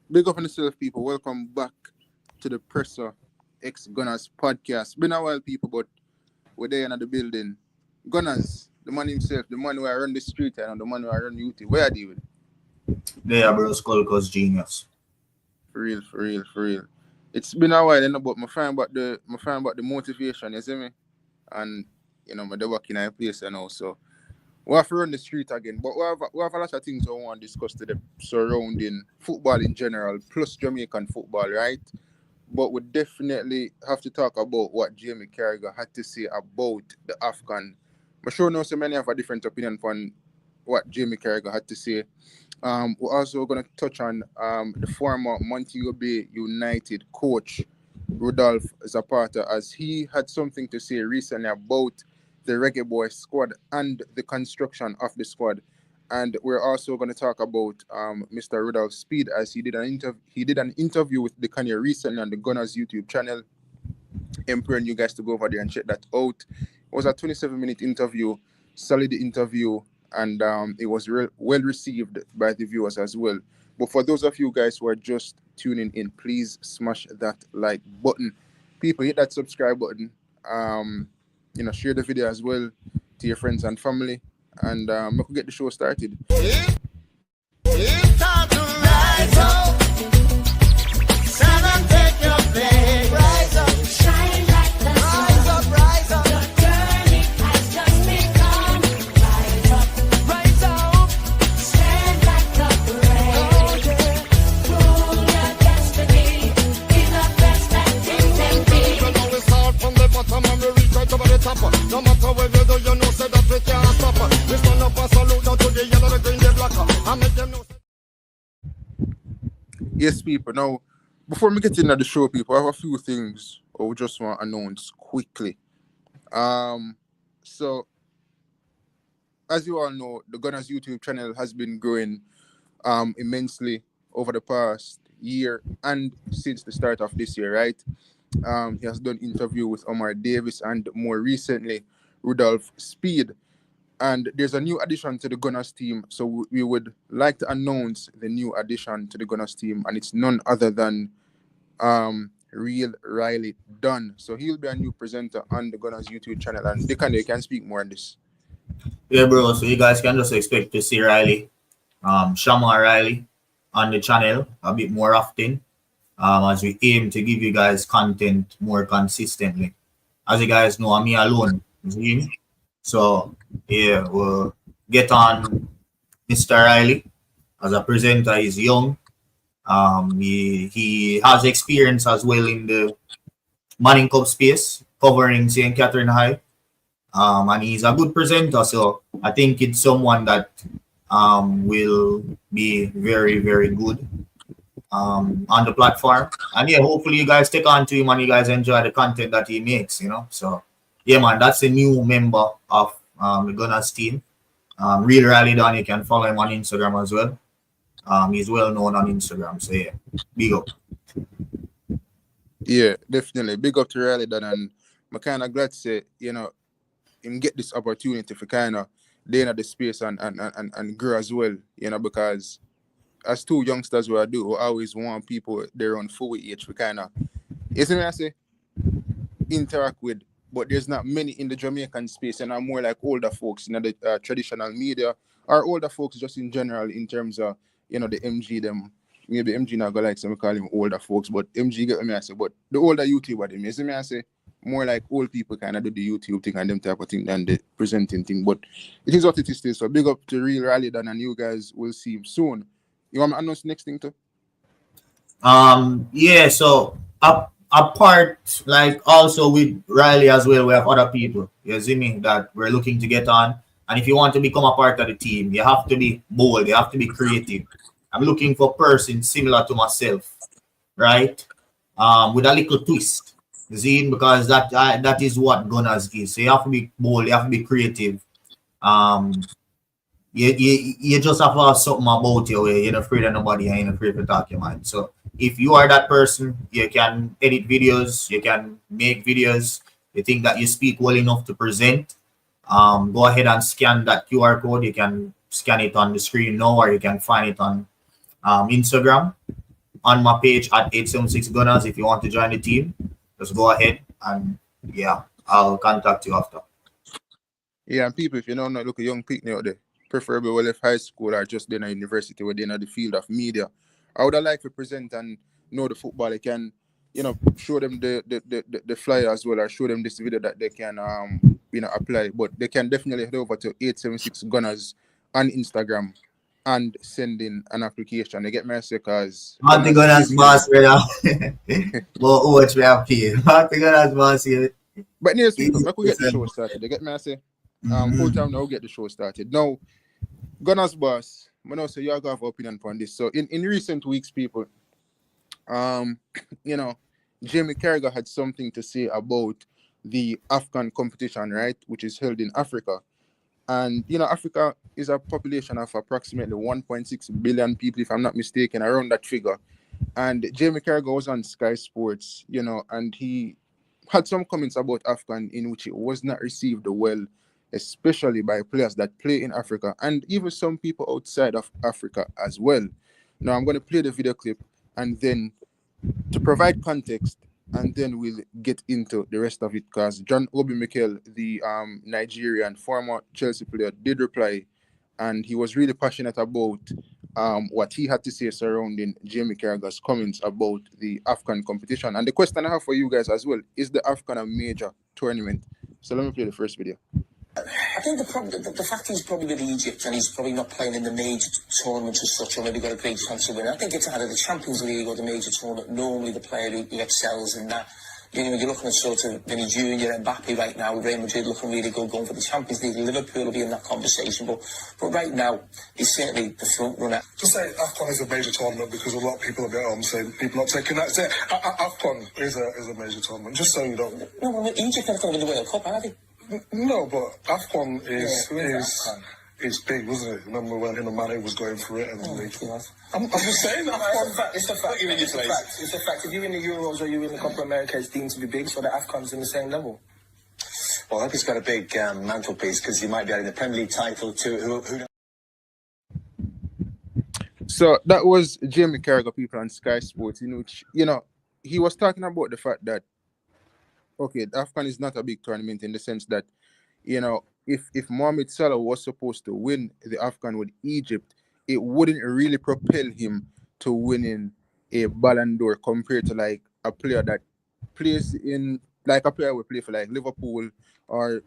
Big up on yourself, people. Welcome back to the Presser X Gunners podcast. Been a while, people, but we're there in the building. Gunners, the man himself, the man who I run the street and the man who I run YouTube. Where are you with? Yeah, bro, Skullcause genius. For real, for real, for real. It's been a while, but my find about the motivation, you see me? And my day working in a place and also. We have to run the street again, but we have a lot of things we want to discuss today surrounding football in general, plus Jamaican football, right? But we definitely have to talk about what Jamie Carragher had to say about the AFCON. I'm sure know so many have a different opinion on what Jamie Carragher had to say. We're also going to touch on the former Montego Bay United coach, Rudolph Zapata, as he had something to say recently about the Reggae Boyz squad and the construction of the squad. And we're also going to talk about Mr. Rudolph Speid, as he did an interview with Dicanio recently on the Gunners YouTube channel. Imploring you guys to go over there and check that out. It was a 27-minute interview, solid interview, and it was well received by the viewers as well. But for those of you guys who are just tuning in, please smash that like button. People, hit that subscribe button. Share the video as well to your friends and family, and we could get the show started. It's time to rise up. Stand and take your place. Rise up, shine like the sun. Rise up, rise up. Your journey has just begun. Rise up, rise up. Stand like the rain. Rule your destiny. Be the best that things can be. You know we start from the bottom and we reach right over the top. No matter where you do, you know say that we can't stop. We stand up and salute down to the yellow, the green, the black, and make them know. Yes, people. Now, before we get into the show, people, I have a few things I would just want to announce quickly. So, as you all know, the Gunners YouTube channel has been growing immensely over the past year and since the start of this year, right? He has done interview with Omar Davis and more recently Rudolph Speid. And there's a new addition to the Gunners team, so we would like to announce the new addition to the Gunners team, and it's none other than Real Riley Dunn. So he'll be a new presenter on the Gunners YouTube channel, and they can speak more on this. Yeah, bro. So you guys can just expect to see Riley, Shama Riley, on the channel a bit more often, as we aim to give you guys content more consistently. As you guys know, I'm me alone. So yeah, we'll get on Mr. Riley as a presenter. He's young. He has experience as well in the Manning Cup space, covering St. Catherine High. And he's a good presenter. So I think it's someone that will be very, very good on the platform. And yeah, hopefully you guys take on to him and you guys enjoy the content that he makes, So yeah, man, that's a new member of the Gunners team. Real Rally Don, you can follow him on Instagram as well. He's well known on Instagram, so yeah, big up. Yeah, definitely. Big up to Rally Don, and I'm kind of glad to say, him get this opportunity for kind of laying at the space and grow as well, because as two youngsters we always want people their own full age for kind of, you see me I say, interact with. But there's not many in the Jamaican space, and I'm more like older folks in the traditional media, or older folks just in general in terms of, the MG them. Maybe MG not gonna like some call him older folks, but MG get me I say, but the older YouTuber them, you see me I say, more like old people kind of do the YouTube thing and them type of thing than the presenting thing. But it is what it is still. So big up to Real Rally Dan, and you guys will see him soon. You want me to announce the next thing too? Yeah, so apart, like also with Riley as well, we have other people, you see me, that we're looking to get on. And if you want to become a part of the team, you have to be bold, you have to be creative. I'm looking for persons similar to myself, right? With a little twist, you see, because that is what Gunners is. So you have to be bold, you have to be creative. You just have to have something about you where you're not afraid of nobody and you're not afraid to talk your mind. So if you are that person, you can edit videos, you can make videos, you think that you speak well enough to present, go ahead and scan that QR code. You can scan it on the screen now, or you can find it on Instagram on my page at 876 Gunners. If you want to join the team, just go ahead and yeah, I'll contact you after. Yeah, and people, if you know, not look a young people out there, preferably well left high school or just in a university where they're in the field of media, I would like to present and know the football. I can, show them the flyer as well, or show them this video that they can apply. But they can definitely head over to 876 Gunners on Instagram and send in an application. They get me because Not the Gunners boss, brother. But watch me up here. Not the Gunners boss here. But next week, we get the show started. They get me, I say. Full time now, get the show started. Now, Gunners boss, I know so you have an opinion on this. So in recent weeks, people, Jamie Carragher had something to say about the AFCON competition, right, which is held in Africa. And Africa is a population of approximately 1.6 billion people, if I'm not mistaken, around that figure. And Jamie Carragher was on Sky Sports, and he had some comments about AFCON in which it was not received well, especially by players that play in Africa and even some people outside of Africa as well. Now I'm going to play the video clip and then to provide context, and then we'll get into the rest of it because John Obi Mikel, the Nigerian former Chelsea player, did reply, and he was really passionate about what he had to say surrounding Jamie Carragher's comments about the AFCON competition. And the question I have for you guys as well, is the AFCON a major tournament? So let me play the first video. I think the fact he's probably with Egypt and he's probably not playing in the major tournaments as such, or maybe got a great chance of winning. I think it's either the Champions League or the major tournament. Normally, the player who excels in that. You're looking at sort of Vinny Jr. and Mbappe right now. Real Madrid looking really good, going for the Champions League. Liverpool will be in that conversation, but right now he's certainly the front runner. To say AFCON is a major tournament because a lot of people are saying people not taking that. Say AFCON is a major tournament. Just so you don't. No, well, Egypt never won the World Cup, have they? No, but AFCON is big, wasn't it? Remember when him and Mane was going for it? And I'm just saying AFCON. It's a fact. It's a fact. If you win the Euros or you win the Copa America, it's deemed to be big, so the AFCON's in the same level. Well, I hope he's got a big mantelpiece because he might be adding the Premier League title to who So that was Jamie Carragher, people on Sky Sports, in which, he was talking about the fact that, okay, the AFCON is not a big tournament in the sense that, if Mohamed Salah was supposed to win the AFCON with Egypt, it wouldn't really propel him to winning a Ballon d'Or compared to like a player that plays in, like a player would play for like Liverpool, or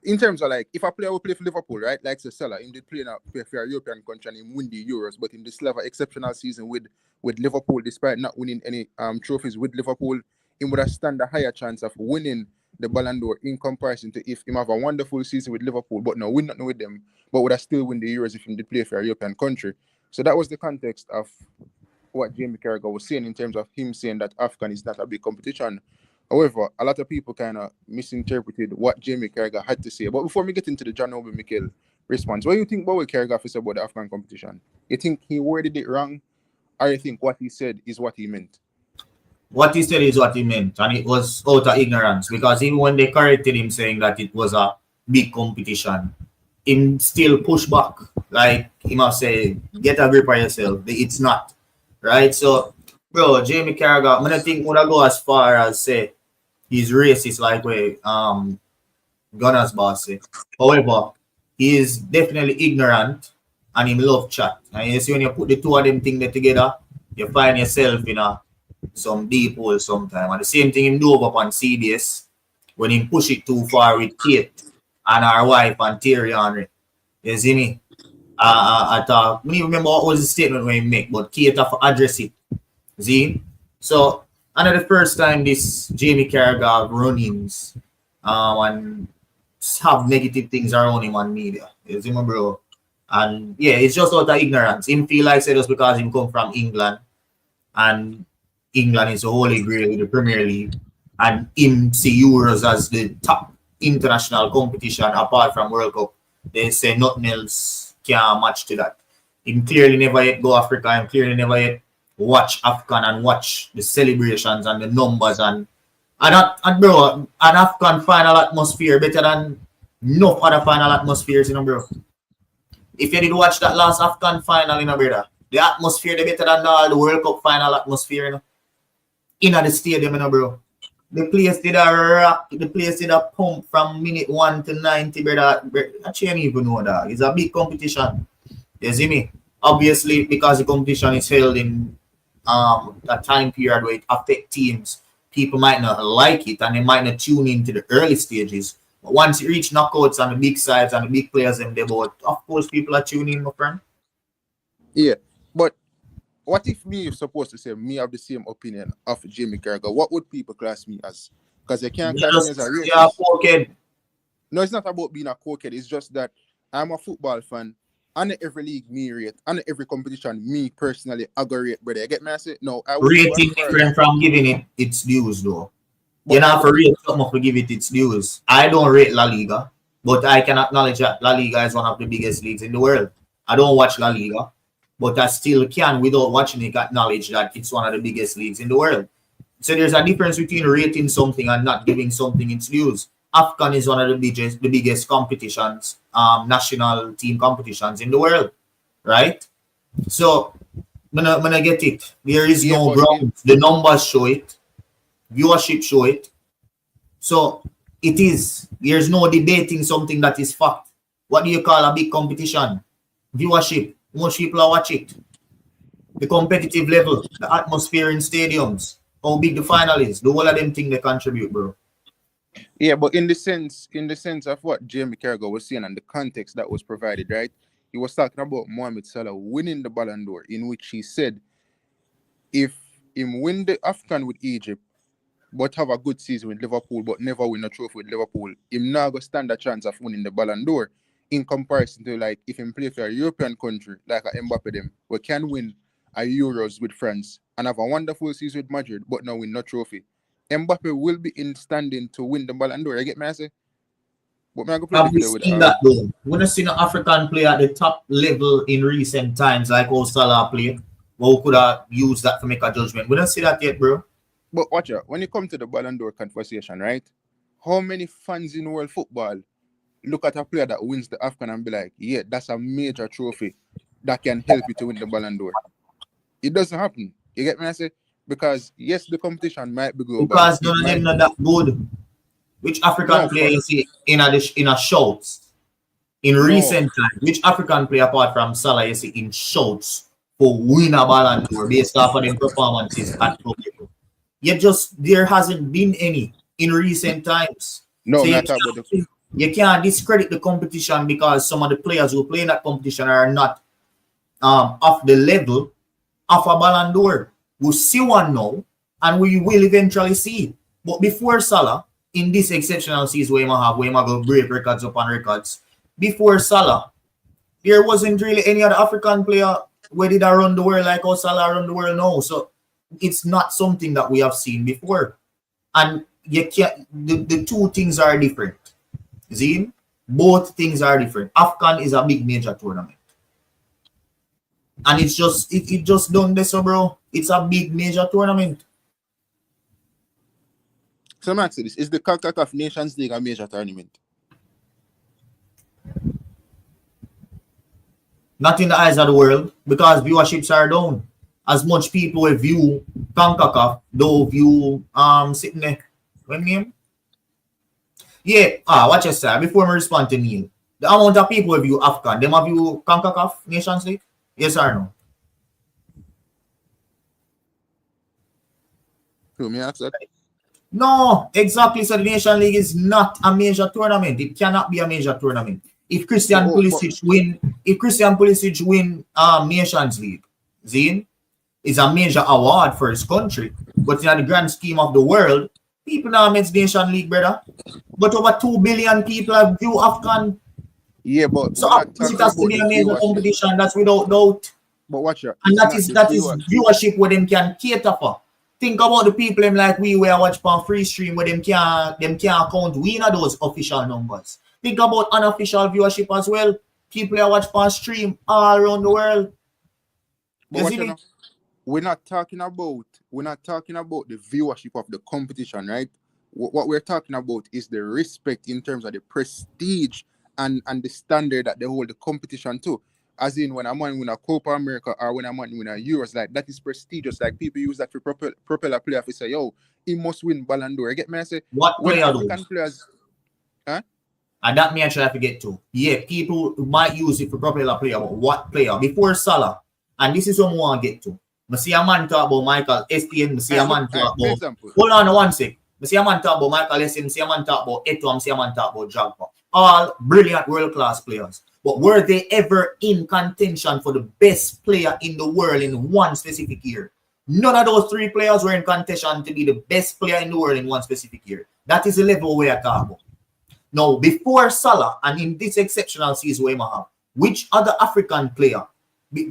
in terms of like, if a player would play for Liverpool, right, like Salah, he did play for a European country and he win the Euros, but in this level exceptional season with Liverpool, despite not winning any trophies with Liverpool, he would have stand a higher chance of winning the Ballon d'Or in comparison to if he have a wonderful season with Liverpool, but no, win nothing with them, but would have still win the Euros if he did play for a European country. So that was the context of what Jamie Carragher was saying in terms of him saying that AFCON is not a big competition. However, a lot of people kind of misinterpreted what Jamie Carragher had to say. But before we get into the John Obi Mikel response, what do you think about what Carragher said about the AFCON competition? You think he worded it wrong, or you think what he said is what he meant? What he said is what he meant, and it was out of ignorance, because even when they corrected him saying that it was a big competition, him still push back. Like, he must say, get a grip on yourself. It's not. Right? So, bro, Jamie Carragher, I think would go as far as say he's racist like way Gunners boss say. However, he is definitely ignorant and he love chat. And you see when you put the two of them things together, you find yourself in some deep hole sometime. And the same thing him do up on CDS when he push it too far with Kate and her wife and Thierry Henry. You see me? I don't remember what was the statement when he make, but Kate have to address it. See? So, the first time this Jamie Carragher run-ins and have negative things around him on media. You see me, bro? And yeah, it's just out of ignorance. Him feel like just because him come from England and England is the holy grail in the Premier League and him see Euros as the top international competition apart from World Cup. They say nothing else can match to that. Him clearly never yet go Africa, him clearly never yet watch AFCON and watch the celebrations and the numbers and bro, an AFCON final atmosphere better than enough other final atmospheres, bro. If you did watch that last AFCON final, brother, The atmosphere, they better than all the World Cup final atmosphere, you know. In the stadium, you know, bro. The place did a rock, the place did a pump from minute 1 to 90, brother. I can't even know that. It's a big competition. You see me? Obviously, because the competition is held in a time period where it affects teams, people might not like it and they might not tune into the early stages. But once you reach knockouts on the big sides and the big players and they both, of course, people are tuning in, my friend. Yeah, but what if me is supposed to say me have the same opinion of Jamie Carragher? What would people class me as? Because they can't class me as a racist. No, it's not about being a cokehead. It's just that I'm a football fan. And every league me rate, and every competition me personally aggregate, brother. You get me? I say no. I rating different from giving it its dues, though. You know, for rate something to give it its dues. I don't rate La Liga, but I can acknowledge that La Liga is one of the biggest leagues in the world. I don't watch La Liga, but I still can, without watching it, acknowledge that it's one of the biggest leagues in the world. So there's a difference between rating something and not giving something its dues. AFCON is one of the biggest competitions, national team competitions in the world, right? So, when I get it, there is no grounds. The numbers show it, viewership show it. So, it is. There's no debating something that is fact. What do you call a big competition? Viewership. Most people are watching it. The competitive level, the atmosphere in stadiums, how big the final is. The whole of them things they contribute, bro. Yeah, but in the sense of what Jamie Carragher was saying and the context that was provided, right? He was talking about Mohamed Salah winning the Ballon d'Or, in which he said, if him win the AFCON with Egypt, but have a good season with Liverpool, but never win a trophy with Liverpool, him now go stand a chance of winning the Ballon d'Or. In comparison to like if him play for a European country like a Mbappe them, we can win a Euros with France and have a wonderful season with Madrid, but now win no trophy. Mbappe will be in standing to win the Ballon d'Or. You get me? I say, but me I go play have we seen that though? When I seen an African player at the top level in recent times, like how Salah play, who could have used that to make a judgment? We don't see that yet, bro. But watch out, when you come to the Ballon d'Or conversation, right? How many fans in world football look at a player that wins the AFCON and be like, yeah, that's a major trophy that can help you to win the Ballon d'Or? It doesn't happen. You get me? I say, because yes, the competition might be good. Because none of them not that good. Which African player you see in a shouts in recent times? Which African player apart from Salah you see in shouts for win a Ballon d'Or based off of their performances at club level? Yet just there hasn't been any in recent times. No, so you can't discredit the competition because some of the players who play in that competition are not of the level of a Ballon d'Or. We'll see one now, and we will eventually see. But before Salah, in this exceptional season where we go break records upon records, before Salah, there wasn't really any other African player where did I run the world like how Salah run the world now. So it's not something that we have seen before. And you can't, the two things are different. See? Both things are different. AFCON is a big major tournament. And it's just it just done this, bro. It's a big major tournament. So I'm asking this: is the Concacaf Nations League a major tournament? Not in the eyes of the world, because viewerships are down. As much people will view Concacaf, though view sitting there. What name? Yeah, watch your side. Before I respond to Neil, the amount of people will view AFCON, them have view Concacaf Nations League? Yes or no? Who me ask that? No, exactly. So the Nation League is not a major tournament. It cannot be a major tournament. If Christian Pulisic win Nations League, Zine, is a major award for his country. But in the grand scheme of the world, people now means Nation League, brother. But over 2 billion people have view AFCON. Yeah, but so it has to be a major competition, that's without doubt. But watch out. And that is viewership where them can cater for. Think about the people them like we where watch on free stream where them can't count we in those official numbers. Think about unofficial viewership as well. People that watch on stream all around the world. But we're not talking about the viewership of the competition, right? What we're talking about is the respect in terms of the prestige and the standard that they hold the competition to. as in when a man win a Copa America or when a man win a Euros, like that is prestigious. Like people use that for propel a player to say, yo, he must win Ballon d'Or. You get me? I say What when player African though? players, huh? And that me I try to get to. Yeah, people might use it for propel a player, but what player? Before Salah, and this is what I want to get to. I see a man talk about Michael Essien, I see a man talk for about... example, Hold on one sec. I see a man talk about Michael Essien, I see a man talk about Eto'o, I see a man talk about Drogba. All brilliant world-class players. But were they ever in contention for the best player in the world in one specific year? None of those three players were in contention to be the best player in the world in one specific year. That is the level we are talking about. Now, before Salah, and in this exceptional season we have, which other African player,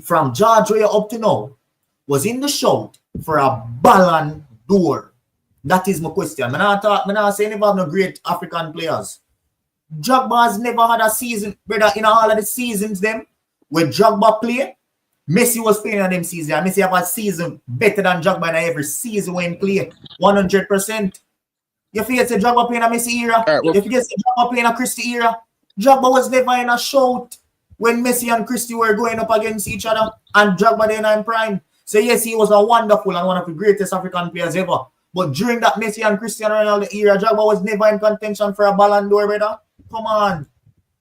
from George Weah up to now, was in the shout for a Ballon d'Or? That is my question. I'm not saying about no great African players. Drogba has never had a season, brother, in all of the seasons them, where Drogba played, Messi was playing in them season. And Messi have a season better than Drogba in every season when he played. 100%. You forget to Drogba playing a Messi era. Right, well, You forget to Drogba playing a Christie era. Drogba was never in a shout when Messi and Christie were going up against each other. And Drogba then in prime. So yes, he was a wonderful and one of the greatest African players ever. But during that Messi and Cristiano Ronaldo era, Drogba was never in contention for a Ballon d'Or, brother. Come on.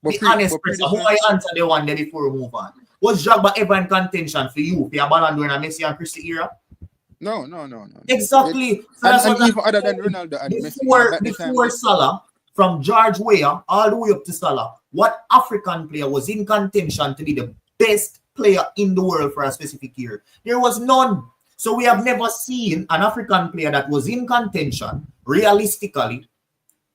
Be honest, person. Who I answer the one there before we move on? Was Drogba ever in contention for you for a Ballon d'Or in a Messi and Cristiano era? no. Exactly. So And even other than Ronaldo and Messi, before Salah, from George Weah all the way up to Salah, what African player was in contention to be the best player in the world for a specific year? There was none. So we have never seen an African player that was in contention, realistically,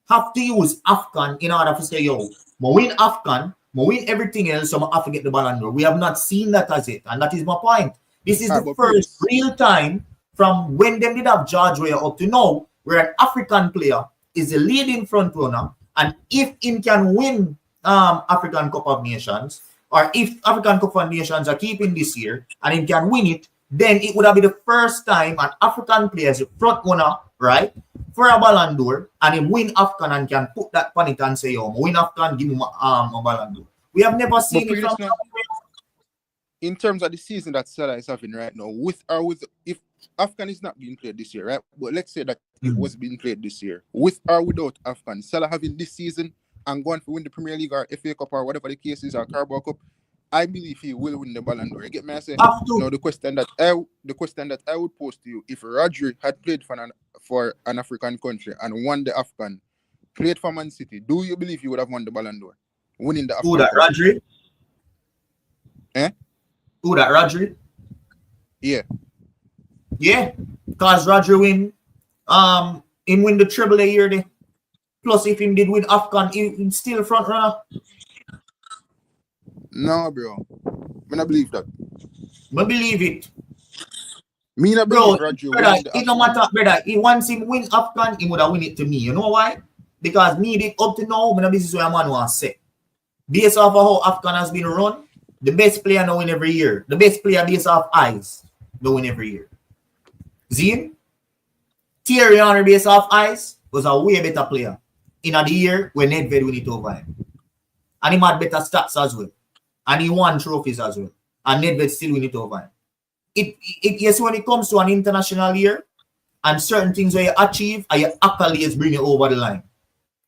have to use AFCON in order to say, yo, I win AFCON, I win everything else, so I have to get the Ballon d'Or. We have not seen that as it, and that is my point. This is the first real time from when they did have George Weah up to now, where an African player is the leading front runner, and if he can win African Cup of Nations, or if African Cup of Nations are keeping this year, and he can win it, then it would have been the first time an African player is a front runner, right, for a Ballon d'Or, and he win AFCON and can put that on it and say, yo, win AFCON, give him a Ballon d'Or. We have never seen it from... In terms of the season that Salah is having right now, with if AFCON is not being played this year, right? But let's say that it was being played this year, with or without AFCON, Salah having this season and going to win the Premier League or FA Cup or whatever the case is, or Carabao Cup, I believe he will win the Ballon d'Or. You get me? I say, no, the question that I would pose to you, if Rodri had played for an African country and won the AFCON, played for Man City, do you believe he would have won the Ballon d'Or? Winning the AFCON. Who that, Rodri? Who that, Rodri? Yeah. Yeah, because Rodri win, him win the treble a year there. Plus, if him did win AFCON, he still front runner. No, bro. I don't believe that. I believe it. Me not bro, believe Rodri brother, it no matter, brother. He wants him win AFCON, he would have win it to me. You know why? Because me did up to now, this is what a man wants to say. Based off of how AFCON has been run, the best player no win every year. The best player based off eyes no win every year. Zine, Thierry Henry based off eyes was a way better player in a year when Nedved win it over him. And he had better stats as well. And he won trophies as well. And Nedved still win it over him. Yes, when it comes to an international year and certain things where you achieve and your accolades bring you over the line.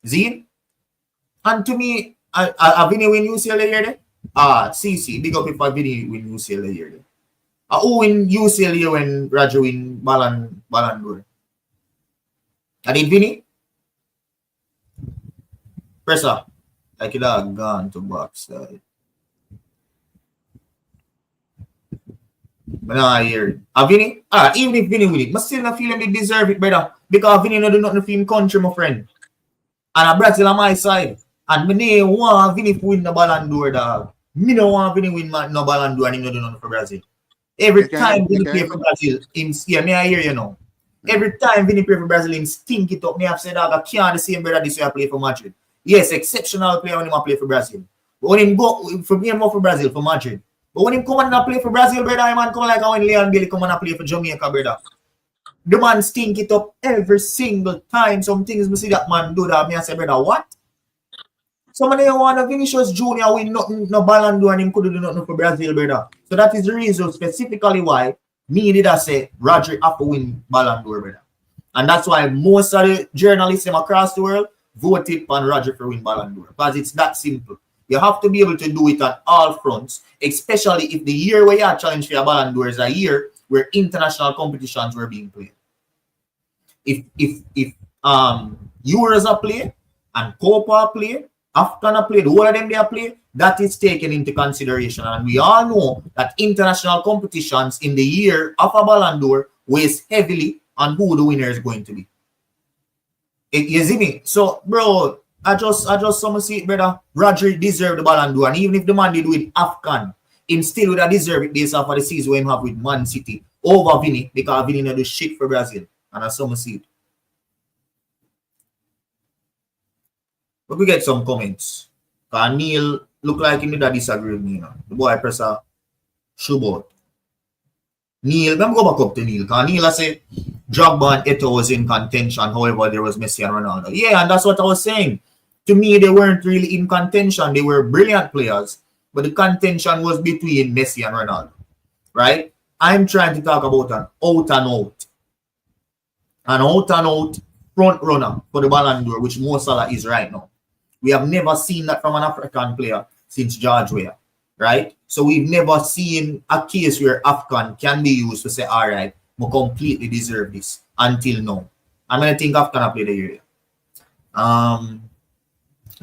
Zine? And to me, I Vinny win UCL year there? CC, big up if I Vinny win UCL year there. Who win UCL year when Roger win Ballon d'Or? I did Vinny? Presser, I could have gone to box side. But now I hear it. Vinny? Even if Vinny win it, I still not feel him they deserve it, brother. Because Vinny no do nothing for him country, my friend. And I Brazil on my side. And me no want Vinny to win the Ballon d'Or, dog. Me no want Vinny win no Ballon d'Or and him no do nothing for Brazil. Every time Vinny play for Brazil, him me I hear you know. Every time Vinny play for Brazil, him stink it up. Me have said, dog, I can't the same brother this way I play for Madrid. Yes, exceptional player when he play for Brazil. But when him go for me more for Brazil, for Madrid. But when him come and play for Brazil, brother, he man come like when Leon Bailey come and play for Jamaica, brother. The man stink it up every single time. Some things we see that man do that. Me I say, brother, what? Some of them want a Vinicius Junior win nothing, no Ballon d'Or, and him could do nothing for Brazil, brother. So that is the reason specifically why me did I say Roger have to win Ballon d'Or, brother. And that's why most of the journalists across the world voted for Roger for win Ballon d'Or. Because it's that simple. You have to be able to do it on all fronts, especially if the year where you are challenged for a Ballon d'Or is a year where international competitions were being played. If Euros are played and Copa are played, AFCON are played, all of them they are played, that is taken into consideration. And we all know that international competitions in the year of a Ballon d'Or weighs heavily on who the winner is going to be. You see me? So, bro, I just some see it, brother. Roger deserved the Ballon d'Or, and even if the man did with AFCON, him still would have deserved it based off of the season we have with Man City over Vinny, because Vinny not do shit for Brazil. And I some see it. But we get some comments. Because Neil look like he did disagree with me, you know. The boy press a shoeboat. Neil, let me go back up to Neil. Because Neil I say Drogba and Eto'o was in contention, however there was Messi and Ronaldo. Yeah, and that's what I was saying. To me, they weren't really in contention. They were brilliant players. But the contention was between Messi and Ronaldo. Right? I'm trying to talk about an out-and-out front runner for the Ballon d'Or, which Mo Salah is right now. We have never seen that from an African player since George Weah, right? So we've never seen a case where AFCON can be used to say, all right, we completely deserve this until now. I'm going to think AFCON play the year.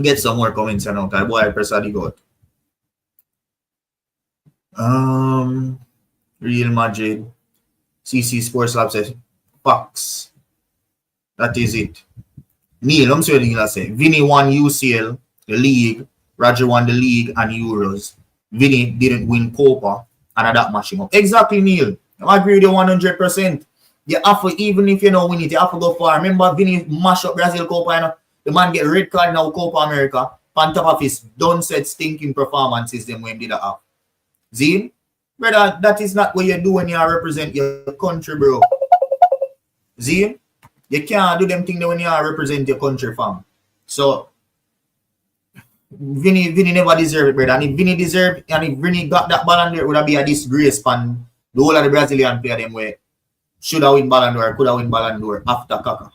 Get some more comments now. Boy, I press the goat. Real Madrid. CC Sports Lab says, facts. That is it. Neil, I'm sorry to say. Vinny won UCL, the league. Roger won the league and Euros. Vinny didn't win Copa, and that matching up. Exactly, Neil. I agree with you 100%. You have to, even if you don't win it, you have to go far. Remember, Vinny mash up Brazil Copa, you know? The man get red card now Copa America. On top of his done said stinking performances them when he did that up. See? Brother, that is not what you do when you represent your country, bro. See? You can't do them things when you represent your country, fam. So, Vinny never deserved it, brother. And if Vinny deserved, and if Vinny got that Ballon d'Or, it would have been a disgrace span. The whole of the Brazilian player them way should have win Ballon d'Or, could have win Ballon d'Or after Kaka.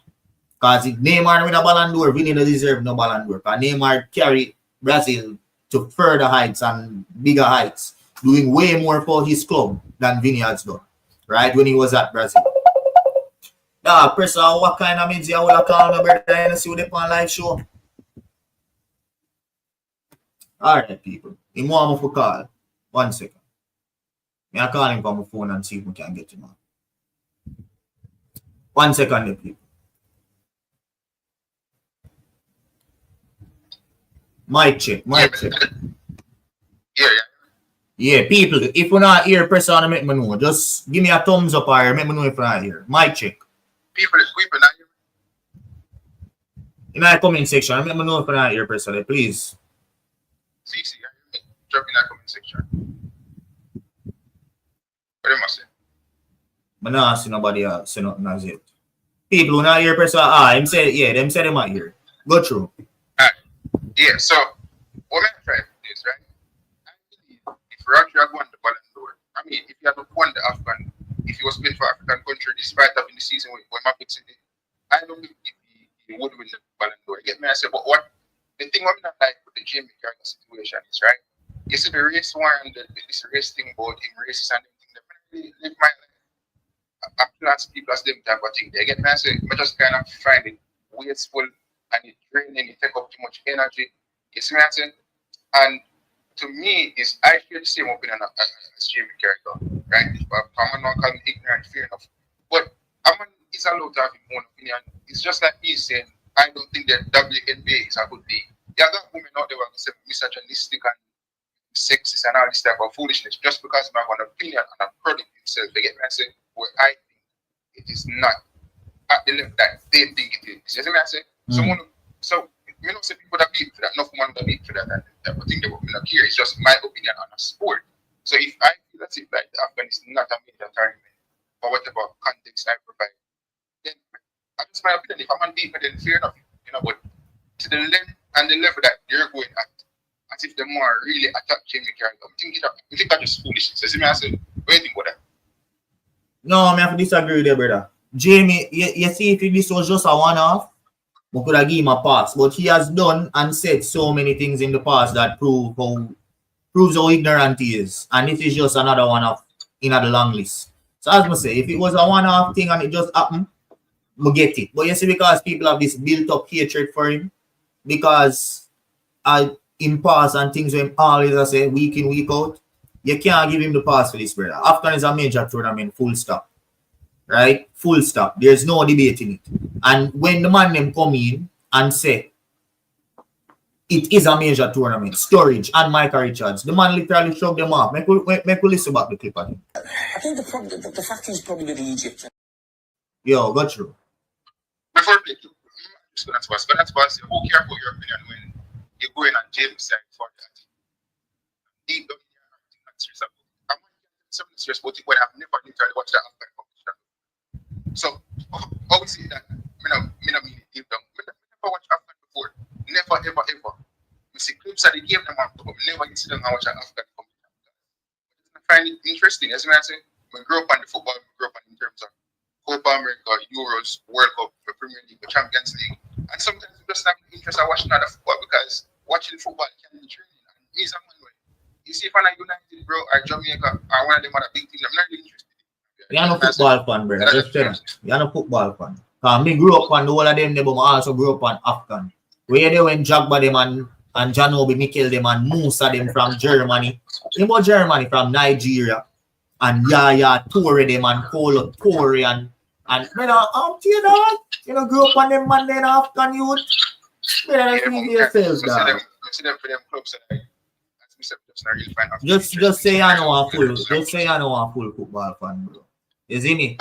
Because if Neymar win a Ballon d'Or, Vinny doesn't deserve no Ballon d'Or. Because Neymar carried Brazil to further heights and bigger heights, doing way more for his club than Vinny has done, right, when he was at Brazil. Nah, press what kind of means you will call me, brother, and see what they on live show. Alright, people. He want me to call. 1 second. I call him from my phone and see if we can get him on. 1 second, people. Mic check. Yeah, people, if you're not here, press on and make me know. Just give me a thumbs up or make me know if you're not here. Mic check. People not here. In the comment section, make me know if you're not here, press on it, please. CC, drop in the comment section. What am I saying? I don't see nobody else say nothing as yet. People who not here, press on. Them say them not here. Go through. Alright. Yeah, so what I'm trying to do is, right? I believe if Roger had won the Ballon d'Or, I mean, if he had won the AFCON, if he was playing for African country despite having the season when my big city, I don't believe he would win the Ballon d'Or. You get me? I say, but what the thing I'm not like with the Jamie Carragher situation is, right? You see the race war and this race thing about him races and everything, definitely live my life. I plus people as them type of thing. You get me? I say, I just kind of find it wasteful and it draining, it take up too much energy. You see what I'm saying? And to me, I share the same opinion as Jamie Carragher, right? I'm not calling ignorant, fair enough. But he's allowed to have his own opinion. It's just like me saying, I don't think that WNBA is a good league. There are got women out there who are misogynistic and sexist and all this type of foolishness just because they have an opinion and a product himself. They get me and say, well, I think it is not at the level that they think it is. You see what I'm saying? So, you know, say people that beat for that, enough women that beat for that, and I think they will not care. It's just my opinion on a sport. So if I feel as if like the AFCON is not a major tournament for whatever context I provide, then that's my opinion. If I'm on beat, then fair enough, you know. But to the length and the level that they're going at, as if they're more really attack Jamie Carragher. I think that's just foolishness. So, see me, I said, what do you think about that? No, I have to disagree with you, brother. Jamie, you see, if this was just a one-off, we could have given him a pass. But he has done and said so many things in the past that proves how ignorant he is. And this is just another one of in the long list. So as I say, if it was a one-off thing and it just happened, we get it. But you see, because people have this built-up hatred for him, because in past and things when always I say week in, week out, you can't give him the pass for this, brother. AFCON is a major tournament, full stop. Right? Full stop. There's no debate in it. And when the man them come in and say it is a major tournament, Sturridge and Micah Richards, the man literally shrugged them off. Make we listen back the clip again. I think the fact is probably with Egypt. Yo, got through. Before I play through, I'm just going to say, who care about your opinion when you're going on James' side for that? Deep down here, I think that's stress about. I'm not getting stress about it, but I've never literally watched that AFCON competition. So, obviously, that I don't mean it deep down. I never watched AFCON before. Never, ever, ever. I see clips of the game, but I never get to sit down and watch an AFCON competition. I find it interesting. As I say, I grew up on the football, I grew up on in terms of Copa America, Euros, World Cup, the Premier League, the Champions League. And sometimes you just have interest in watching other football because watching football can be training. And me as a man, you see if I'm United, bro, or Jamaica, or one of them other big teams, I'm not really interested. You're not a football fan, brother. You're not a football fan. I grew up on the whole of them, but I also grew up on AFCON. Where they went Jagba them and John Obi Mikel them and Musa them from Germany. Them about Germany from Nigeria. And Yaya Toure them and Kolo Toure and you know, grew up on them man then AFCON youth. Yourselves, dog. Just say I know a full. Just say I know a full football fan, bro. You see me?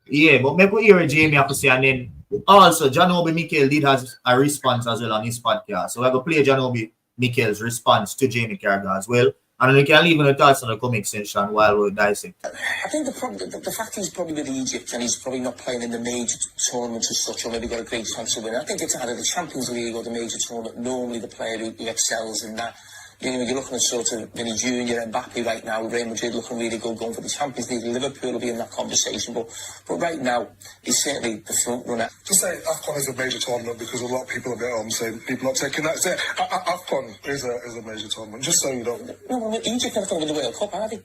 Yeah, but maybe hear Jamie have to say, and then also John Obi Mikel did have a response as well on his podcast. So we're going to play John Obi Mikel's response to Jamie Carragher as well. And then we can leave in the thoughts on the comment section while we're dissect. I think the fact he's probably with Egypt and he's probably not playing in the major tournaments as such, or maybe got a great chance to win. I think it's either the Champions League or the major tournament. Normally the player who excels in that. You know, you're looking at sort of Vinny Jr. and Mbappe right now, Real Madrid looking really good, going for the Champions League. Liverpool will be in that conversation, but right now, he's certainly the front runner. To say AFCON is a major tournament because a lot of people are saying people not taking that. Say AFCON is a major tournament, just so you don't. No, Egypt never going to win the World Cup, have they?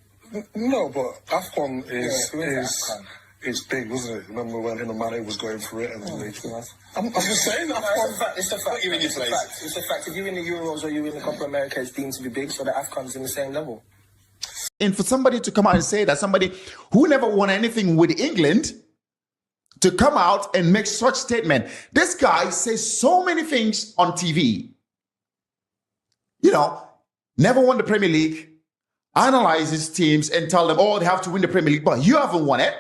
No, but AFCON is big, wasn't it? Remember when Mane was going for it and I'm just saying that. It's the fact. It's the fact. If you're in the Euros or you're in the Copa America, it's deemed to be big, so the AFCON's in the same level. And for somebody to come out and say that, somebody who never won anything with England, to come out and make such statement. This guy says so many things on TV. You know, never won the Premier League, analyzes teams and tell them, oh, they have to win the Premier League, but you haven't won it.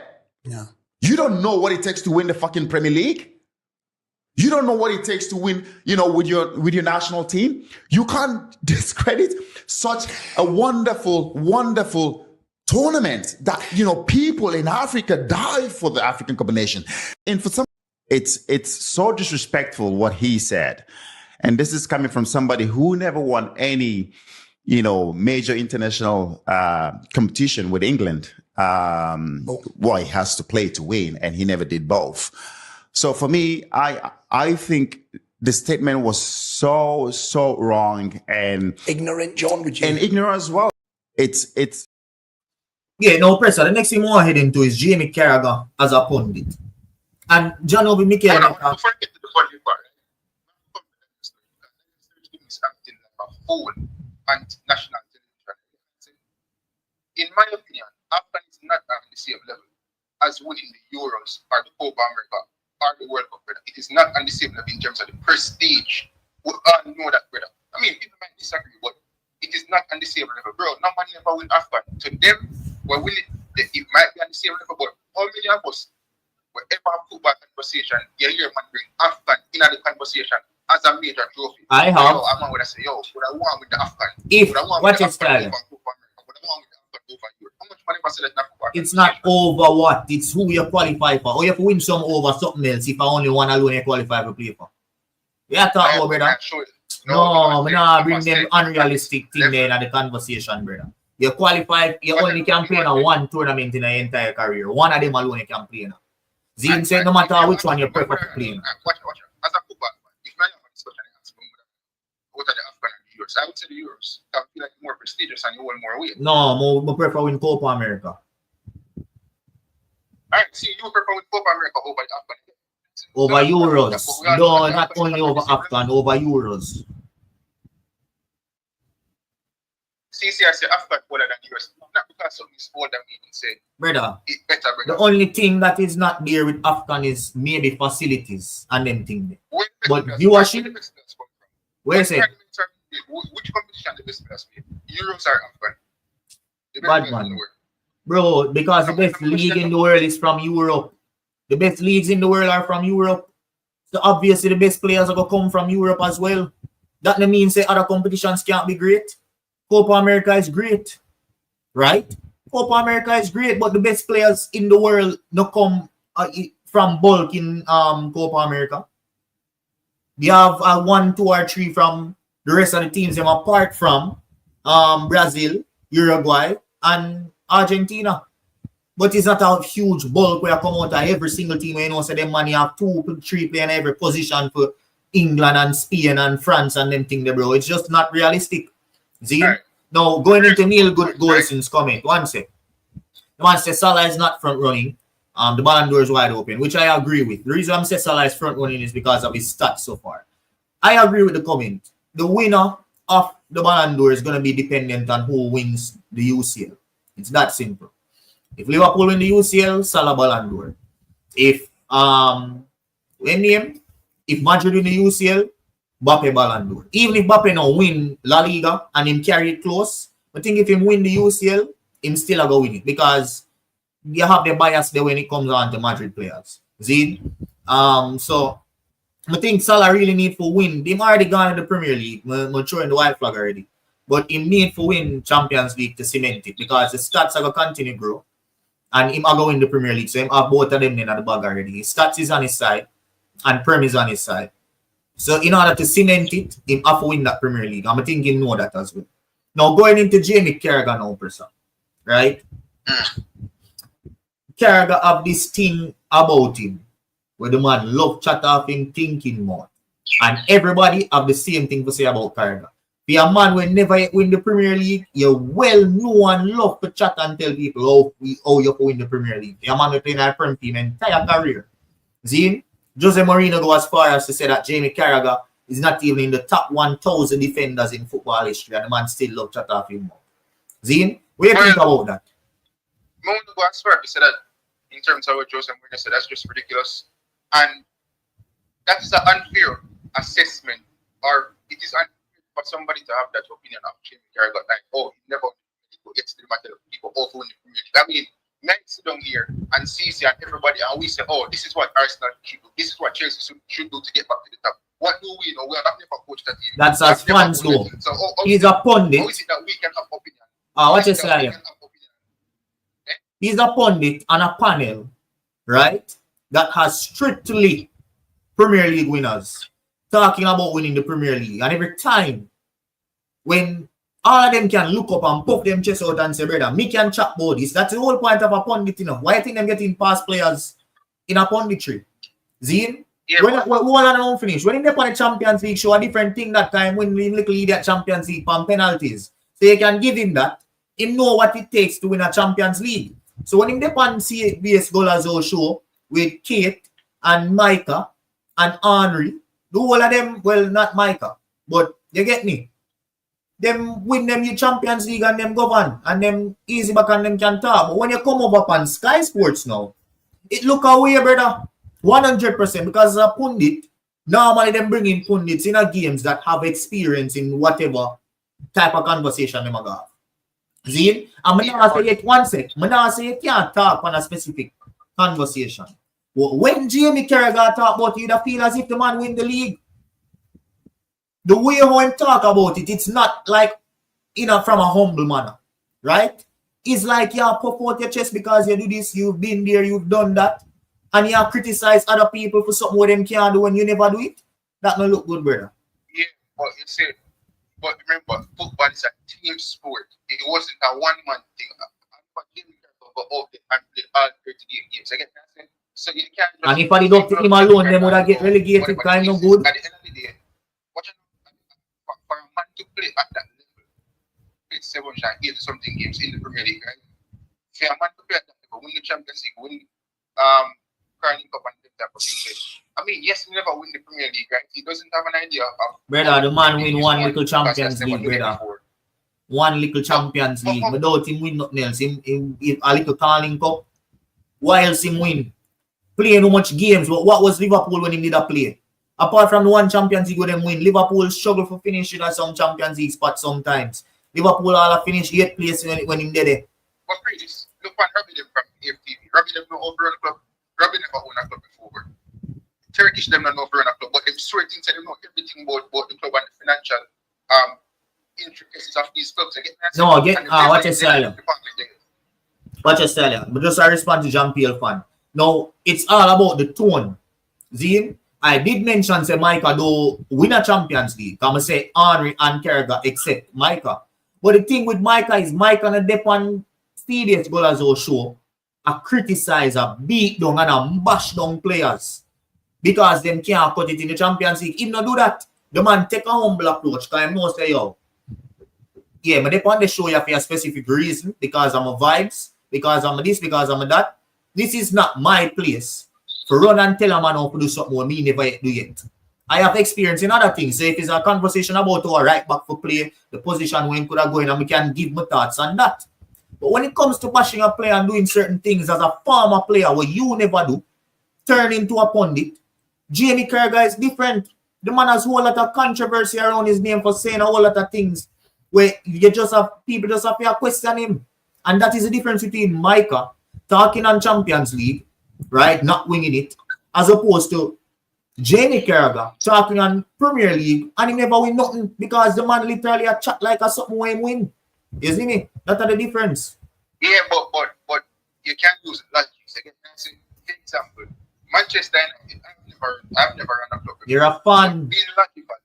Yeah. You don't know what it takes to win the fucking Premier League. You don't know what it takes to win, you know, with your national team. You can't discredit such a wonderful, wonderful tournament that, you know, people in Africa die for the African combination. And for some, it's so disrespectful what he said. And this is coming from somebody who never won any, you know, major international competition with England. Well, he has to play to win, and he never did both. So for me, I think the statement was so wrong and ignorant, John, would you? And ignorant as well. It's yeah, no pressure. The next thing we'll head into is Jamie Carragher as a pundit. And John Obi Mikel. Before I get to the funny part, is acting like a fool and national television. In my opinion, AFCON is not on the same level as winning the Euros or the Copa America or the World Cup, brother. It is not on the same level in terms of the prestige. We all know that, brother. I mean, people might disagree, but it is not on the same level, bro. No man never win AFCON. To them, we're winning. It might be on the same level, but how many of us, wherever a football conversation, you hear man bring AFCON in the conversation as a major trophy? I have. Yo, I'm going to say, yo, would I want with the AFCON? If what is that? It's not over what, it's who you qualify for. Or you have to win some over something else if I only one alone you qualify to play for. Yeah, talk about, brother. No, I bring them unrealistic thing there in the conversation, brother. You qualify, you only can play in one tournament in your entire career. One of them alone you can play in. Zane said no matter which one you prefer to play in. Watch. As a football fan, if I have a discussion out of the AFCON and the Euros, I would say the Euros. I feel like more prestigious and you hold more weight. No, I prefer win Copa America. Alright, see, you prefer win Copa America over the AFCON. Over Euros. No, not only over AFCON, over Euros. See, I say AFCON better than Euros. Not because something is more than we can say. Brother, it's better, brother. The only thing that is not there with AFCON is maybe facilities and them things. But viewership, where is it? Which competition the best players play? Euros or AFCON? Bad man. Bro, because the best league in the world is from Europe. The best leagues in the world are from Europe. So obviously the best players are going to come from Europe as well. That means that other competitions can't be great. Copa America is great. Right? Copa America is great, but the best players in the world don't come from bulk in Copa America. They have 1, 2, or 3 from the rest of the teams them apart from Brazil, Uruguay, and Argentina. But it's not a huge bulk where I come out of every single team. You know, so them money have 2, 3 players in every position for England and Spain and France and them thing there, bro. It's just not realistic. See? Right. Now, going into Neil Golson's comment, one sec. The man says Salah is not front running. The Ballon d'Or is wide open, which I agree with. The reason I'm saying Salah is front running is because of his stats so far. I agree with the comment. The winner of the Ballon d'Or is going to be dependent on who wins the UCL. It's that simple. If Liverpool win the UCL, Salah Ballon d'Or. If Madrid win the UCL, Mbappe Ballon d'Or. Even if Mbappe now win La Liga and him carry it close, I think if him win the UCL, him still a go win it because you have the bias there when it comes on to Madrid players. See? So I think Salah really need for win. They've already gone in the Premier League. I'm showing the white flag already. But him need for win Champions League to cement it because the stats are going to continue to grow. And him are going in the Premier League. So him have both of them in the bag already. His stats is on his side and Prem is on his side. So in order to cement it, him have to win that Premier League. I'm thinking know that as well. Now going into Jamie Carragher now, person. Right? Carragher have this thing about him where the man love chat off him thinking more. And everybody have the same thing to say about Carragher. Be a man will never win the Premier League, you well know and love to chat and tell people how you can win the Premier League. Be a man will play in a Premier team entire career. See? Jose Mourinho go as far as to say that Jamie Carragher is not even in the top 1,000 defenders in football history and the man still love chat off him more. See? What do you think about that? I want to go as far as to say that in terms of what Jose Mourinho said, that's just ridiculous. And that's an unfair assessment, or it is unfair for somebody to have that opinion of Jamie Carragher, like, he never gets to the matter of people who win the Premier League. I mean, let's sit down here and see and everybody, and we say, this is what Arsenal should do, this is what Chelsea should do to get back to the top. What do we know? We have never coached that team. That's as fans though. So, he's a pundit. How is it that we can have opinion? What you say? He's a pundit on a panel, right? That has strictly Premier League winners talking about winning the Premier League. And every time when all of them can look up and puff them chest out and say, brother, me can chat about this. That's the whole point of a pundit, you know. Why you think them getting past players in a punditry? Zine? Yeah, when I don't finish. When they on the Champions League show a different thing that time when we little lead at Champions League on penalties. So you can give him that. He know what it takes to win a Champions League. So when they on CBS Golazzo show with Kate and Micah and Henry, the whole of them, well, not Micah, but you get me? Them win them your Champions League and them govern and them easy back and them can talk. But when you come over on Sky Sports now, it look away, brother. 100% because as a pundit, normally them bring in pundits in a games that have experience in whatever type of conversation them have. See? I'm not say it one sec. I'm not say you can't talk on a specific conversation. But when Jamie Carragher talk about it, you feel as if the man win the league. The way how him talk about it, it's not like, from a humble manner, right? It's like you puff out your chest because you do this, you've been there, you've done that, and you criticize other people for something what them can't do when you never do it. That may look good, brother. Yeah, but you see, but remember, football is a team sport. It wasn't a one-man thing. But Jamie Carragher go out there and play all 38 games. I get that saying? So you can't just... And if I did up to him alone, them would have get relegated. Kind of good. At the end of the day, for a man to play at that level, play 780 something games in the Premier League, right? For a man to play at that level, win the Champions League, win Carling Cup and that type of thing. I mean, yes, he never win the Premier League, right? He doesn't have an idea of... Brother, the man win one little Champions League, brother. One little Champions League. Without him win nothing else. Him a little Carling Cup. Why else him win? Playing no much games. What was Liverpool when he did a play? Apart from the one Champions League with them win, Liverpool struggle for finishing at some Champions League spots sometimes. Liverpool all have finished 8th place when he did it. But please, look at Robbie them from AFTV. Robbie them no over on the club. Robbie never own a club before. Turkish them not over on a club, but them swear things they know everything about the club and the financial intricacies of these clubs. What you say? What you say? But just I respond to Jean-Pierre fan. Now, it's all about the tone. See, I did mention say Micah do win a Champions League. I'm say Henry and Carragher except Micah. But the thing with Micah is Micah on the depend serious goal as a show. I criticize, I beat down and I bash down players. Because them can't cut it in the Champions League. If not do that, the man take a humble approach. Because I know say yo. Yeah, but they want to show you for a specific reason. Because I'm a vibes. Because I'm a this, because I'm a that. This is not my place. For run and tell a man how to do something what me never do yet. I have experience in other things. So if it's a conversation about our right back for play, the position when could have go in and we can give my thoughts on that. But when it comes to bashing a player and doing certain things as a former player what you never do, turn into a pundit. Jamie Carragher is different. The man has a whole lot of controversy around his name for saying a whole lot of things where you just have people just have to question him. And that is the difference between Micah talking on Champions League, right, not winning it, as opposed to Jamie Carragher talking on Premier League and he never win nothing because the man literally a chat like a something when he win. You see me? That's the difference. Yeah, but you can't use logic. Again, for example, Manchester United, I've never run a club. You're a fan. Being logical,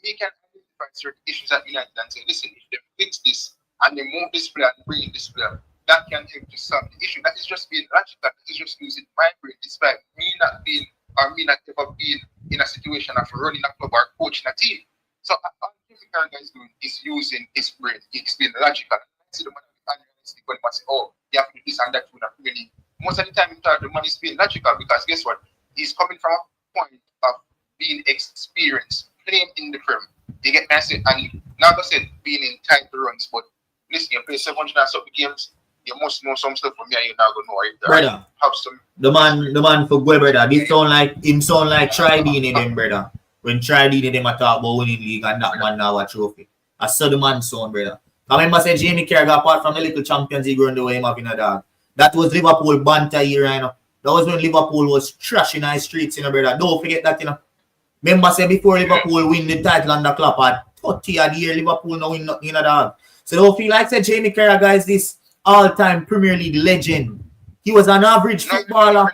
we can identify certain issues at United and say, listen, if they fix this and they move this player and bring in this player, that can help to solve the issue. That is just being logical. That is just using my brain, despite me not being or me not ever being in a situation of running a club or coaching a team. So all Jamie Carragher is doing is using his brain. He's being logical. I see the man unrealistic when he say, oh, you have to do this and that to not really. Most of the time, the man is being logical because guess what? He's coming from a point of being experienced, playing in the Premier. You get me? And now I said being in tight runs, but listen, you play 700 and something games. You must know some stuff from me and you're not gonna know it. Brother, have some the man for good, brother. This sound like Tridini them, brother. When Tridini them talk about winning league and that man now a trophy. I saw the man sound, brother. I remember say Jamie Carragher apart from the little Champions League run the way him having a dog. That was Liverpool banter year, you know. That was when Liverpool was trashing our streets, you know, brother. Don't forget that, you know. Remember say before Liverpool win the title on the club at 30 a year, Liverpool now win nothing, you know, dog. So don't feel like say Jamie Carragher is this all-time Premier League legend. He was an average footballer,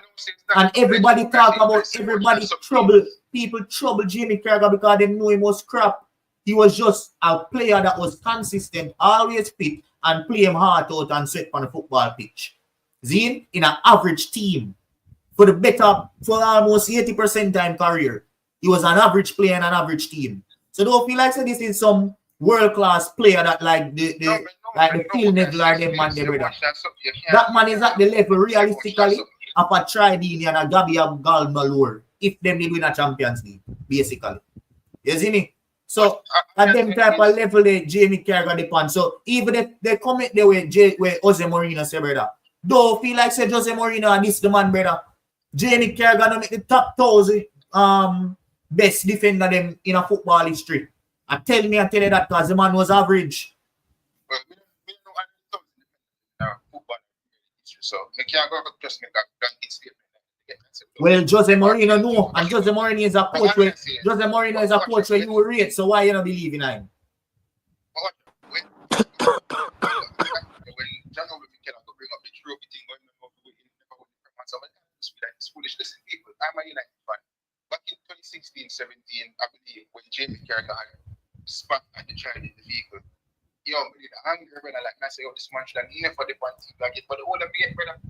and everybody talk about people trouble Jamie Carragher because they knew he was crap. He was just a player that was consistent, always fit, and play him hard out and sweat on the football pitch. Zine, in an average team, for almost 80% time career, he was an average player in an average team. So don't feel like say this is some world-class player that like the Phil Neville or them man there. That man is at the level realistically of a Tridini and a Gabby Galmalure if them did win a Champions League, basically. You see me? So at them type of level they Jamie Carragher depend. So even if they commit the way Jose Mourinho say, brother, don't feel like say Jose Mourinho and this the man, brother. Jamie Carragher no make the top 1,000 best defender them in a football history. I tell you that because the man was average. Well, we don't know football history, so we can't go just make a blanket statement. Well, Jose Mourinho no, and Jose Mourinho is a coach where you will rate. So why you not believe in him? When John Obi Mikel bring up the trophy thing, it's foolish. Listen, people, I'm a United fan. Jamie Carragher had spot at the child in the vehicle. Yo, but the anger, brother, like I say, oh, this man should have never did on TV again. But the older we get, brother,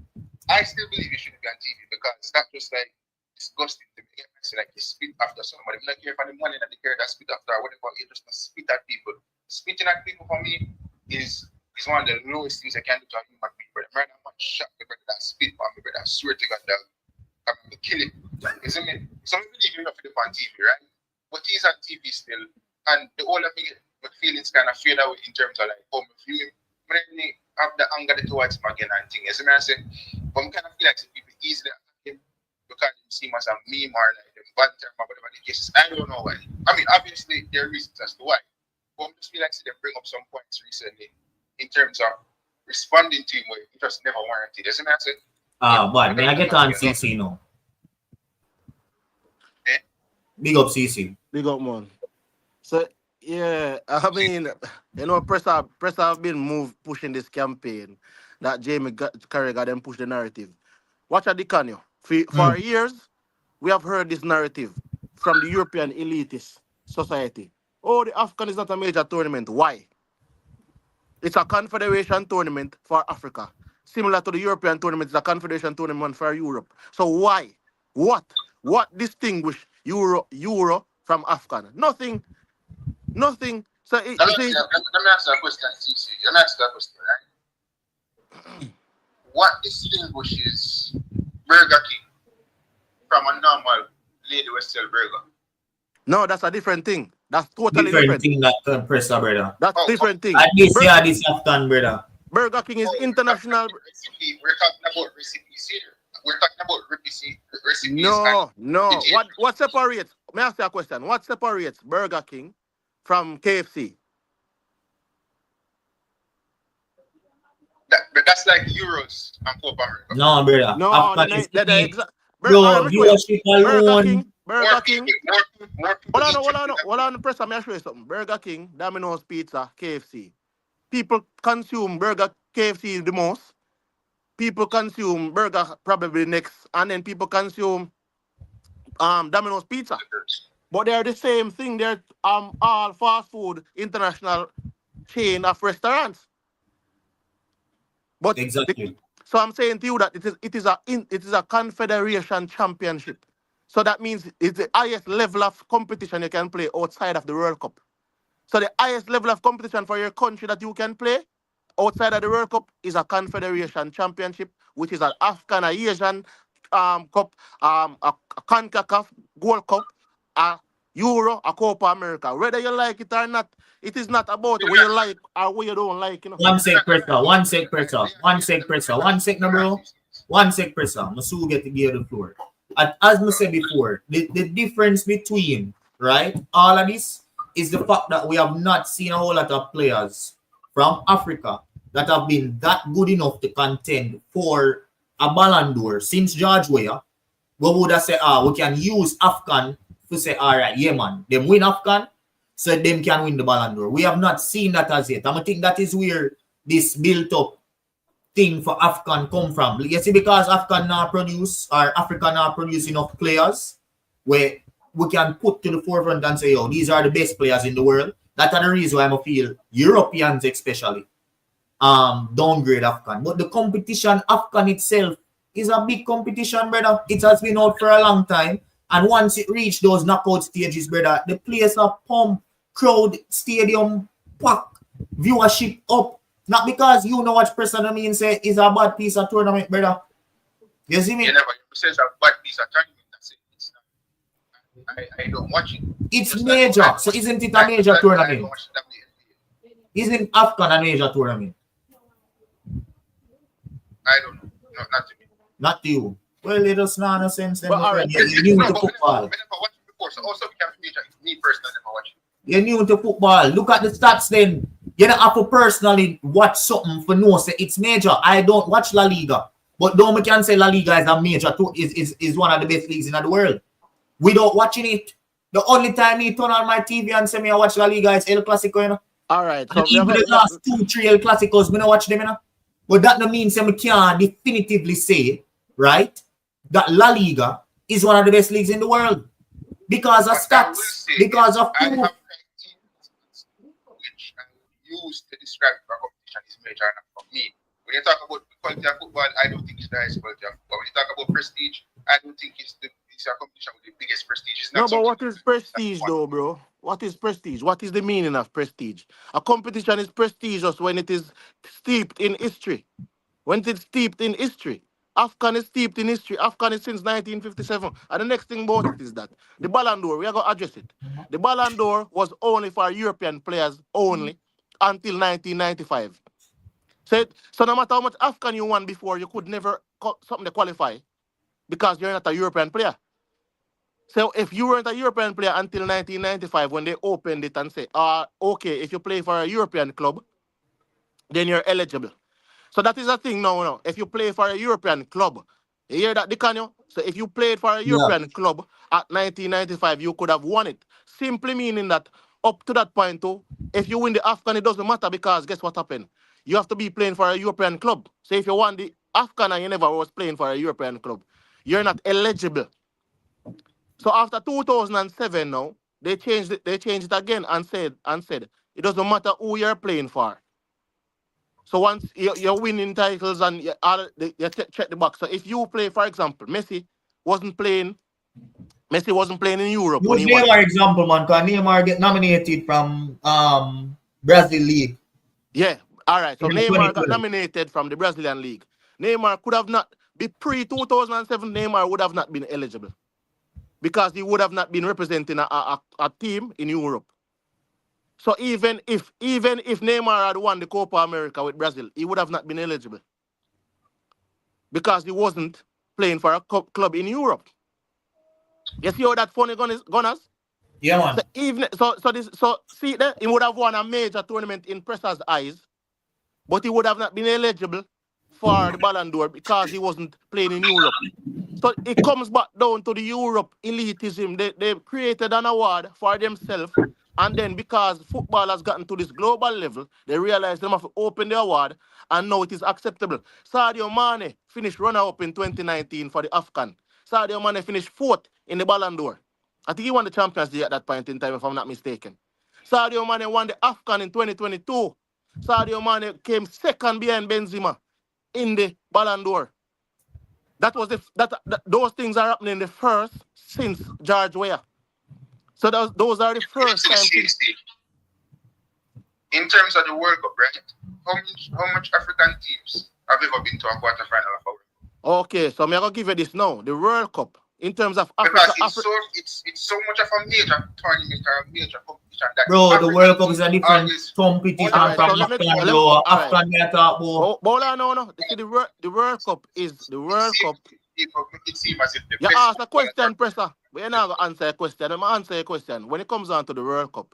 I still believe you shouldn't be on TV because that's just like disgusting to me. Get messy, like you spit after somebody. I'm not care if the money that they care that spit after or whatever, you just spit at people. Spitting at people for me is one of the lowest things I can do to a human being, brother. Man, I'm not shocked, brother, that spit on me, brother. I swear to God, that I'm going to kill him. You see me? Some people believe him not on TV, right? But he's on TV still. And the older me get, my feelings kind of fade away in terms of like, oh, my feeling, I have the anger towards him again and things. You see me? I say, but I kind of feel like some people easily attack him because they see him as a meme or like them bad term or whatever the case is. I don't know why. I mean, obviously, there are reasons as to why. But I just feel like they bring up some points recently in terms of responding to him where it just never warranted. You see me? I say, but may I get on CC now? Eh? Big up CC. Big up, man. So, yeah, I mean, you know, press have been pushing this campaign that Jamie Carragher then push the narrative. Watch at Dicanio. For years, we have heard this narrative from the European elitist society. Oh, the AFCON is not a major tournament. Why? It's a Confederation tournament for Africa. Similar to the European tournament, it's a Confederation tournament for Europe. So why? What distinguish Euro from AFCON? Nothing. So let me ask you a question, CC. Let me ask you a question, right? What distinguishes Burger King from a normal lady who sell burger? No, that's a different thing. That's totally different thing that compressor, brother. That's different thing. At least this afternoon, brother. Burger King is international. We're talking about recipes here. We're talking about recipes. No. What separates? May I ask you a question? What separates Burger King from KFC? That's like Euros and Copa America. No, brother. No, viewership alone. Burger King. More Hold on, press. Let me show you something. Burger King, Domino's Pizza, KFC. People consume KFC the most. People consume burger probably next, and then people consume Domino's Pizza. But they're the same thing. They're all fast food international chain of restaurants. But exactly. So I'm saying to you that it is a Confederation Championship. So that means it's the highest level of competition you can play outside of the World Cup. So the highest level of competition for your country that you can play outside of the World Cup is a Confederation Championship, which is an AFCON, a Asian Cup, a Concacaf Gold Cup, a Euro, a Copa America. Whether you like it or not, it is not about what you like or what you don't like. You know? One sec, pressure. One sec, no, bro. One sec, pressure. Masu get to give the floor. And as I said before, the difference between, right, all of this is the fact that we have not seen a whole lot of players from Africa that have been that good enough to contend for a Ballon d'Or since George Weah. We would have said, we can use AFCON to say, all right, yeah, man, them win AFCON, so them can win the Ballon d'Or. We have not seen that as yet. I think that is where this built-up thing for AFCON come from. You see, because AFCON now produce, or Africa now produce enough players where we can put to the forefront and say, yo, these are the best players in the world. That's the reason why I feel Europeans especially downgrade AFCON. But the competition, AFCON itself, is a big competition, brother. It has been out for a long time. And once it reached those knockout stages, brother, the place are pump, crowd, stadium, pack, viewership up. Not because you know what person I mean say is a bad piece of tournament, brother. You see me? You never say it's a bad piece of tournament. That's it. It's not. I don't watch it. It's major. So isn't it a major tournament? Isn't AFCON a major tournament? I don't know. No, not to me. Not to you. Well, it does not make sense. Then right. you're new to football. I never watched it before, so also me personally never watch it. You're new to football. Look at the stats then. You don't have to personally watch something for no say it's major. I don't watch La Liga. But don't we can say La Liga is a major is one of the best leagues in the world. Without watching it. The only time me turn on my TV and say me I watch La Liga is El Clasico, you know. Alright. So even the last 2-3 El Clasicos, me not watch them, you know. But that no means we can't definitively say, right, that La Liga is one of the best leagues in the world. because of But I will stats, say because of I have proof. criteria which I would use to describe if a competition is major enough for me. When you talk about quality of football, I don't think it's the highest quality of football. When you talk about prestige, I don't think it's a competition with the biggest prestige. It's not No, but something what is prestige though, bro? What is prestige? What is the meaning of prestige? A competition is prestigious when it is steeped in history. When it is steeped in history. AFCON is steeped in history. AFCON is since 1957. And the next thing about it is that the Ballon d'Or, we are going to address it. The Ballon d'Or was only for European players only until 1995. So no matter how much AFCON you won before, you could never something to qualify because you're not a European player. So if you weren't a European player until 1995 when they opened it and said, okay, if you play for a European club, then you're eligible. So that is a thing now. If you play for a European club, you hear that, Dicanio? So if you played for a Yeah. European club at 1995, you could have won it. Simply meaning that up to that point, too, if you win the AFCON, it doesn't matter because guess what happened? You have to be playing for a European club. So if you won the AFCON and you never was playing for a European club, you're not eligible. So after 2007 now, they changed it again and said it doesn't matter who you're playing for. So once you're winning titles and you check the box. So if you play, for example, Messi wasn't playing in Europe when Use he won. Neymar example, man, because Neymar get nominated from Brazil League. Yeah, all right. So In Neymar got 2012. nominated from the Brazilian League. Neymar could have not, pre-2007, Neymar would have not been eligible because he would have not been representing a team in Europe. So even if Neymar had won the Copa America with Brazil, he would have not been eligible because he wasn't playing for a club in Europe. You see how that funny gunners? Yeah, man. So even see there, he would have won a major tournament in Pressa's eyes, but he would have not been eligible for the Ballon d'Or because he wasn't playing in Europe. So it comes back down to the Europe elitism. They created an award for themselves, and then because football has gotten to this global level, they realized they have to open the award, and now it is acceptable. Sadio Mane finished runner-up in 2019 for the AFCON. Sadio Mane finished fourth in the Ballon d'Or. I think he won the Champions League at that point in time, if I'm not mistaken. Sadio Mane won the AFCON in 2022. Sadio Mane came second behind Benzema in the Ballon d'Or. Those things are happening the first since George Weah. So those are the first time. In terms of the World Cup, right? How much African teams have ever been to a quarterfinal of a World Cup? Okay, so I'm gonna give you this now. The World Cup, in terms of Africa, because it's so much of a major tournament or a major competition that Bro, the World Cup is a different competition Alright, from so let me- AFCON, let me- bro. alright. AFCON, me talk about. Bola, no. You see, the World Cup is the World Cup. People make it seem as if the You best ask a football question, Presser, but you're not gonna answer a question. I'm gonna answer a question. When it comes down to the World Cup,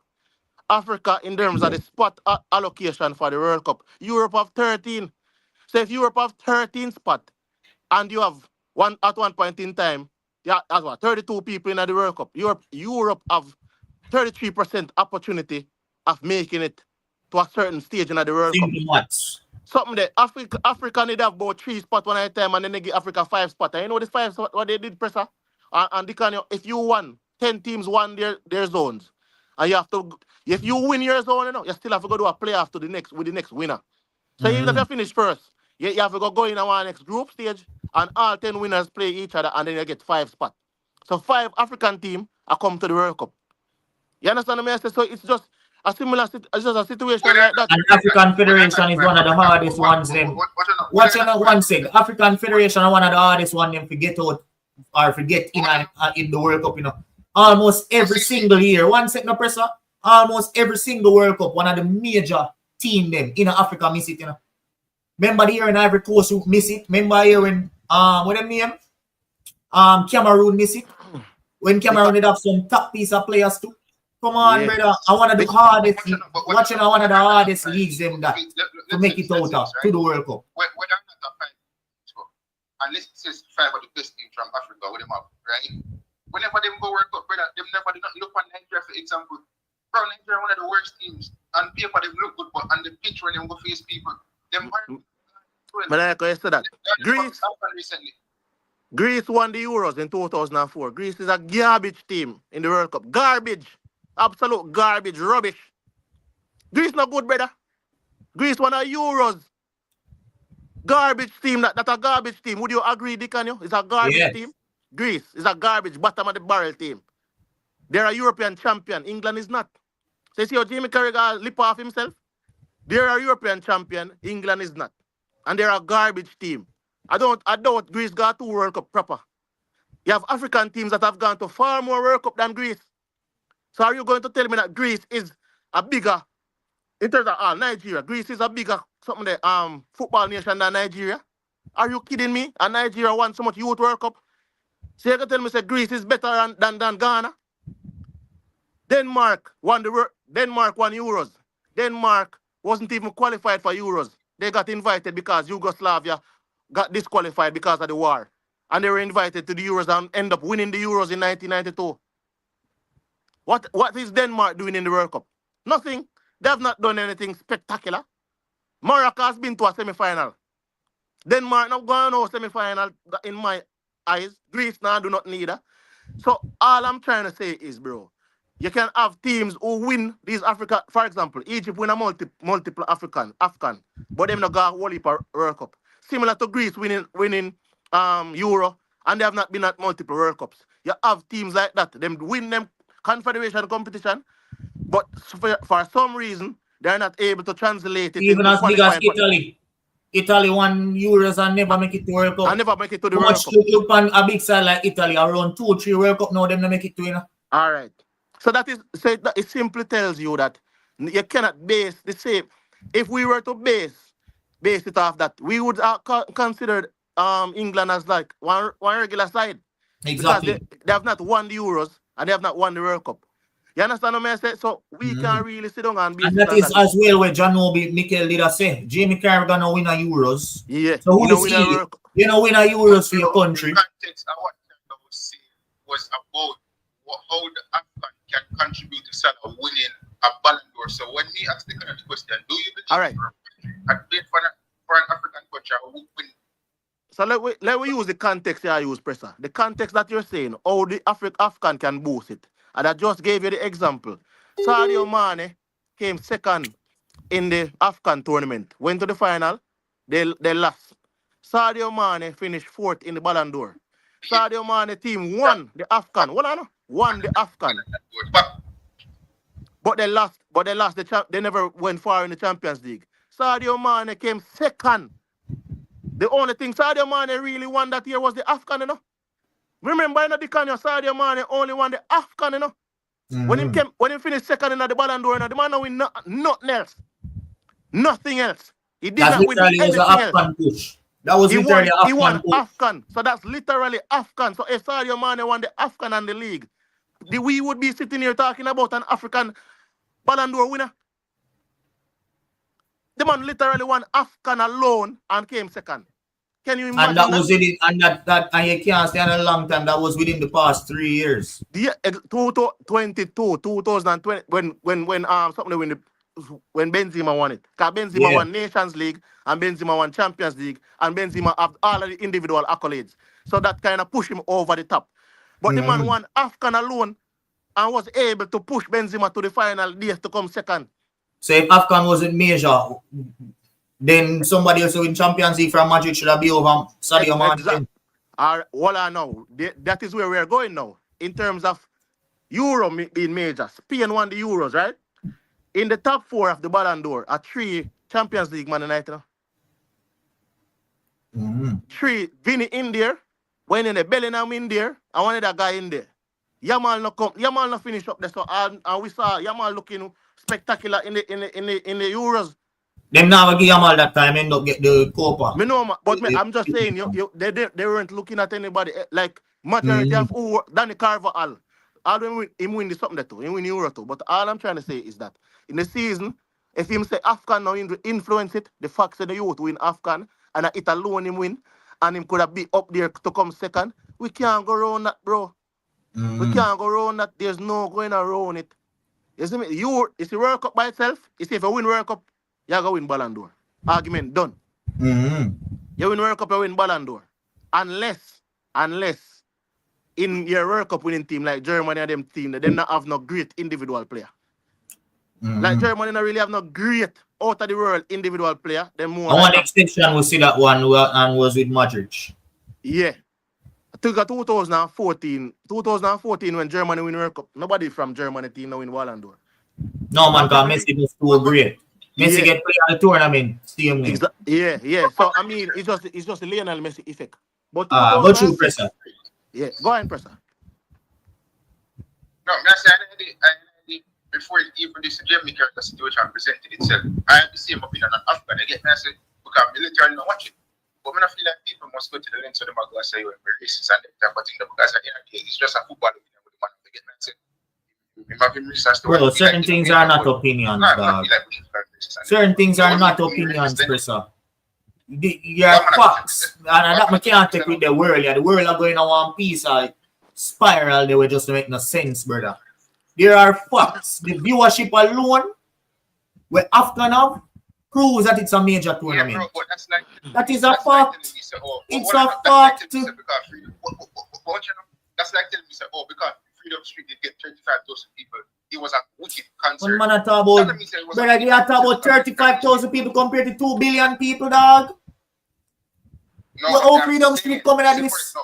Africa, in terms of the spot allocation for the World Cup, Europe have 13. So if Europe have 13 spot, and you have at one point in time, that's what 32 people in the World Cup. Europe have 33% opportunity of making it to a certain stage in the World Cup. Single match. Something that Africa need have about 3 spots one at a time, and then they give Africa 5 spots. And you know this 5 spots, what they did, Presser? And Dicanio, if you won, 10 teams won their zones. And you have to, if you win your zone, you still have to go do a playoff with the next winner. So even if you finish first, you have to go in our next group stage, and all 10 winners play each other, and then you get 5 spots. So 5 African teams are come to the World Cup. You understand what I say? So it's just a similar situation like that. And African Federation is one of the hardest ones. Them. Watch out one second. African Federation are one of the hardest ones. Them forget out or forget in the World Cup. Almost every single year. One second, no Presser. Almost every single World Cup, one of the major team them in Africa miss it. Remember the year in Ivory Coast who miss it. Remember here when what them name? Cameroon miss it. When Cameroon did have some top piece of players too. Come on, brother. I want to the hardest. Watching one of the hardest leagues them that to make it out to the World Cup. And let's say 5 of the best teams from Africa with them up, right? Whenever them go World Cup, brother, them never did not look on Nigeria, for example. Bro, Nigeria one of the worst teams. On paper, they look good, but on the pitch when they go face people, them. But I can say that Greece. Greece won the Euros in 2004. Greece is a garbage team in the World Cup. Garbage. Absolute garbage. Rubbish. Greece not good, brother. Greece won a Euros. Garbage team. That's a garbage team. Would you agree, Dicanio? It's a garbage team. Greece is a garbage, bottom of the barrel team. They're a European champion. England is not. So you see how Jamie Carragher lip off himself? They're a European champion. England is not. And they're a garbage team. I doubt Greece got 2 World Cup proper. You have African teams that have gone to far more World Cup than Greece. So are you going to tell me that Greece is a bigger, in terms of Nigeria, Greece is a bigger football nation than Nigeria? Are you kidding me? And Nigeria won so much Youth World Cup. So you can tell me that Greece is better than Ghana? Denmark won Euros. Denmark wasn't even qualified for Euros. They got invited because Yugoslavia got disqualified because of the war. And they were invited to the Euros and end up winning the Euros in 1992. What is Denmark doing in the World Cup? Nothing. They have not done anything spectacular. Morocco has been to a semi-final. Denmark not going to a semi-final in my eyes. Greece now do not need her. So all I'm trying to say is, bro, you can have teams who win these Africa. For example, Egypt win a multiple AFCON, but them not got a whole heap of World Cup. Similar to Greece winning Euro, and they have not been at multiple World Cups. You have teams like that. Them win them Confederation competition, but for some reason they're not able to translate it. Even as big as Italy. Italy won Euros and never make it to World Cup. And never make it to the World Cup. Much on a big side like Italy, around 2-3 World Cup now, them not make it to, you know. All right. So that it simply tells you that you cannot base the same. If we were to base it off that, we would consider England as like one regular side. Exactly. Because they have not won the Euros and they have not won the World Cup. You understand what I say? So we can really sit down and base and that is that. As well where John Obi Mikel did say. Jamie Carragher gonna win a Euros. Yeah. So who is he? You know, win a Euros for your country. The context of what I was saying was about how the AFCON can contribute to Salah winning a Ballon d'Or. So when he asked the kind of question, do you believe all right, for an African country who win? So let we use the context I use, Presser. The context that you're saying, how the AFCON can boost it. And I just gave you the example. Sadio Mane came second in the AFCON tournament. Went to the final, they lost. Sadio Mane finished 4th in the Ballon d'Or. Sadio Mane team won the AFCON. Won the AFCON. But they lost. They never went far in the Champions League. Sadio Mane came second. The only thing Sadio Mane really won that year was the AFCON, you know. Remember, in the Dicanio, Sadio Mane only won the AFCON, you know. Mm-hmm. When he finished second in the Ballon d'Or, you know, the man don't win nothing else. Nothing else. He did not win anything else. Push. That was literally AFCON. He won AFCON. So that's literally AFCON. So if Sadio Mane won the AFCON and the league, we would be sitting here talking about an African Ballon d'Or winner. The man literally won AFCON alone and came second. Can you imagine? And that was within, and you can't stay a long time. That was within the past 3 years. Yeah, 2020, when Benzema won it. Because Benzema won Nations League and Benzema won Champions League and Benzema have all of the individual accolades. So that kind of pushed him over the top. But the man won AFCON alone and was able to push Benzema to the final days to come second. So if AFCON wasn't major, then somebody else in Champions League from Madrid should have been over Sadio Mane. Exactly. Well, I know. That is where we're going now. In terms of Euro being major. Spain won the Euros, right? In the top 4 of the Ballon d'Or are 3 Champions League Man United. 3 Vinny in there, when in the Bellingham in there, and one other guy in there. Yamal no finish up there. So and we saw Yamal looking spectacular in the Euros. Them never give Yamal that time and don't get the Copa. Me know, but I'm just saying, they weren't looking at anybody like majority of who Danny Carvajal. All them him win the something that too, he win Euro too. But all I'm trying to say is that in the season, if him say AFCON now influence it, the fact that the youth win AFCON and it alone him win, and him could have been up there to come second, we can't go around that, bro. We can't go around that. There's no going around it. You see me? It's the World Cup by itself. You see, if you win World Cup, you're going to win Ballon d'Or. Argument done. You win World Cup, you win Ballon d'Or. Unless unless in your World Cup winning team like Germany and them team, they not have no great individual player. Like Germany don't really have no great out of the world individual player. They more And like one exception we see that one and was with Modric. yeah. I think 2014 when Germany win World Cup, nobody from Germany team now win Ballon d'Or. No man, because Messi was too great. Messi get played at the tournament, same name. Yeah. So I mean, it's just the Lionel Messi effect. But But you, Presser. yeah, go ahead, Presser. No, I before even this Jamie Carragher situation presented itself, I have the same opinion on Afghan. I get me, I say, because military not watching. But I feel like people must go to the lens of the Mago and say, we're racist and that type of thing, because at the end of the day, it's just a football opinion with the man. They get me, I say, well, certain things are not opinions, dog. Certain things are not opinions, Presser. You're facts. And that I can't take with the world. Yeah, the world are going on one piece of spiral. They were just to make no sense, brother. There are facts. The viewership alone, where AFCON have, proves that it's a major tournament. Yeah, bro, that is a fact. It's a fact. That's like telling me, because Freedom Street did get 35,000 people, it was a wicked concert. One man talk about, brother, you talk about 35,000 people compared to 2 billion people, dog. No, Freedom Street coming at this.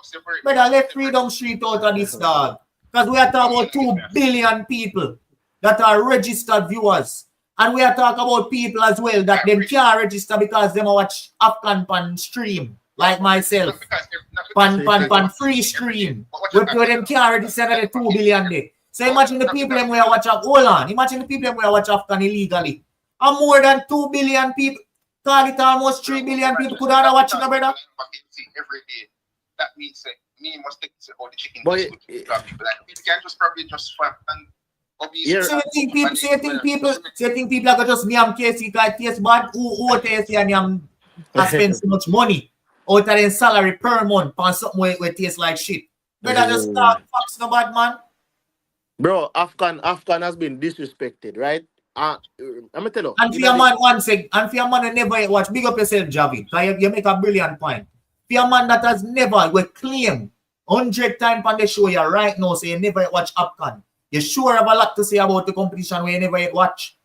Brother, let Freedom Street out of this, dog. Because we are talking about 2 billion people that are registered viewers. And we are talking about people as well that them can't register because they watch AFCON pan stream, like myself. Pan free stream. Where them can't register the 2 billion day. So imagine the people them where watch hold on. Imagine the people them where watch AFCON illegally. And more than 2 billion people, call it almost 3 billion people could have watched it, brother. Every day. That means me must take all the chicken. But people can just probably just swap and obviously. So you think people are gonna just name KC like taste bad who taste and spend so much money out of their salary per month on something where tastes like shit. Brother, just start facts no bad man. Bro, AFCON has been disrespected, right? I'm gonna tell you. And for your man one sec, and for your man who never watch, big up yourself, Javi. You make a brilliant point. For your man that has never claim 100 times on the show you right now, so you never watch AFCON. You sure have a lot to say about the competition where you never watch.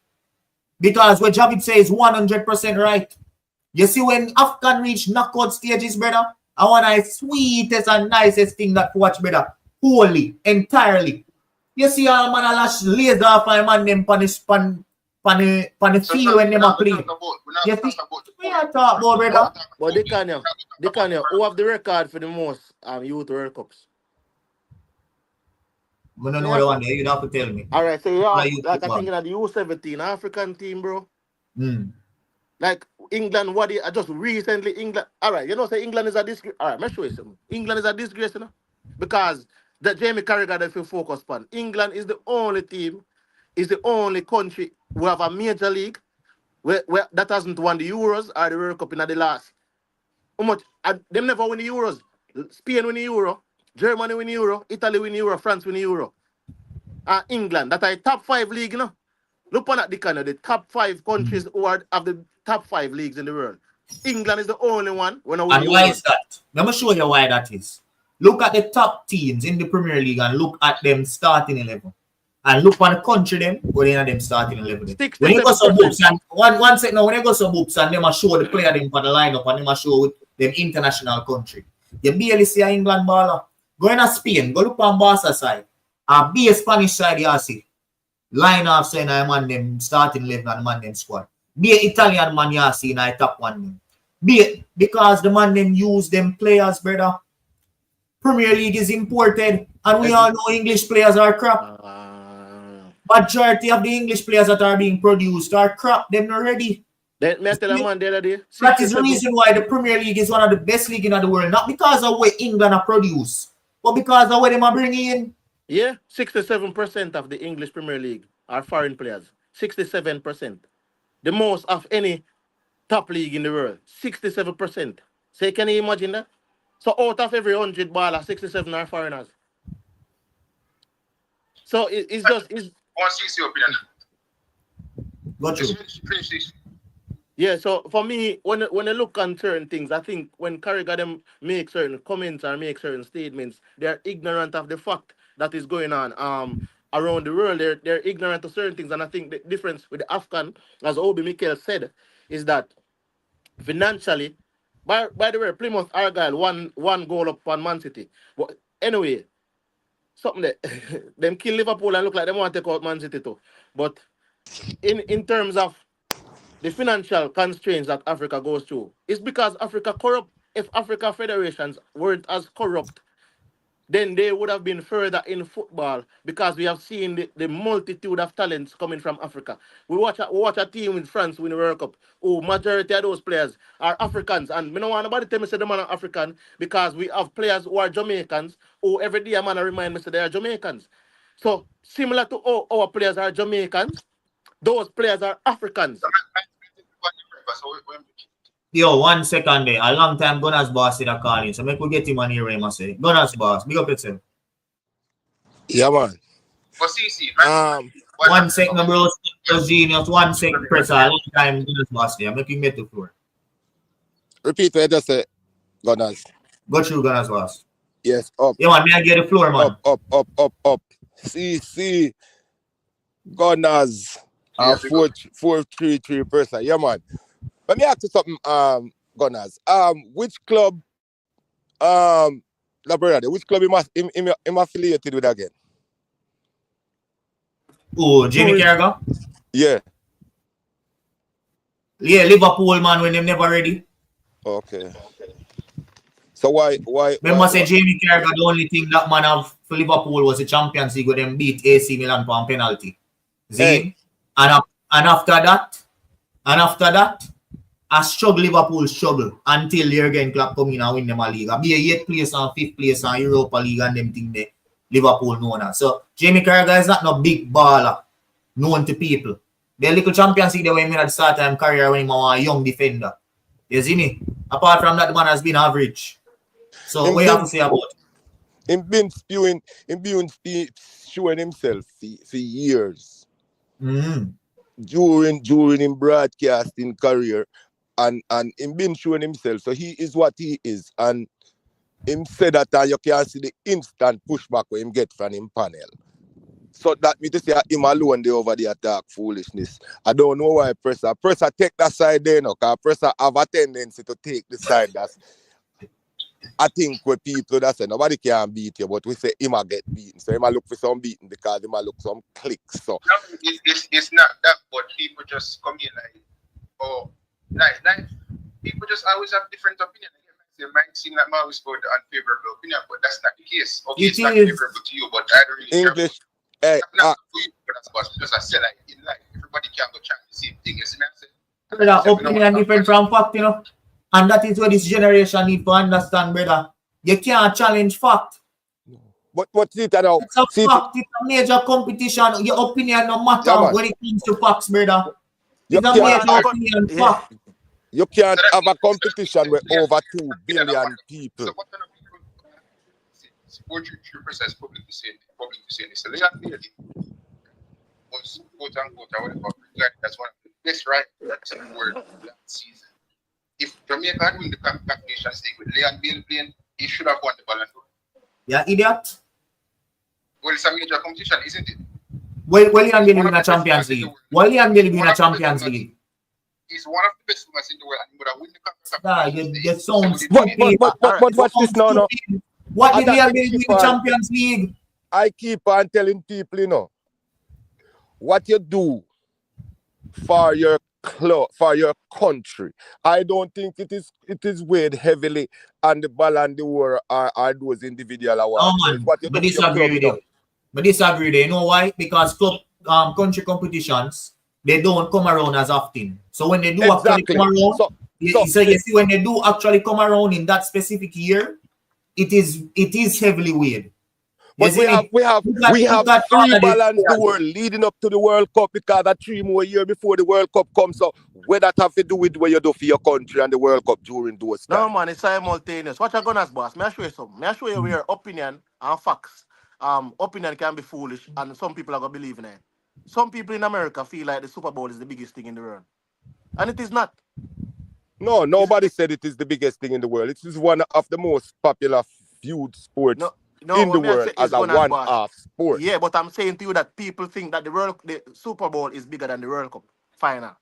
Because what Javid says is 100% right. You see, when AFCON reach knockout stages, brother, I want the sweetest and nicest thing that to watch, brother. Wholly, entirely. You see all man a lash laser off my man them punish pan the field when them a play. You see, we are talk about, brother. But Dicanio, who have the record for the most youth World Cups? I don't know the one there. You have to tell me. All right, so I think that the U17 African team, bro. Like England, just recently England. All right, you know, say England is a disgrace. All right, let me show you something. England is a disgrace, you know, because the Jamie Carragher that you focus on. England is the only team, is the only country who have a major league where that hasn't won the Euros or the World Cup in the last. How much? Them never win the Euros. Spain win the Euro. Germany win Euro, Italy win Euro, France win Euro. England, that are top 5 league, you know. Look on at the the top 5 countries who have the top 5 leagues in the world. England is the only one. And why is that? Let me show you why that is. Look at the top teams in the Premier League and look at them starting 11. And look on the country them, where they are them starting 11. When you go some books and one second now, when you go some books and them show the player them for the lineup and them show them international country. You barely see an England baller. Go in Spain, go look on Barca side. Be a Spanish side, you see. Line off saying I man them starting 11 and man them squad. Be an Italian man, you see in I top one. Because the man them use them players, brother. Premier League is imported, and we all know English players are crap. Majority of the English players that are being produced are crap. Them not ready. That is the reason why the Premier League is one of the best leagues in the world. Not because of what England are produce, but because of what they are bringing in. Yeah, 67% of the English Premier League are foreign players. 67%. The most of any top league in the world. 67%. So can you imagine that? So out of every 100 ballers, 67 are foreigners. So it's just... What's your opinion? Got you. Finish this. Yeah, so for me, when I look on certain things, I think when Carragher them make certain comments or make certain statements, they're ignorant of the fact that is going on around the world. They're ignorant of certain things, and I think the difference with the AFCON, as Obi Mikel said, is that financially, by the way, Plymouth Argyle one goal up on Man City. But anyway, something that them kill Liverpool and look like they want to take out Man City too. But in terms of the financial constraints that Africa goes through, it's because Africa corrupt. If Africa federations weren't as corrupt, then they would have been further in football because we have seen the multitude of talents coming from Africa. We watch a team in France win the World Cup. Oh, majority of those players are Africans. And me no want nobody tell me say the man are African because we have players who are Jamaicans who every day a man remind me say they are Jamaicans. So similar to all our players are Jamaicans, those players are Africans. Yo, 1 second there. A long time Gunners boss did a call in. So make we get him on here, I say. Gunners boss, big up yourself. Yeah, man. But see, 1 second, bro. Genius. 1 second, press. A long time Gunners boss there. Make him get the floor. Repeat what I just said, Gunners. Go through Gunners boss. Yes, up. Yeah, man, may I get the floor, man? Up. See. Gunners. 4-3-3%. Yeah, man. Let me ask you something, Gunners. Which club, which club him affiliated with again? Oh, Jamie Carragher? Yeah. Yeah, Liverpool, man, when them never ready. Okay. So why? Remember, say Jamie Carragher, the only thing that man have for Liverpool was the Champions League, where them beat AC Milan for a penalty. See? Hey. And after that, I Liverpool struggle until Jurgen Klopp come in and win them a league. I be a 8th place and 5th place and Europa League and them thing there. Liverpool know that. So Jamie Carragher is not no big baller known to people. The little Champions League they went in at the start time career when he was a young defender. You see me? Apart from that, the man has been average. So what you have to say about it? Him been showing himself for years. Mm-hmm. During him broadcasting career. And him been showing himself. So he is what he is. And him said that you can see the instant pushback where him get from him panel. So that me to say him alone they over the attack foolishness. I don't know why Presser take that side there now, because Presser have a tendency to take the side that's I think with people that say nobody can beat you, but we say him a get beaten. So him a look for some beating because him a look some clicks. So it's not that, but people just come in like, oh, nice. People just always have different opinions. They might seem like I always got an unfavorable opinion, but that's not the case. Okay, it's not favorable to you, but I don't really English. Hey, not for you, but that's what because I said like in life, everybody can go try the same thing. You see what I'm saying? Opinion different from fact, you know. And that is what this generation need to understand, brother. You can't challenge fact. But see that now. It's a fact. It's a major competition. Your opinion no matter when it comes to facts, brother. It's a major opinion fact. You can't have a competition with over 2 billion people. So what kind of people support your process publicly saying this? So they are clearly was quote unquote or whatever regarded as one of the best right backs in the world that season. If Jamaica had won the Concacaf Champions League with Leon Bale playing, he should have won the Ballon d'Or. Yeah, idiot. Well, it's a major competition, isn't it? Well, Leon Bale win a Champions League. Well, Leon Bale win a Champions League. He's one of the best swimmers in the world, and he would have won the Concacaf. You sound stupid. But watch this now. What did Leon Bale win the Champions League? I keep on telling people, you know, what you do for your club, for your country. I don't think it is weighed heavily on the Ballon d'Or or those individual awards. Oh man, but disagree with you. But disagree with you. You know why? Because club country competitions, they don't come around as often. So when they do actually come around, so you see when they do actually come around in that specific year, it is heavily weighed. But we have 3 Ballons d'Or leading up to the World Cup because that 3 more years before the World Cup comes. So what that have to do with what you do for your country and the World Cup during those times? No man, it's simultaneous. What you gonna boss? May I show you something? May I show you where opinion and facts. Opinion can be foolish and some people are gonna believe in it. Some people in America feel like the Super Bowl is the biggest thing in the world. And it is not. No, nobody said it is the biggest thing in the world. It is one of the most popular feud sports No, in the what me I world say as is a Gunners boss. one-off sport. Yeah, but I'm saying to you that people think that the Super Bowl is bigger than the World Cup final.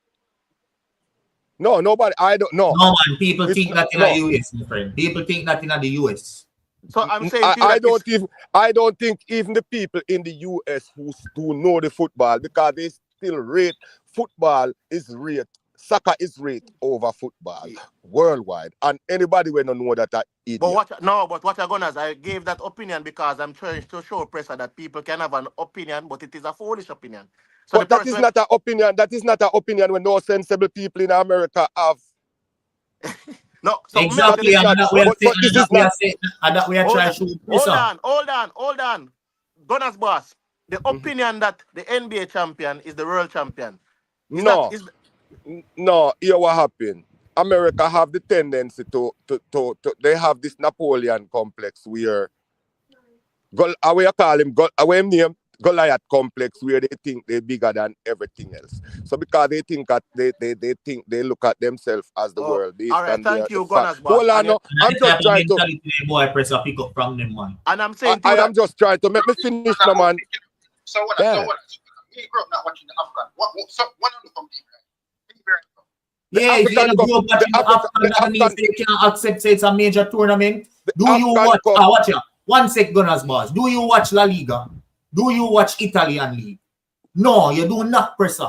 No, nobody. I don't know. No, man. People It's think that in no. the US, my friend. People think that in the US. So I'm saying to you I that don't even. I don't think even the people in the US who know the football, because they still rate football is rate. Soccer is rate over football worldwide, and anybody will not know that idiot. but what you're gonna, I gave that opinion because I'm trying to show pressure that people can have an opinion, but it is a foolish opinion. So But that is not an opinion. That is not an opinion when no sensible people in America have. No, so Exactly, and that we are trying to hold on. Gunners boss, the opinion that the NBA champion is the world champion. No, here what happened. America have the tendency to they have this Napoleon complex where we call him name Goliath complex, where they think they're bigger than everything else. So because they think that they think they look at themselves as the world. All right, thank you, Gunners boss. Hold on, no, I'm just trying to. Boy, press a pick up from them, man. And I'm saying I am just trying to make me finish, no man. So what? So what? Me grew up not watching the AFCON. So one of them yeah, if you don't go back in the AFCON, that means they can't accept it's a major tournament. Do you watch? Watch ya. 1 sec, Gunners boss. Do you watch La Liga? Do you watch Italian league? No, you do not, pressure.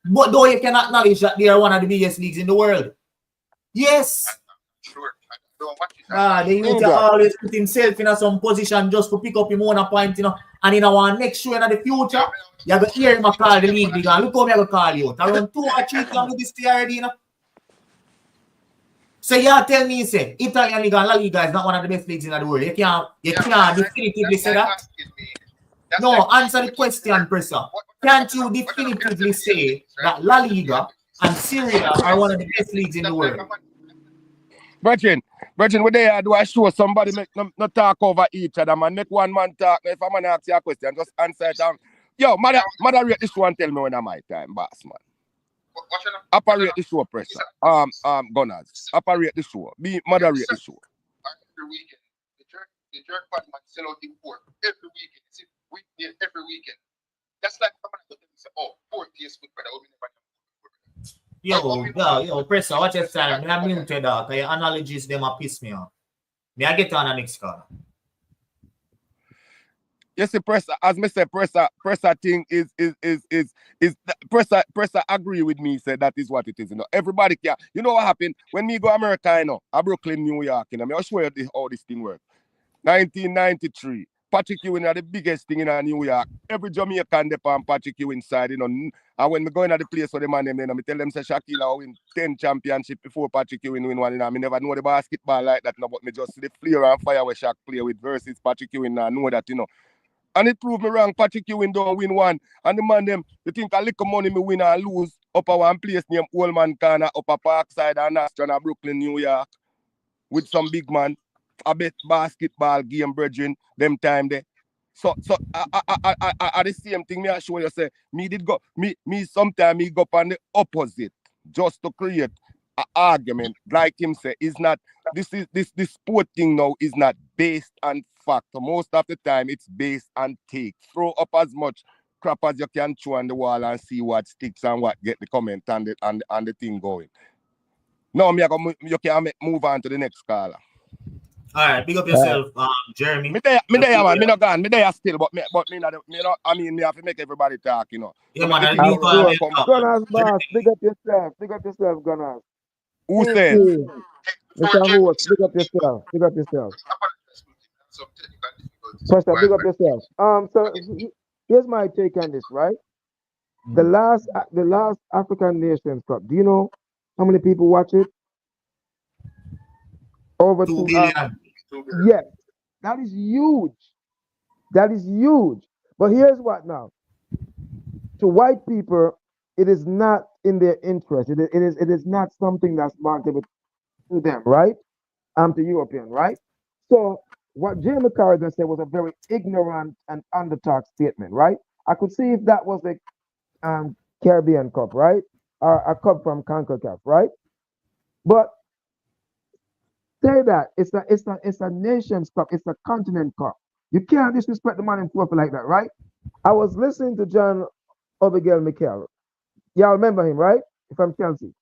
But though you can acknowledge that they are one of the biggest leagues in the world. Yes. Sure. I don't watch it. They need to always put himself in some position just to pick up him on a point, you know. And in our next show in the future, you're going to hear him call the league big. And look how I'm going to call you out. Around 2 or 3 times with this year already, you know. So you tell me, say, Italian League and La Liga is not one of the best leagues in the world. You can't definitively say that. No, answer the question, Presser. Can't you definitively say that La Liga and Serie A are one of the best leagues in the world? Brethren, what they do I show somebody make no talk over each other, man. Make one man talk. If a man asks you a question, just answer it. Yo, mother rate this show and tell me when I'm my time, boss, man. Operate the show, Presser. Gunners. Operate the show. Be moderate the show. Every weekend, the jerk pot man sell out in pork. Every weekend. It's every weekend. That's like someone that say, oh, pork tastes good, brother. Yo, Presser, watch your style. I'm muted out. Your analogies, them a piss me off. May I get on the next call? Yes, Presser, as me say, Presser thing is Presser agree with me, say that is what it is. You know, everybody can. You know what happened when me go America, you know, I Brooklyn, New York, you know, I'll show you how this thing works. 1993, Patrick Ewing are the biggest thing in New York. Every Jamaican depend Patrick Ewing side, you know. And when me go in at the place where the man them, you know, me tell them say Shaquille win 10 championship before Patrick Ewing win one. You know, I never know the basketball like that, you know, but me just see the flare and fire where Shaq play with versus Patrick Ewing. I know that, you know. And it proved me wrong. Patrick Ewing don't win one. And the man them, they think a little money me win and lose up a one place named Old Man Corner, up a Parkside and Aston, Brooklyn, New York, with some big man. I bet basketball game, brethren, them time there. So I the same thing me I show you say, me sometimes me go on the opposite just to create an argument. Like him say, is not this sport thing now is not based on fact. Most of the time it's based on take. Throw up as much crap as you can throw on the wall and see what sticks and what get the comment and the thing going. Now you can move on to the next caller. All right, big up yourself, Jeremy. Me there, man. Me not gone. Me there still, but me not. I mean, me have to make everybody talk, you know. Yeah, man. Gunners, boss. Big up yourself. Big up yourself, Gunners. Who said? Mr. Host, big up yourself. Big up yourself. Pastor, big up yourself. So here's my take on this, right? The last African Nations Cup. Do you know how many people watch it? Over 2 billion. Yes, that is huge. That is huge. But here's what now. To white people, it is not in their interest. It is not something that's marketable to them, right? To European, right? So what Jamie Carragher said was a very ignorant and undertalk statement, right? I could see if that was a Caribbean Cup, right? a cup from Concacaf, right? But say that it's a nations cup, it's a continent cup. You can't disrespect the man in football like that, right? I was listening to John Obi Mikel. Y'all remember him, right? From Chelsea.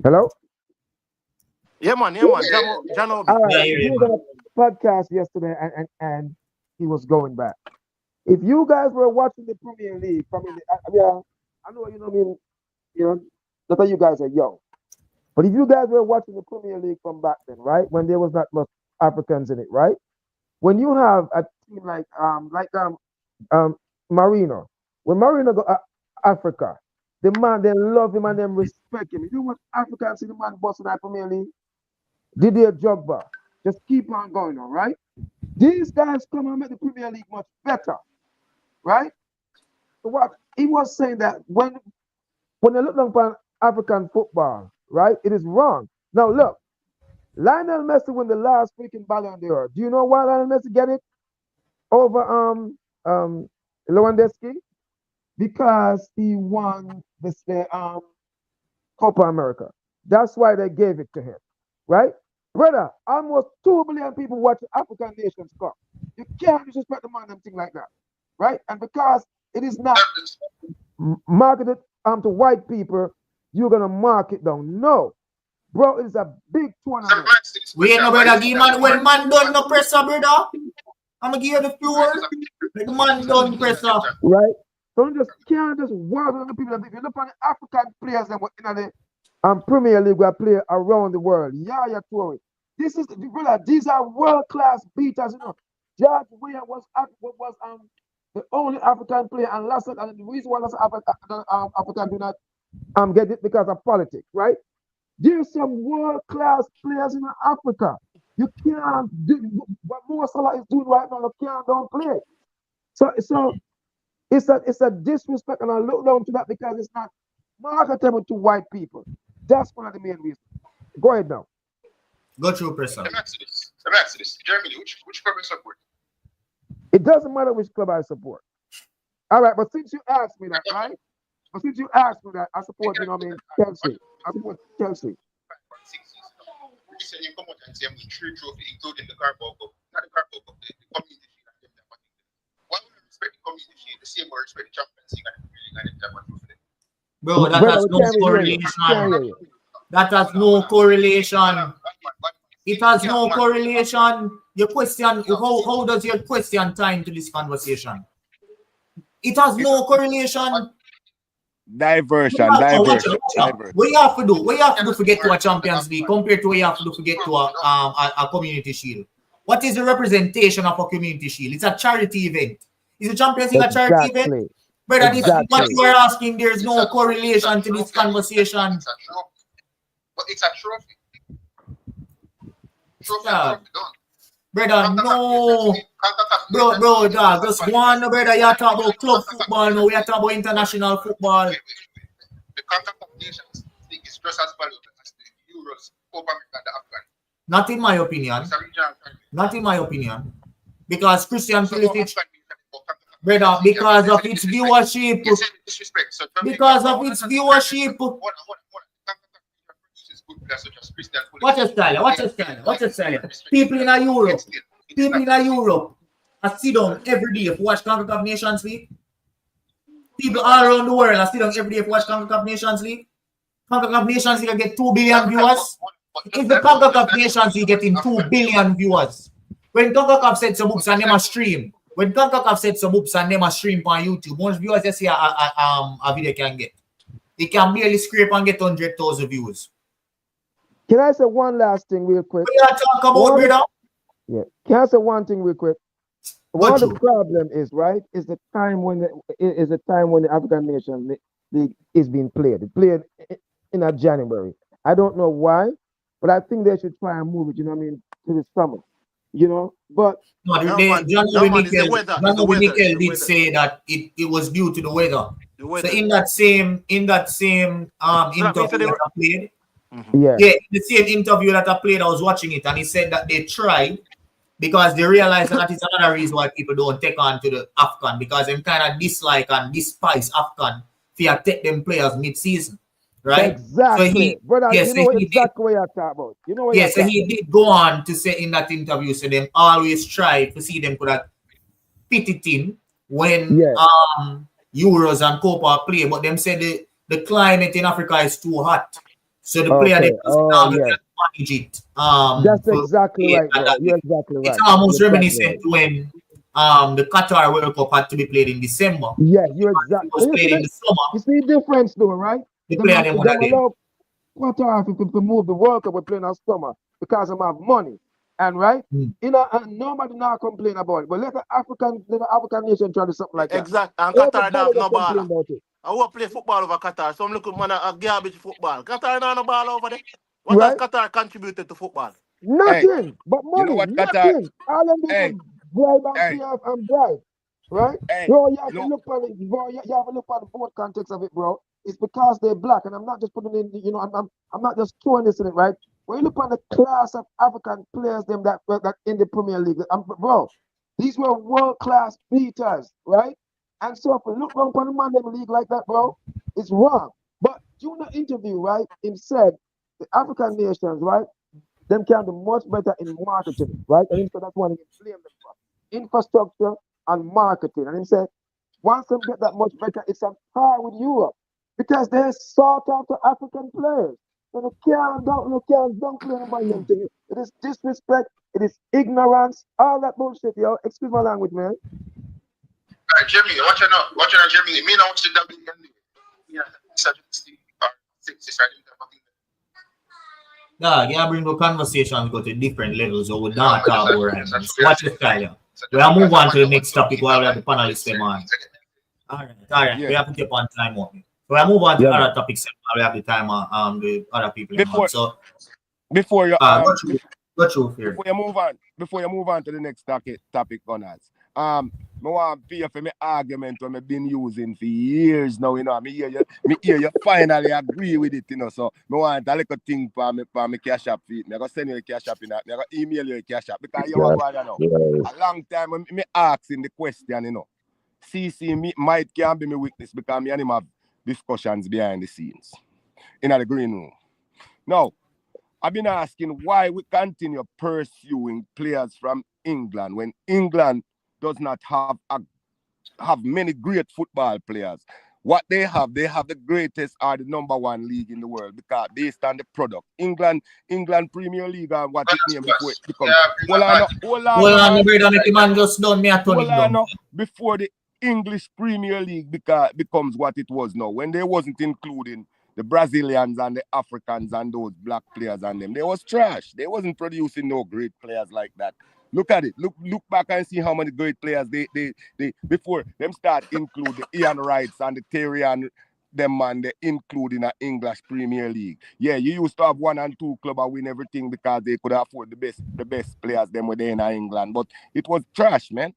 Hello? Yeah, man. John Obi. All right. He was on a podcast yesterday and he was going back. If you guys were watching the Premier League from I know you know me, that's why you guys are young. But if you guys were watching the Premier League from back then, right, when there was not much Africans in it, right? When you have a team like Marino, when Marino go Africa, the man they love him and them respect him. You know what Africans see the man bossing that Premier League? Did their job, bro. Just keep on going, all right? These guys come and make the Premier League much better, right? So what he was saying that when they look down upon African football, right, it is wrong. Now look, Lionel Messi won the last freaking Ballon d'Or. Do you know why Lionel Messi get it over Lewandowski? Because he won the Copa America. That's why they gave it to him, right? Brother, almost 2 billion people watch the African Nations Cup. You can't disrespect the man and thing like that, right? And because it is not marketed to white people, you're gonna mark it down. No, bro, it is a big tournament. Wait, no, brother, give man when man done no pressure, brother. I'm gonna give you the floor. The man done pressure, right? So you just can't just work on the people. If you look at the African players that were in the Premier League, we play around the world. Yeah, Tory. This is brother. These are world-class beaters. You know, George Weah was the only African player, and the reason why African do not get it because of politics, right? There's some world-class players in Africa. You can't do what Mo Salah is doing right now. You don't play. So it's a disrespect, and I look down to that because it's not marketable to white people. That's one of the main reasons. Go ahead now. Go through pressure. Let me ask you this. Germany, which club you support? It doesn't matter which club I support. All right, but since you asked me that, right? But since you asked me that, I support, Chelsea. I support Chelsea. You say you come out and say I'm the 3 trophy, including the Carabao Cup, not the Carabao Cup, the Community Shield. Why would you respect the Community Shield the same way you respect the Champions League and the Premier League and the Diamond Trophy? Bro, that has no correlation. That has no correlation. It has no correlation. Your question, how does your question tie into this conversation? It has no correlation. Diversion. What you have to do to get to a Champions League compared to what you have to do to get to a Community Shield? What is the representation of a Community Shield? It's a charity event. Is the Champions League a charity event? Brother, this is what you are asking. There's no correlation to this conversation. But it's a trophy. Brother, no. Bro, dog, just go on, brother. You're talking about club football now. We're talking about international football. The Concacaf Nations League is just as valuable as the Euros, Copa America, and the AFCON. Not in my opinion. Not in my opinion. Because Christian Pulisic, brother, because of its viewership. Because of its viewership. What's your style? People in Europe are sit down every day to watch Concacaf Nations League. People all around the world are sit down every day to watch Concacaf Nations League. Concacaf Nations League get 2 billion viewers. If the Concacaf Nations League getting 2 billion viewers, when Concacaf said some books and them a stream, on YouTube, most viewers just see a video can get. They can barely scrape and get 100,000 views. Can I say one last thing real quick? We are talking about, brother. Yeah. Can I say one thing real quick? One of the problem is, right, is the time when the African Nation League is being played. It's played in January. I don't know why, but I think they should try and move it, to the summer. But John Obi Mikel did say that it was due to the weather. So in that same interview that I played, the same interview that I played, I was watching it, and he said that they tried because they realized that is another reason why people don't take on to the AFCON, because they kind of dislike and despise AFCON to take them players mid-season, right? Exactly. Brother, yeah, you know exactly what you're talking about. You know what yeah, so he did go on to say in that interview, so them always try to see them could have fit it in when Euros and Copa play, but them said the climate in Africa is too hot. So the player they manage it. That's exactly right, bro. You're exactly right. It's almost reminiscent to when the Qatar World Cup had to be played in December. Yeah, you're exactly. It was played in the summer. You see the difference though, right? The player them would have Qatar if we move the World Cup, we're playing our summer because of have money. And right, you know, and nobody now complain about it. But let the African nation try to do something like that. Exactly. And Qatar don't have no ball. I want to play football over Qatar. Some look at man a garbage football. Qatar don't have no ball over there. What has Qatar contributed to football? Nothing but money. You know what, nothing. All them people bribe and bribe. Right? Bro, you have to look at it, bro. You have to look at the both context of it, bro. It's because they're black, and I'm not just putting in, you know, I'm not just throwing this in it, right? When you look at the class of African players, them that in the Premier League, bro, these were world-class beaters, right? And so if we look wrong on the man in the league like that, bro, it's wrong. But during the interview, right, he said the African nations, right, them can do much better in marketing, right? And so that's what he blamed them for. Infrastructure and marketing. And he said, once them get that much better, it's on par with Europe. Because they sought after African players. So they can't don't play nobody anything. It is disrespect, it is ignorance, all that bullshit, yo. Excuse my language, man. Jimmy, watch out, Jimmy. Me now watch the WNBA. Yeah, yeah, you bring the conversation go to different levels, so we're not talking about it. Watch the style. We'll move on to the next topic while we have the panelists them on. All right. We have to keep on time on. So we'll move on to other topics while we have the time on the other people. Before you move on to the next topic, Gunners. I want to pay for my argument when I've been using for years now, you know. Me hear you finally agree with it, you know. So I want a little thing for me cash app feed. I'm gonna send you a cash app in that. I'm gonna email you a cash app because you want to know. A long time me asking the question, you know. CC me might can be my weakness because me and him have discussions behind the scenes in the green room. Now, I've been asking why we continue pursuing players from England when England does not have many great football players. What they have the greatest or the number one league in the world because based on the product. England Premier League and what it named before it becomes. Hold on, before the English Premier League becomes what it was now. When they wasn't including the Brazilians and the Africans and those black players and them, they was trash. They wasn't producing no great players like that. Look at it. Look back and see how many great players they before them start include the Ian Wrights and the Terry and them man they include in the English Premier League. Yeah, you used to have 1 and 2 club and win everything because they could afford the best players them were there in England. But it was trash, man.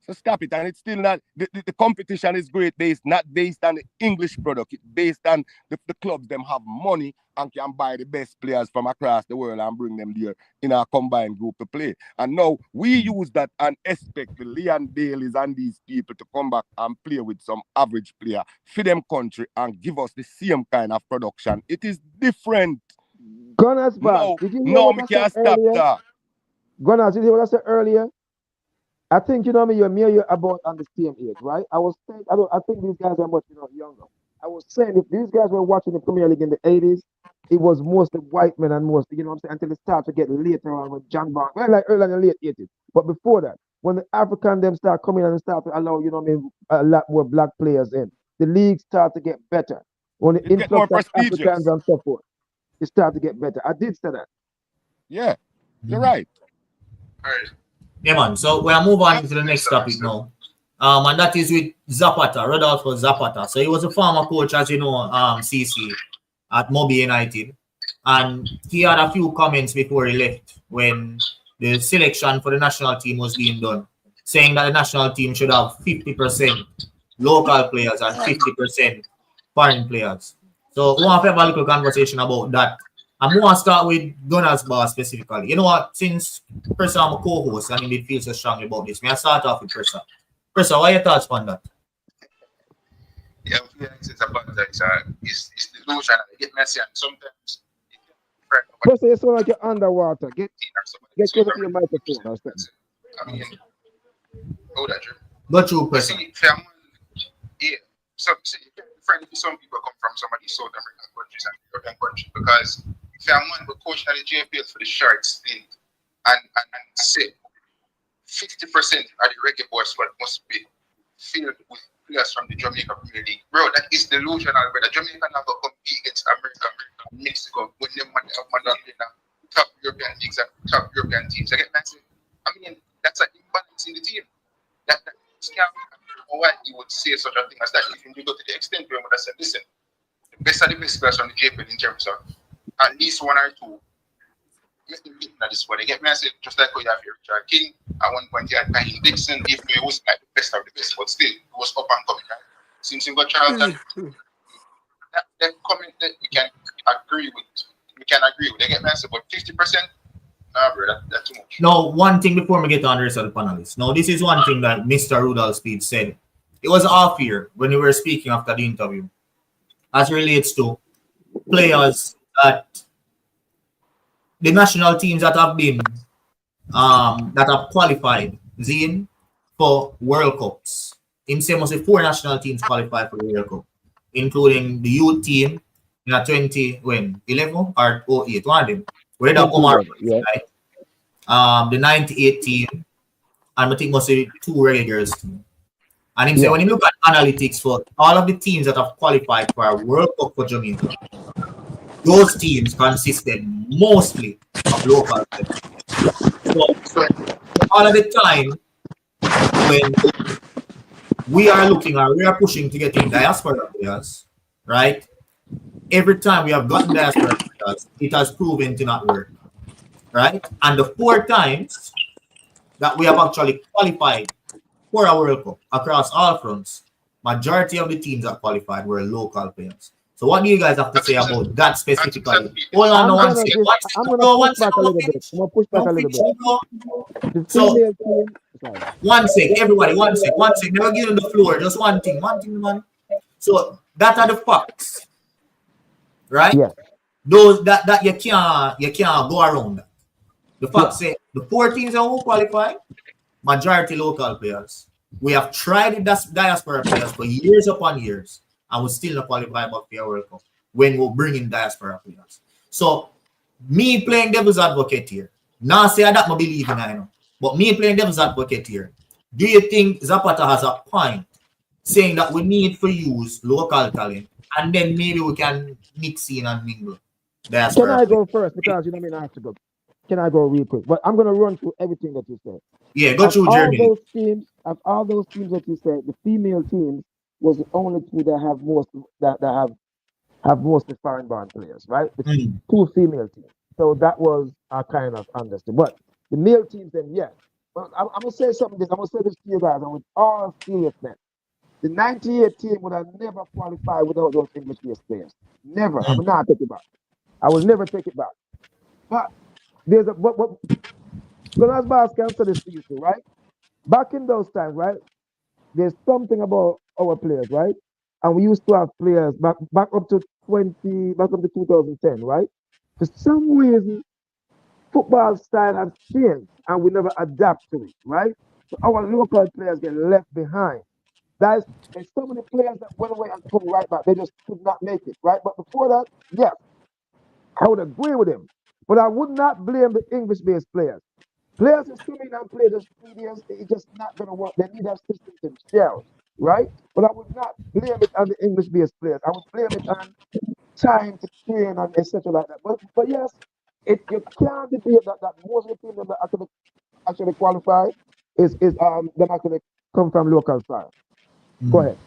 So stop it. And it's still not the competition is great not based on the English product. It's based on the clubs them have money and can buy the best players from across the world and bring them there in our combined group to play. And now we use that and expect the Leon Baileys and these people to come back and play with some average player for them country and give us the same kind of production. It is different. Gunners, no, we can't stop that. Gunners, you hear what I said earlier? I think, you know me, you're about on the same age, right? I was saying, I think these guys are much younger. I was saying if these guys were watching the Premier League in the 80s, it was mostly white men and mostly, you know what I'm saying, until it started to get later on with John Ballon, well, like early in the late 80s. But before that, when the African them start coming and start to allow, you know what I mean, a lot more black players in, the league start to get better. When the influx of Africans and so forth, it start to get better. I did say that. Yeah, you're right. All right. Yeah, man. So we'll move on to the next topic now. And that is with Zapata, Rudolph Zapata. So he was a former coach, as you know, CC at Mobi United. And he had a few comments before he left when the selection for the national team was being done, saying that the national team should have 50% local players and 50% foreign players. So we want to have a little conversation about that. I'm going to start with Gunners Bar specifically. You know what? Since Pressa, I'm a co-host and he feels so strongly about this, may I start off with Pressa. Pressa, what are your thoughts on that? Yeah, it's about that. It's delusion. They get messy, and sometimes it can be friend of Plus, you sound like you're underwater. Get somebody. closer to your microphone or something. I mean, oh, that true. But you, You person. see, family, yeah. Some you can be friendly with some people come from some of these South American countries and European countries because if I'm one the coach at the JPL for the short stint and say 50% of the Reggae Boyz squad must be filled with players from the Jamaica Premier League. Bro, that is delusional, brother. Jamaica never compete against America and Mexico when they have money in the top European leagues and top European teams. I get that. I mean, that's an imbalance in the team. That scam. Why you would say such a thing as that? If you go to the extent where I said, listen, the best of the best players from the JPL in terms of at least one or two. Make them get into this squad. They get me. I said, just like how you have your Richard King. At one point, you had Kahim Dixon. Even though it wasn't like the best of the best, but still, it was up and coming. Right? Since you got Charlton, that comment that we can agree with. They get me. I said, but 50%, nah, bro, that's too much. Now, one thing before we get on the rest of the panelists. Now, this is one thing that Mr. Rudolph Speid said. It was off here when we were speaking after the interview, as relates to players that the national teams that have been that have qualified Zine for World Cups. In same as the 4 national teams qualified for the World Cup, including the youth team in a 2011 or 08, one of them. Where the Omar, yeah. Right? The 98 team, and I think must be 2 Reggae Girls team. And him say when you look at analytics for all of the teams that have qualified for a World Cup for Jamaica, those teams consisted mostly of local players. So all of the time when we are looking or we are pushing to get in diaspora players, right? Every time we have gotten diaspora players, it has proven to not work, right? And the 4 times that we have actually qualified for a World Cup across all fronts, majority of the teams that qualified were local players. So what do you guys have to say about that specifically? Hold on, one second. I'm gonna push back a little bit. I'm gonna push back a little bit. So, one second, everybody, one second. Never give them the floor. Just one thing, man. So that are the facts, right? Yeah. Those that you can't go around that. The facts say the 4 teams that will qualify, majority local players. We have tried the diaspora players for years upon years, and we still not qualify for the World Cup when we bring in diaspora players. So, me playing devil's advocate here, now say that I believe in, I know, but me playing devil's advocate here, do you think Zapata has a point saying that we need to use local talent and then maybe we can mix in and mingle? Can I go first? Because you know what I mean, I have to go. Can I go real quick? But I'm going to run through everything that you said. Yeah, go through Jeremy. Of all those teams that you said, the female teams was the only 2 that have most that have most foreign born players, right? The 2 female teams. So that was kind of understood. But the male teams, then yes. Well, I'm gonna say something. I'm gonna say this to you guys, and with all seriousness, the 98 team would have never qualified without those English-based players. Never. I will not take it back. I will never take it back. But there's a but Gunna's boss can say this to you too, right? Back in those times, right? There's something about our players, right? And we used to have players back up to 2010, right? For some reason, football style has changed and we never adapt to it, right? So our local players get left behind. There's so many players that went away and come right back. They just could not make it, right? But before that, yes, I would agree with him. But I would not blame the English-based players. Players is coming and play just 3 years, it's just not going to work. They need that system themselves, right? But I would not blame it on the English-based players. I would blame it on time to train and etc. like that. But yes, you can't debate that most of the teams that actually qualify is them actually come from local style. Go ahead.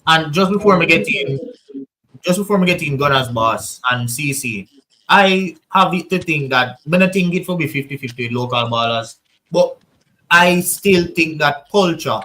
And just before we get in Gunna's boss and CC, I have it to think that when I think it will be 50-50 local ballers, but I still think that culture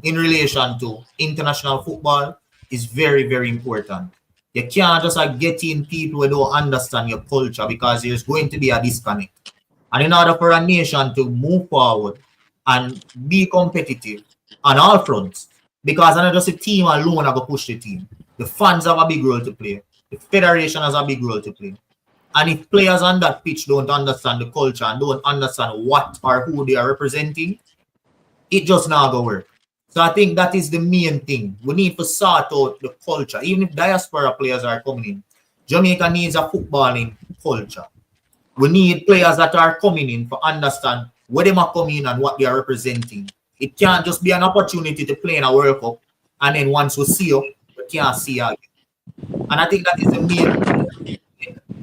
in relation to international football is very, very important. You can't just get in people who don't understand your culture because there's going to be a disconnect. And in order for a nation to move forward and be competitive on all fronts, Because not just the team alone are going to push the team. The fans have a big role to play. The federation has a big role to play. And if players on that pitch don't understand the culture and don't understand what or who they are representing, it just not going to work. So I think that is the main thing. We need to sort out the culture. Even if diaspora players are coming in, Jamaica needs a footballing culture. We need players that are coming in to understand where they are coming in and what they are representing. It can't just be an opportunity to play in a World Cup and then once we see you, we can't see you again. And I think that is the main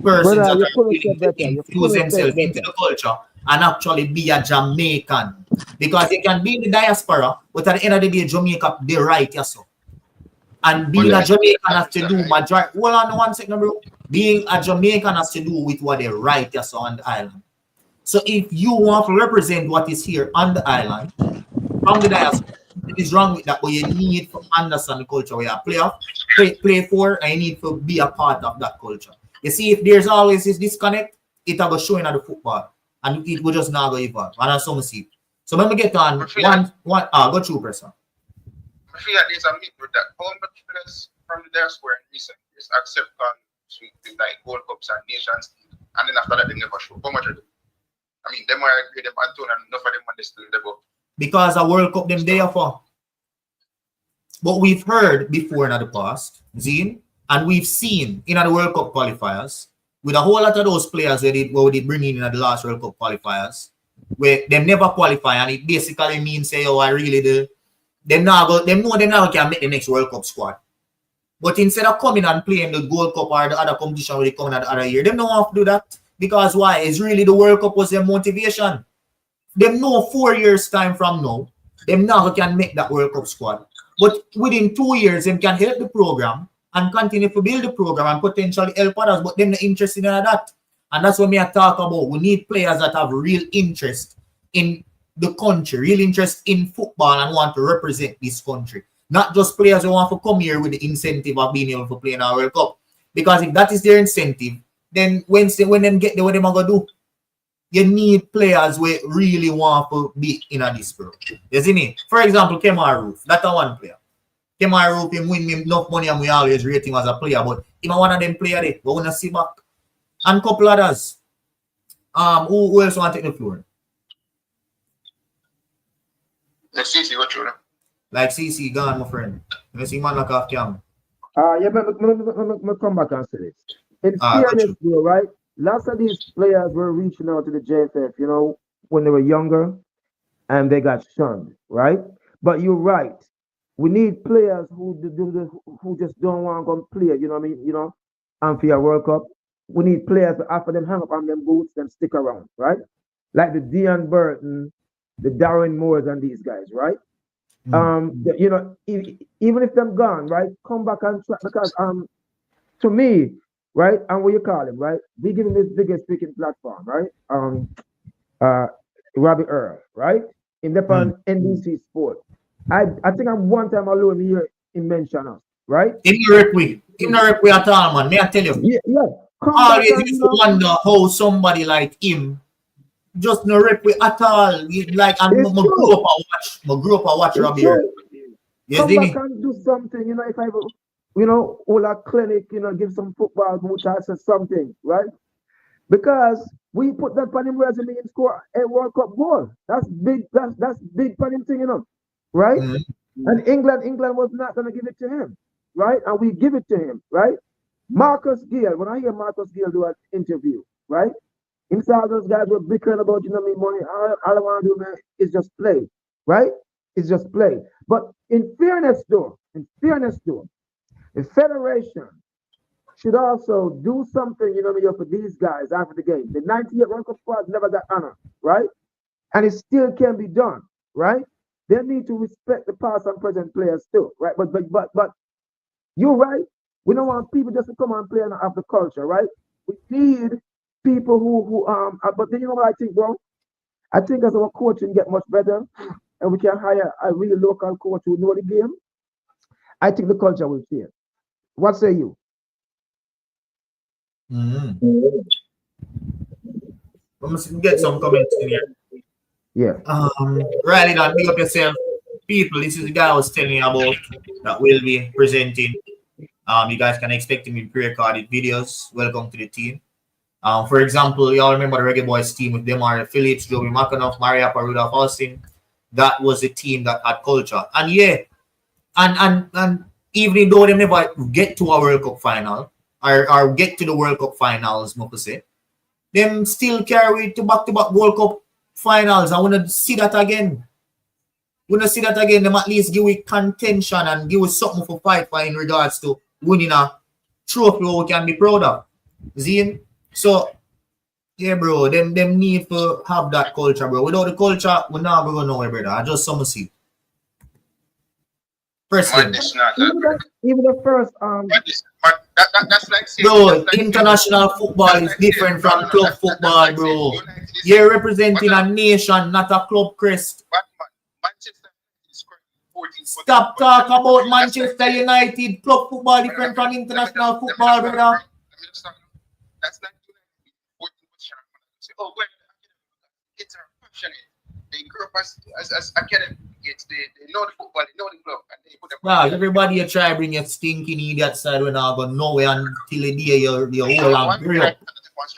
persons that are willing to infuse themselves into the culture and actually be a Jamaican. Because you can be in the diaspora, but at the end of the day, Jamaica, they right, yes, sir. And being a Jamaican has to do majority. Hold on 1 second, bro. Being a Jamaican has to do with what they right, yes, sir, on the island. So if you want to represent what is here on the island, from the diaspora, it is wrong with that, but you need to understand the culture where you play for, and you need to be a part of that culture. You see, if there's always this disconnect, it will show in the football, and it will just not go evolve. And that's some see. So when we get on go through, person. I feel like there's a myth with that. How much players from the diaspora in recent years accept with like Gold Cups and Nations League, and then after that they never show? How much are they? I mean, them are great, them Anton, and enough of them when they still debut. Because a World Cup them there for. But we've heard before in the past, Zine, and we've seen in the World Cup qualifiers, with a whole lot of those players where they bring in the last World Cup qualifiers, where they never qualify, and it basically means say, oh, I really do. Them know they can make the next World Cup squad. But instead of coming and playing the Gold Cup or the other competition where they come in the other year, they don't have to do that. Because why? It's really the World Cup was their motivation. Them know 4 years time from now, them now can make that World Cup squad. But within 2 years, them can help the program and continue to build the program and potentially help others, but them not interested in that. And that's what me I talk about. We need players that have real interest in the country, real interest in football and want to represent this country. Not just players who want to come here with the incentive of being able to play in our World Cup. Because if that is their incentive, then when them get there, what them are going to do? You need players who really want to be in a this program. You see me? For example, Kemar Roof. That's a one player. Kemar Roof, him win me enough money and we always rate him as a player, but him one of them player there. But we want to see back. And a couple others. Who else want to take the floor? Let's see what you know. Like CC gone, my friend. You see man like off cam. Yeah, but me come back and say this. In fairness, though, right? Lots of these players were reaching out to the JFF, you know, when they were younger, and they got shunned, right? But you're right. We need players who just don't want to come play, you know what I mean? You know, and for your World Cup, we need players to offer them hang up on them boots and stick around, right? Like the Dean Burton, the Darren Moores, and these guys, right? You know, even if them gone, right, come back and try, because to me, right, and what you call him, right, we give him this biggest speaking platform, right? Robbie Earl, right, in the NBC Sport. I think I'm one time alone here in mention us, right? In the way at all, man. May I tell you? Yeah. Always used to wonder how somebody like him just no rep at all. Like, and I grew up and watch Robbie Earl. Yes, come back and do something, you know, if I, you know, all a clinic, you know, give some football boots or something, right? Because we put that on him resume and score a World Cup goal. That's big, that's big for him thing, you know, right? And England was not gonna give it to him, right? And we give it to him, right? Marcus Gill, when I hear Marcus Gill do an interview, right? Inside those guys were bickering about, you know, me money. All I want to do, man, is just play, right? It's just play. But in fairness, though, the federation should also do something, you know, for these guys after the game. The 98 World Cup squad never got honor, right? And it still can be done, right? They need to respect the past and present players too, right? But you're right. We don't want people just to come and play and have the culture, right? We need people who but then you know what I think, bro? I think as our coaching get much better and we can hire a real local coach who know the game, I think the culture will change. What say you? Let's get some comments in here. Yeah. Riley, don't big up yourself. people, this is the guy I was telling you about that will be presenting. You guys can expect him in pre-recorded videos. Welcome to the team. For example, y'all remember the Reggae Boyz team with Demar Phillips, Joey McAnuff, Maria Rudolph Austin. That was a team that had culture. And yeah, and even though they never get to a World Cup final or get to the World Cup finals, I say, them still carry to back-to-back World Cup finals. I want to see that again. Them at least give it contention and give us something for fight for in regards to winning a trophy we can be proud of. See? So, yeah, bro, them need to have that culture, bro. Without the culture, we're not going nowhere, brother. I just some see. First thing. Even the first that's like bro, international football is different from club football, bro. You're representing a nation, not a club crest. Stop talking about Manchester United. Club football different from international football, brother. That's not 14 position. Oh, well, kids are passionate. They grew up as academic kids. They know the football, they know the club, and they put them. Nah, everybody you try bring your stinking idiot side when I go nowhere until the day you're old and grey up.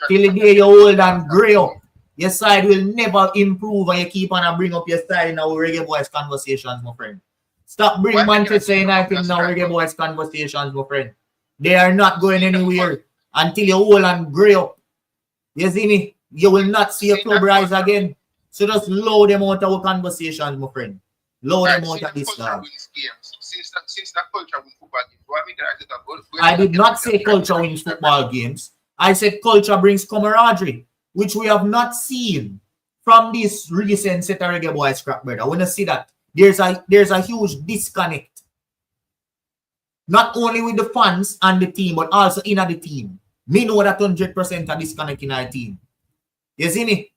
Till the day you're old and grey up. Your side will never improve and you keep on bring up your side in our Reggae Boyz conversations, my friend. Stop bringing Manchester United in our Reggae Boyz conversations, my friend. They are not going anywhere until you're old and grey up. You see me? You will not see a club rise again. So just load them out of our conversations, my friend. Load them out of this now. Since that culture wins football games, I did not say culture wins football games. I said culture brings camaraderie, which we have not seen from this recent set of Reggae Boyz scrap, brother. I want to see that. There's a huge disconnect. Not only with the fans and the team, but also in the team. Me know that 100% a disconnect in our team. You see me?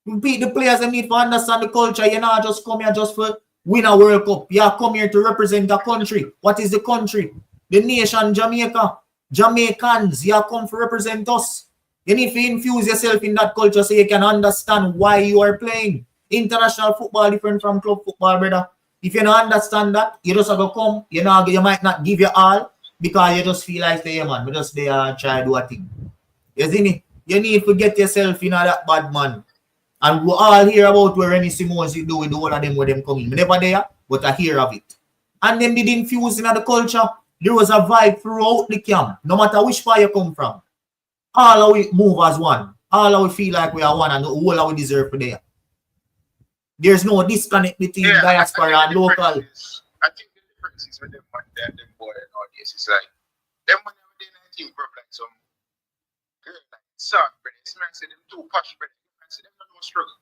The players need to understand the culture. You're not just come here just for win a World Cup. You come here to represent the country. What is the country? The nation Jamaica. Jamaicans. You come to represent us. You need to infuse yourself in that culture so you can understand why you are playing. International football different from club football, brother. If you don't understand that, you just have to come. You might not give your all because you just feel like say, man, we just there try to do a thing. You see me? You need to get yourself in that bad man. And we all hear about where Rennie Simons do with all of them where them coming. Never there, but I hear of it. And them did infuse in the culture. There was a vibe throughout the camp. No matter which far you come from. All of we move as one. All of we feel like we are one and all of we deserve for there. There's no disconnect between diaspora and local. I think the difference is with them and them boy and all this. It's like them when they in a team group like some girl like soft, but it's man say them too posh, but say them no struggle.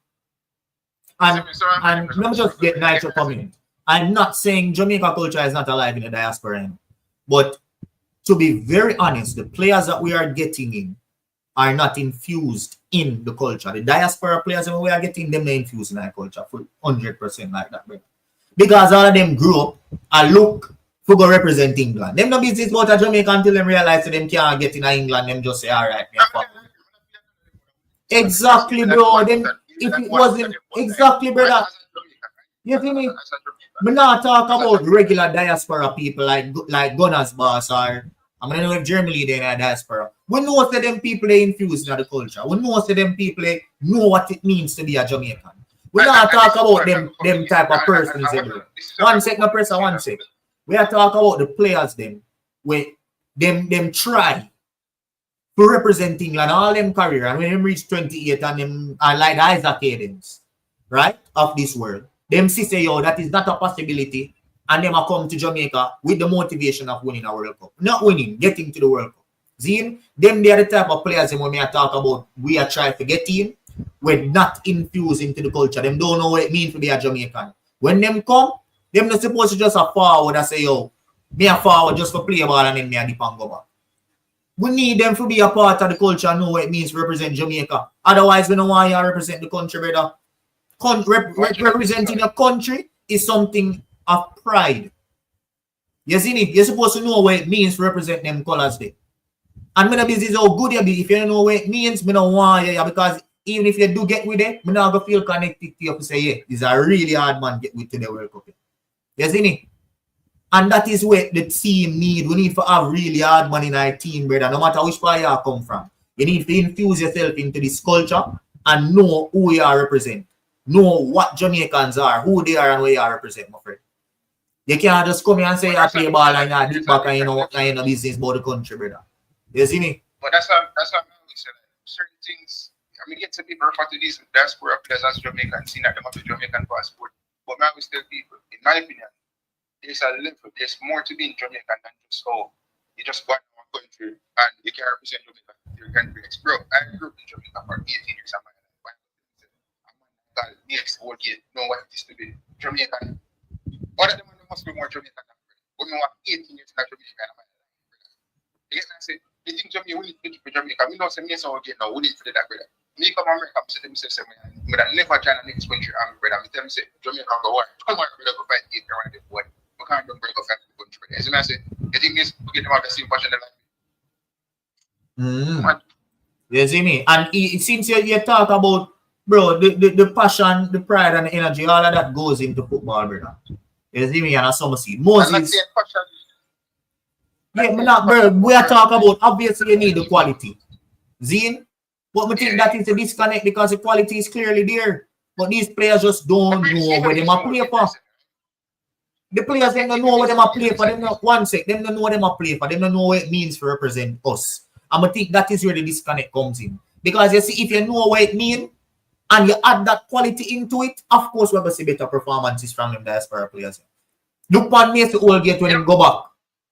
And let me just get Nitro comment. I'm not saying Jamaica culture is not alive in the diaspora, but to be very honest, the players that we are getting in are not infused in the culture. The diaspora players that we are getting, them not infused in our culture for 100% like that, bro. Because all of them grew up and look for go represent England. Them no business about a Jamaica until them realize that them can't get in England. Them just say, all right, exactly, bro. Then if it wasn't exactly, brother. You see me? We not talk about regular diaspora people like Gunners boss or I'm gonna know if Germany they in a diaspora. We know that them people they infused in the culture. We know that them people they know what it means to be a Jamaican. We not talk about them type of persons. One sec, no pressure, one sec. We are talk about the players them where them try to represent England all them career and when them reach 28 and them are like the Isaac Cadence, right? Of this world. Them say, yo, that is not a possibility. And them come to Jamaica with the motivation of winning a World Cup. Not winning, getting to the World Cup. See, them they are the type of players when we are talk about we are trying to get in, we're not infused into the culture. Them don't know what it means to be a Jamaican. When them come, them not supposed to just a forward and say, yo, me a forward just for play ball and then me a dip and go back. We need them to be a part of the culture and know what it means to represent Jamaica. Otherwise, we don't want you to represent the country, brother. Representing a country is something of pride. You see me? You're supposed to know what it means to represent them colors there. And when business how good you be, if you don't know what it means, I don't want you because even if you do get with it, I'm not going to feel connected to you to say, yeah, this is a really hard man get with to the World Cup. You see me? And that is what the team need. We need to have really hard man in our team, brother. No matter which part you come from. You need to infuse yourself into this culture and know who you are represent. Know what Jamaicans are, who they are, and where you are represent, my friend. You can't just come here and say you play ball and you deep back and you know business about the country, brother. You see me? But that's how I always say. Certain things, I mean, get some people refer to these diaspora players as Jamaicans, seeing that they have a Jamaican passport. But I always tell people, in my opinion, there's a level, there's more to being Jamaican than just you just want one country and you can represent Jamaica to your country. Bro, I grew up in Jamaica for 18 years of my life. I'm next whole year know what it is to be Jamaican. Other than them must be more Jamaican than me. But me have 18 years in Jamaica and I'm like, you get what I say? You think Jamaica, we need to be Jamaica. We know some years ago again now, we need to do that, brother. Me come America, I say to myself, I never join the next country, brother. I tell me, say, Jamaica go war. Come on, brother, go fight 8 around the board. We can't do break off the country, brother. As I say, you think this, we get them have the same passion in life. You see me? And since you talk about, bro, the passion, the pride, and the energy, all of that goes into football, brother. You see me? And some see Moses. Yeah, bro, we are talking about, obviously, you need the quality. Zine? But I think that is a disconnect because the quality is clearly there. But these players just don't know where they are play for. The players don't know what they are play for. Them not one sec. They don't know what they are play for. They don't know what it means to represent us. And I think that is where the disconnect comes in. Because you see, if you know what it means and you add that quality into it, of course we're going to see better performances from them diaspora players. Look on me to all get when him go back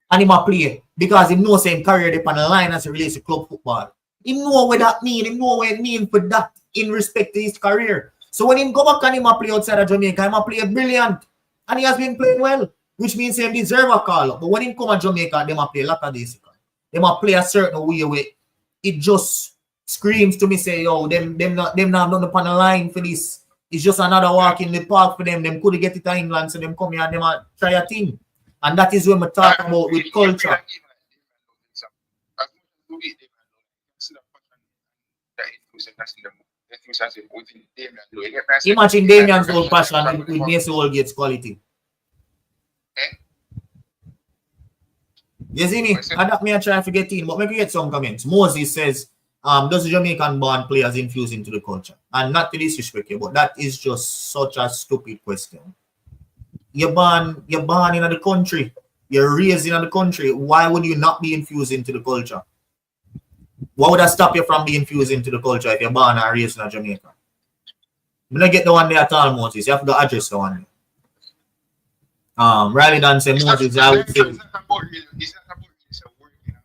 and him a play because he knows him career up on the line as it relates to club football. He know what that mean. He know what it mean for that in respect to his career. So when him go back and him a play outside of Jamaica, him a play brilliant. And he has been playing well, which means he deserve a call up. But when him come to Jamaica, them a play a lot of this. Them a play a certain way where it just screams to me say, yo, them not done upon the line for this. It's just another walk in the park for them. Them could get it to England, so them come here and them a try a thing. And that is what we talk about with culture. Imagine Damian's old passion with Mason Holgate's quality. You see me? And that me I try to get in, but maybe get some comments. Moses says, does the Jamaican born players infuse into the culture? And not to disrespect you, but that is just such a stupid question. You're born in the country. You're raised in the country. Why would you not be infused into the culture? What would that stop you from being infused into the culture if you're born and raised in Jamaica? I'm not get the one there at all, Moses. You have to address the one. Rather than say Moses, I would say. It's not about it's a work, you know.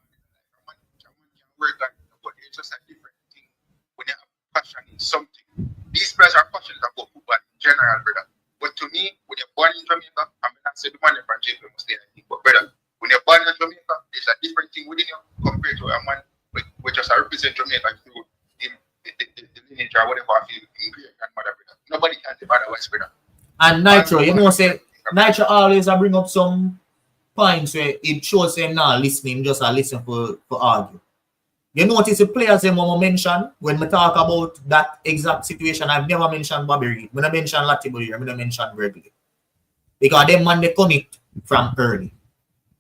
Work but it's just a different thing when you have passion in something. These players are passionate about football in general, brother. But to me, when you're born in Jamaica, I'm not saying the man from Jamaica must stay, I think, but brother, when you're born in Jamaica, there's a different thing within you compared to a man which just represent Jamaica through the lineage or whatever I feel in great grandmother, brother. Nobody can say otherwise, brother. And Nitro, you know, say Nitro always bring up some points where it shows him now listening, just listen for argue. You notice the players them mention when we talk about that exact situation. I've never mentioned Bobby Reid. When I mention Latibo here, I'm going to mention Reggae. Because them man they connect from early.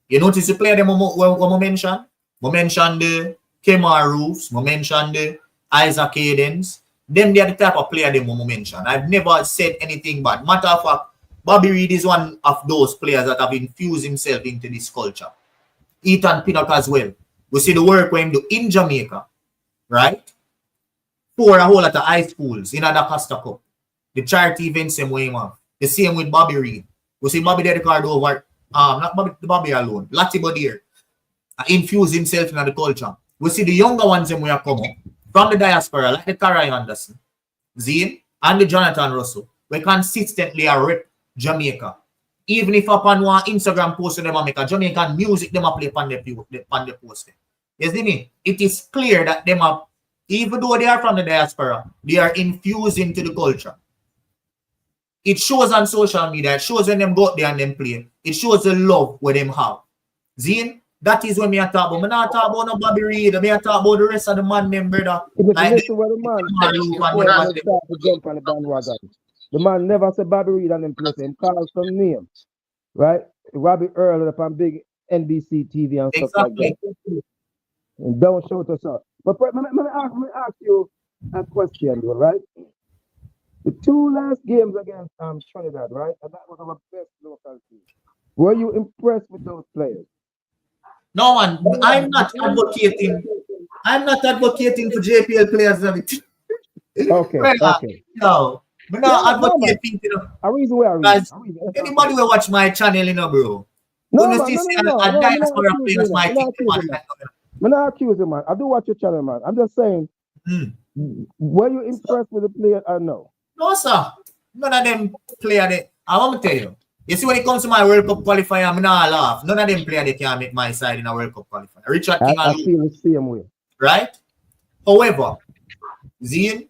You notice the player them we mention? We mention the Kemar Roofs, we mention the Isaac Cadens. Them they are the type of player them we mention. I've never said anything bad. Matter of fact, Bobby Reid is one of those players that have infused himself into this culture. Ethan Pinnock as well. We see the work when him do in Jamaica, right? For a whole lot of high schools in the Costa Cup. The charity events same way, man. The same with Bobby Reid. We see Bobby there the card over, not Bobby alone. Latibo there. Infuse himself in the culture. We see the younger ones them where come up from the diaspora, like the Carragher Anderson, Zine, and the Jonathan Russell. We consistently rep Jamaica. Even if upon one Instagram post them make a Jamaican music, them play upon the post. You see me? It is clear that them are, even though they are from the diaspora, they are infused into the culture. It shows on social media, it shows when them go out there and them play. It shows the love where them have. Zine, that is when me talk about. I'm not talk about no Bobby Reid, I talk about the rest of the man them, brother. Like listen what the man jump on the bandwagon. The man never said Bobby Reid and them play him, call some names. right? Robbie Earl up on big NBC TV and stuff like that. Exactly. And don't shout us out. But let me ask you a question, right? The two last games against Trinidad, right? And that was our best local team. Were you impressed with those players? No, man, I'm not advocating. I'm not advocating for JPL players. Okay, okay. No, we're not advocating. You know, a reason why anybody will watch my channel, you know, bro. No, When you man, see no. a diaspora players, my team, I'm not accusing, man. I do watch your channel, man. I'm just saying, were you impressed with the player or no? No, sir. None of them players. I want to tell you. You see, when it comes to my World Cup qualifier, I'm not laugh. None of them players they can make my side in a World Cup qualifier. Richard King I feel the same way. Right? However, Zine,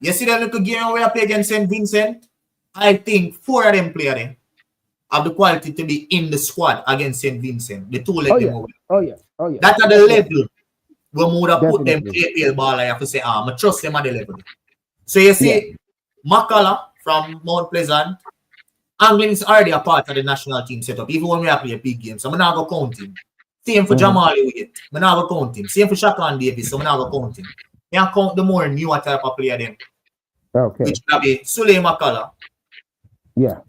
you see that little game where I play against St. Vincent? I think 4 of them players have the quality to be in the squad against St. Vincent. The 2 let them away. Oh yeah. That's at the level where we would have put them JPL ball. I have to say, I trust them at the level. So you see, Makala from Mount Pleasant, Anglin is already a part of the national team setup, even when we are playing big games. So I'm not going to count him. Same for Jamali with it. I'm not going to count him. Same for Shakan Davis. So I'm not going to count him. I count the more newer type of player them. Okay. Which will be Sule Makala. Yeah.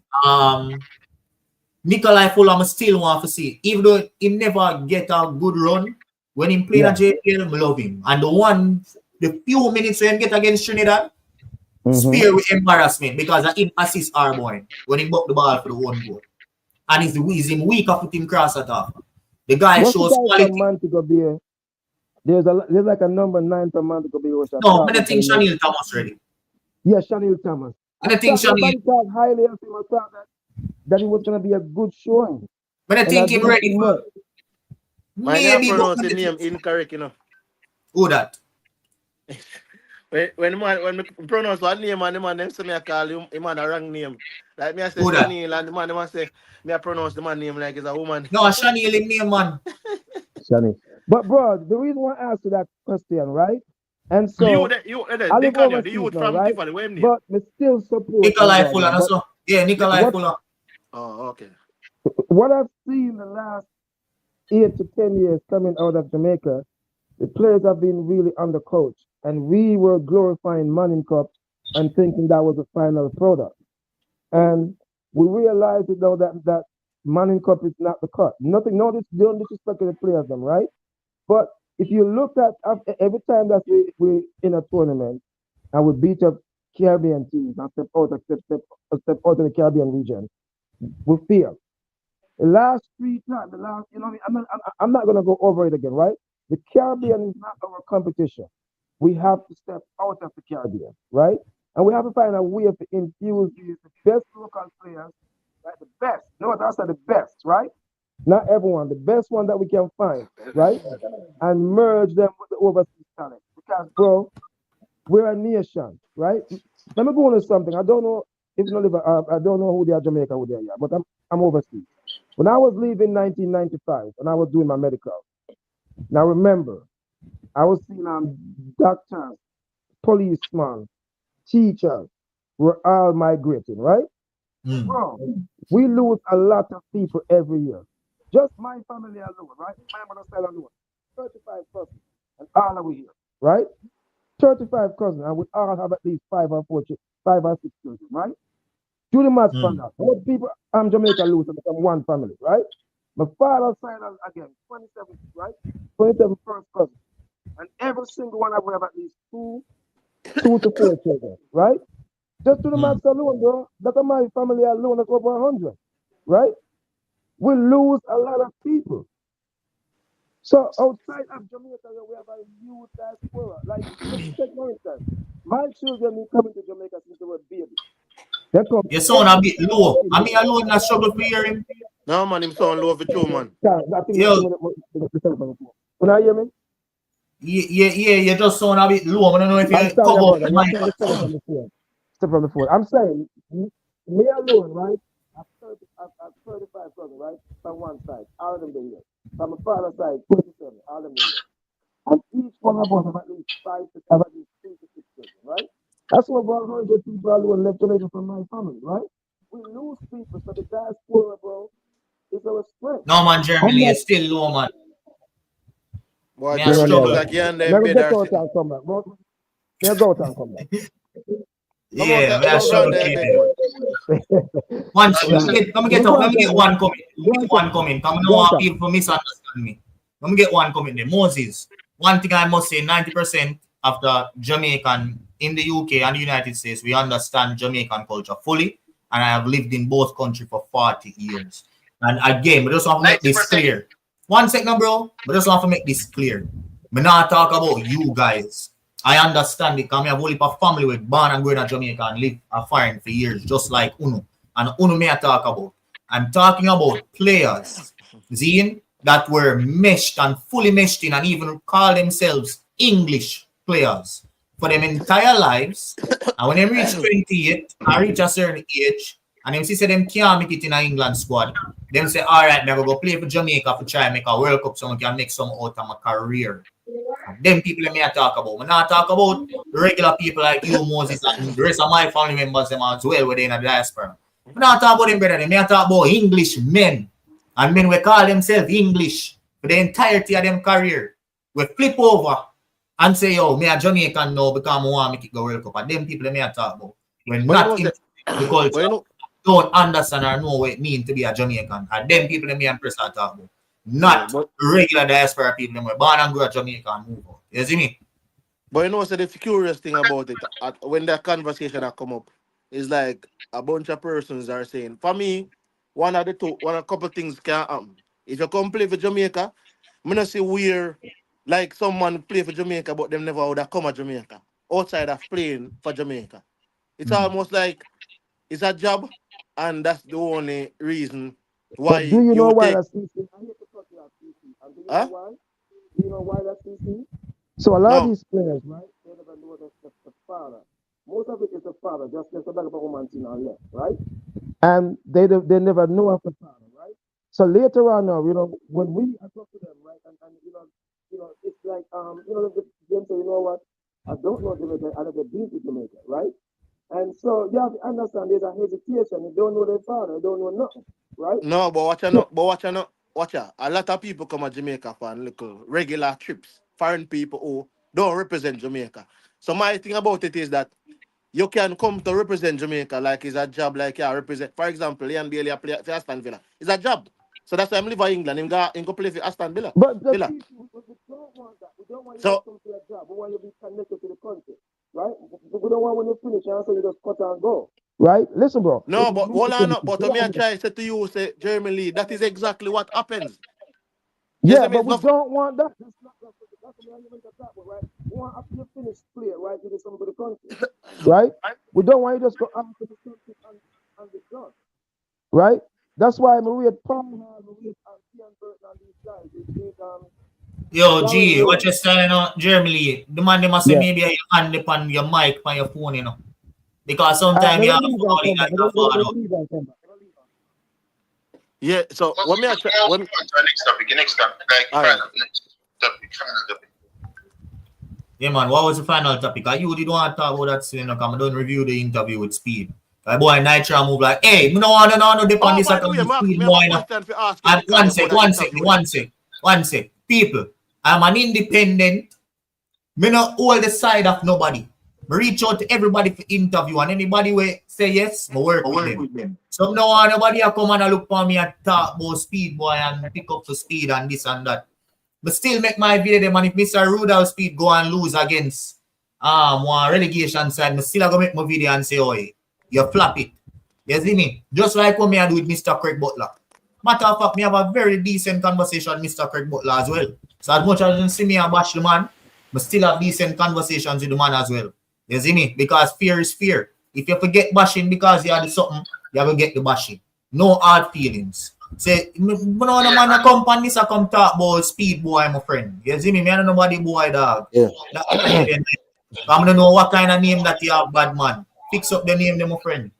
Nikolai Fulham still want to see. Even though he never get a good run, when he play at JPL, I love him. And the few minutes when he get against Trinidad, spare with embarrassment because he assist our boy when he buck the ball for the one goal. And he's him weak up with him cross attack. The guy shows quality. There's like a number 9 per Montego Bay. No, I don't think Shanil Thomas ready. Yeah, Shanil Thomas. I don't think Shanil talked highly of him. I thought that it was going to be a good showing. But I think him ready. Maybe pronounce the name incorrect, you know. Who that? When we pronounce one name and the man them say me I call him a wrong name. Like me I say Shanil and the man them say me I pronounce the man name like it's a woman. No, Shanil in name, man. Shanil. But bro, the reason why I asked you that question, right? And so the youth from right? Tiffany, where name? But we still support Nikolai Fuller, that's all. Yeah, Nikolai Fuller. Oh, okay. What I've seen the last 8 to 10 years coming out of Jamaica, the players have been really undercoached. And we were glorifying Manning Cup and thinking that was the final product. And we realized now that Manning Cup is not the cut. Don't disrespect the players, them, right? But if you look at every time that we in a tournament and we beat up Caribbean teams and step out of the Caribbean region, we fail. The last 3 times, I'm not gonna go over it again, right? The Caribbean is not our competition. We have to step out of the Caribbean, right? And we have to find a way to infuse the best local players, like the best. No, that's not the best, right? Not everyone, the best one that we can find, right? And merge them with the overseas talent. Because, bro, we're a nation, right? Let me go into something. I don't know if you know, I don't know who they are, Jamaica, who they are, but I'm overseas. When I was leaving 1995, and I was doing my medical, now remember, I was seeing doctors, policemen, teachers were all migrating, right? Bro, we lose a lot of people every year. Just my family alone, right? My mother's side alone. 35 cousins, and all of we here, right? 35 cousins, and we all have at least 5 or 6 children, right? Do the math from that. What people Jamaica lose to become one family, right? My father's side again, 27, right? 27 first cousins. And every single one of them have at least 2 to 4 children, right? Just do the math alone, bro. That's my family alone, that's over 100, right? We lose a lot of people. So outside of Jamaica, we have a huge diaspora. Like, take for instance, my children been coming to Jamaica since they were babies. Your son a bit low. I mean, alone not struggle for hearing. No, man, him sound low for you, man. When I hear me? Yeah, you just sound a bit low. I don't know if you cover up the mic. Step from the phone. I'm saying, me alone, right? I've 35 brothers, right? From one side, all of them are here. From my father's side, 27, all of them are here. And each one of us have at least 3 to 6 children, right? That's what about 100 people alone left Jamaica from my family, right? We lose people, so the diaspora, bro, It's our strength. No man, Germany is still low, man. Boy, Me a Germany struggle. looks like you're in the Never bed get or out sitting. and come back. Bro. Never go out and come back. Yeah, me a Come struggle. on there, bed, man. One, Yeah. let me get one comment. Let me get one comment. Come Go on, on, people misunderstand me. Let me get one comment there. Moses. One thing I must say, 90% of the Jamaican in the UK and the United States, we understand Jamaican culture fully. And I have lived in both countries for 40 years. And again, we just want to make this clear. 1 second, bro. We just want to make this clear. We not talk about you guys. I understand it because I have only a family with born and grown in Jamaica and live a foreign for years, just like Uno. And Uno may I talk about. I'm talking about players, Zine, that were meshed and fully meshed in and even call themselves English players for them entire lives. And when they reach 28 and reach a certain age, and them see them can't make it in an England squad, them say, all right, I'm going to go play for Jamaica to try and make a World Cup so I can make some out of my career. And them people that me I talk about. When I talk about regular people like you, Moses, and the rest of my family members them as well within the diaspora. When I talk about them, brother, me I talk about English men. And men we call themselves English for the entirety of them career. We flip over and say, yo, me a Jamaican now because I want to make it go World Cup. And them people that me I talk about. We're not in the culture. Don't understand or know what it means to be a Jamaican. And them people that me and Chris are talking about. Not regular diaspora people that were born and grew up Jamaica and move out. You see me? But you know, so the curious thing about it, when that conversation has come up, is like a bunch of persons are saying, for me, one of a couple things can happen. If you come play for Jamaica, I don't see where, like, someone play for Jamaica, but them never would have come to Jamaica, outside of playing for Jamaica. It's almost like it's a job, and that's the only reason why But do you know why take... that's CC? I hate to cut you off, CC. And do you Huh? know why? Do you know why that's CC? So a lot of these players, right, they never know the father. Most of it is the father, just a bag of a woman in on left, right? And they never know of the father, right? So later on now, when we talk to them, right, and it's like them say, you know what? I don't know Jamaica, I never been to Jamaica, right? And so you have to understand there's a hesitation. They don't know their father, they don't know nothing, right? No, but watch out. A lot of people come to Jamaica for little regular trips. Foreign people who don't represent Jamaica. So my thing about it is that you can come to represent Jamaica like it's a job, like you represent. For example, Leon Bailey play for Aston Villa. It's a job. So that's why I'm living in England. Him go play for Aston Villa. But the Villa. we don't want that. We don't want you So, to come to a job. We want you to be connected to the country, right? We don't want when you finish and so you just cut and go. Right? Listen, bro. no, but hold on. But to me, I try to say to you, say, Jeremy Lee, that is exactly what happens. Yeah, but we don't want that. That's what we are even talking about, right? We want after you finish play, right? You do something for the country, right? We don't want you just go after the country and be done, right? That's why we at Palm, we at Ian Burton and these guys. Yo, G, what you saying on Jeremy Lee? The man they must say maybe you hand upon your mic on your phone, you know. Because sometimes you have to call it like a father. Yeah, so when me I try, next topic, like next topic. Yeah, man, what was the final topic? You didn't want to talk about that soon, because I don't review the interview with Speed. That boy Nitra move like, hey, we don't want to know depend this at Speed boy. And one sec. People, I'm an independent. Me not hold the side of nobody. Me reach out to everybody for interview, and anybody will say yes, I work with them. So no one nobody come and look for me and talk about Speed boy and pick up the Speed and this and that. But still make my video them, and if Mr. Rudolph Speid go and lose against one relegation side, I still go make my video and say, oh, you flap it. You see me? Just like what me I do with Mr. Craig Butler. Matter of fact, me have a very decent conversation with Mr. Craig Butler as well. So as much as you see me and bash the man, I still have decent conversations with the man as well. You see me? Because fear is fear. If you forget bashing because you had something, you will get the bashing. No hard feelings. Say, no man come on this, I come talk about Speed boy, my friend. You see me? I don't know nobody boy, dog. Yeah. I don't know what kind of name that you have, bad man. Fix up the name, my friend.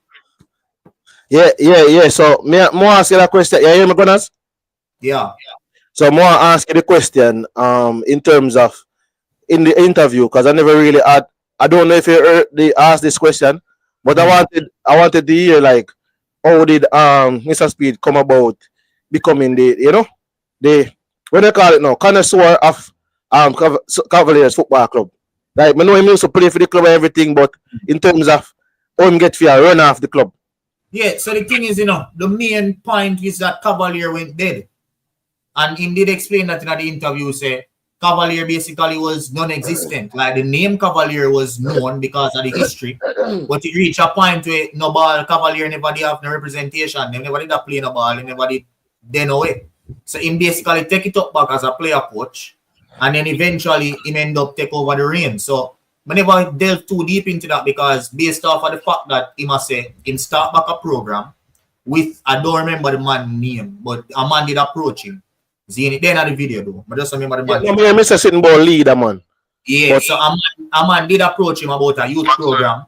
Yeah. So, more ask you that question. You hear me, Gunners? Yeah. So, more ask you the question in terms of in the interview, because I never really had, I don't know if you heard they asked this question, but I wanted to hear, like, how did Mr. Speed come about becoming the what they call it now, connoisseur of Cavaliers Football Club. Like, I know him used to play for the club and everything, but in terms of how him get fear, run off the club. Yeah, so the thing is, the main point is that Cavalier went dead. And he did explain that in the interview, say, Cavalier basically was non-existent. Like, the name Cavalier was known because of the history, but it reached a point where no ball, Cavalier never did have no representation. They never did play no ball, they never did then away. So he basically take it up back as a player coach, and then eventually he end up take over the reign. So I never delve too deep into that because based off of the fact that he must say him start back a program with, I don't remember the man's name, but a man did approach him. See it then at the video though. I just remember the man. Yeah, Mr. Sitting Ball leader, man. Yeah, but, so a man did approach him about a youth program.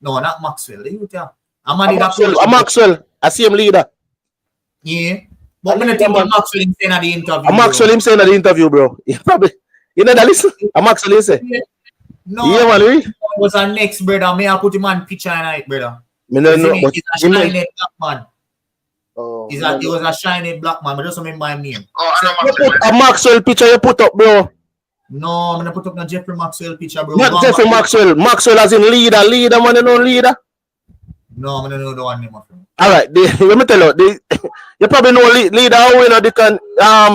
No, not Maxwell. The youth, yeah. A man did approach him. Maxwell, I see him leader. Yeah. But when I think of Maxwell him saying at the interview. Maxwell him saying at the interview, bro. He probably that listen. Maxwell him say. Yeah. No, yeah, man, it was a next brother. May I put him on picture tonight, brother? Me no know, but he's a shiny black man. Oh, he was a shiny black man. I just remember my name. Oh, so you put a Maxwell picture you put up, bro. No, I'm gonna put up no Jeffrey Maxwell picture, bro. Not Jeffrey Maxwell. Maxwell as in leader, man, you know leader. No, I'm gonna know the one name of him. Alright, let me tell you, you probably know leader who they can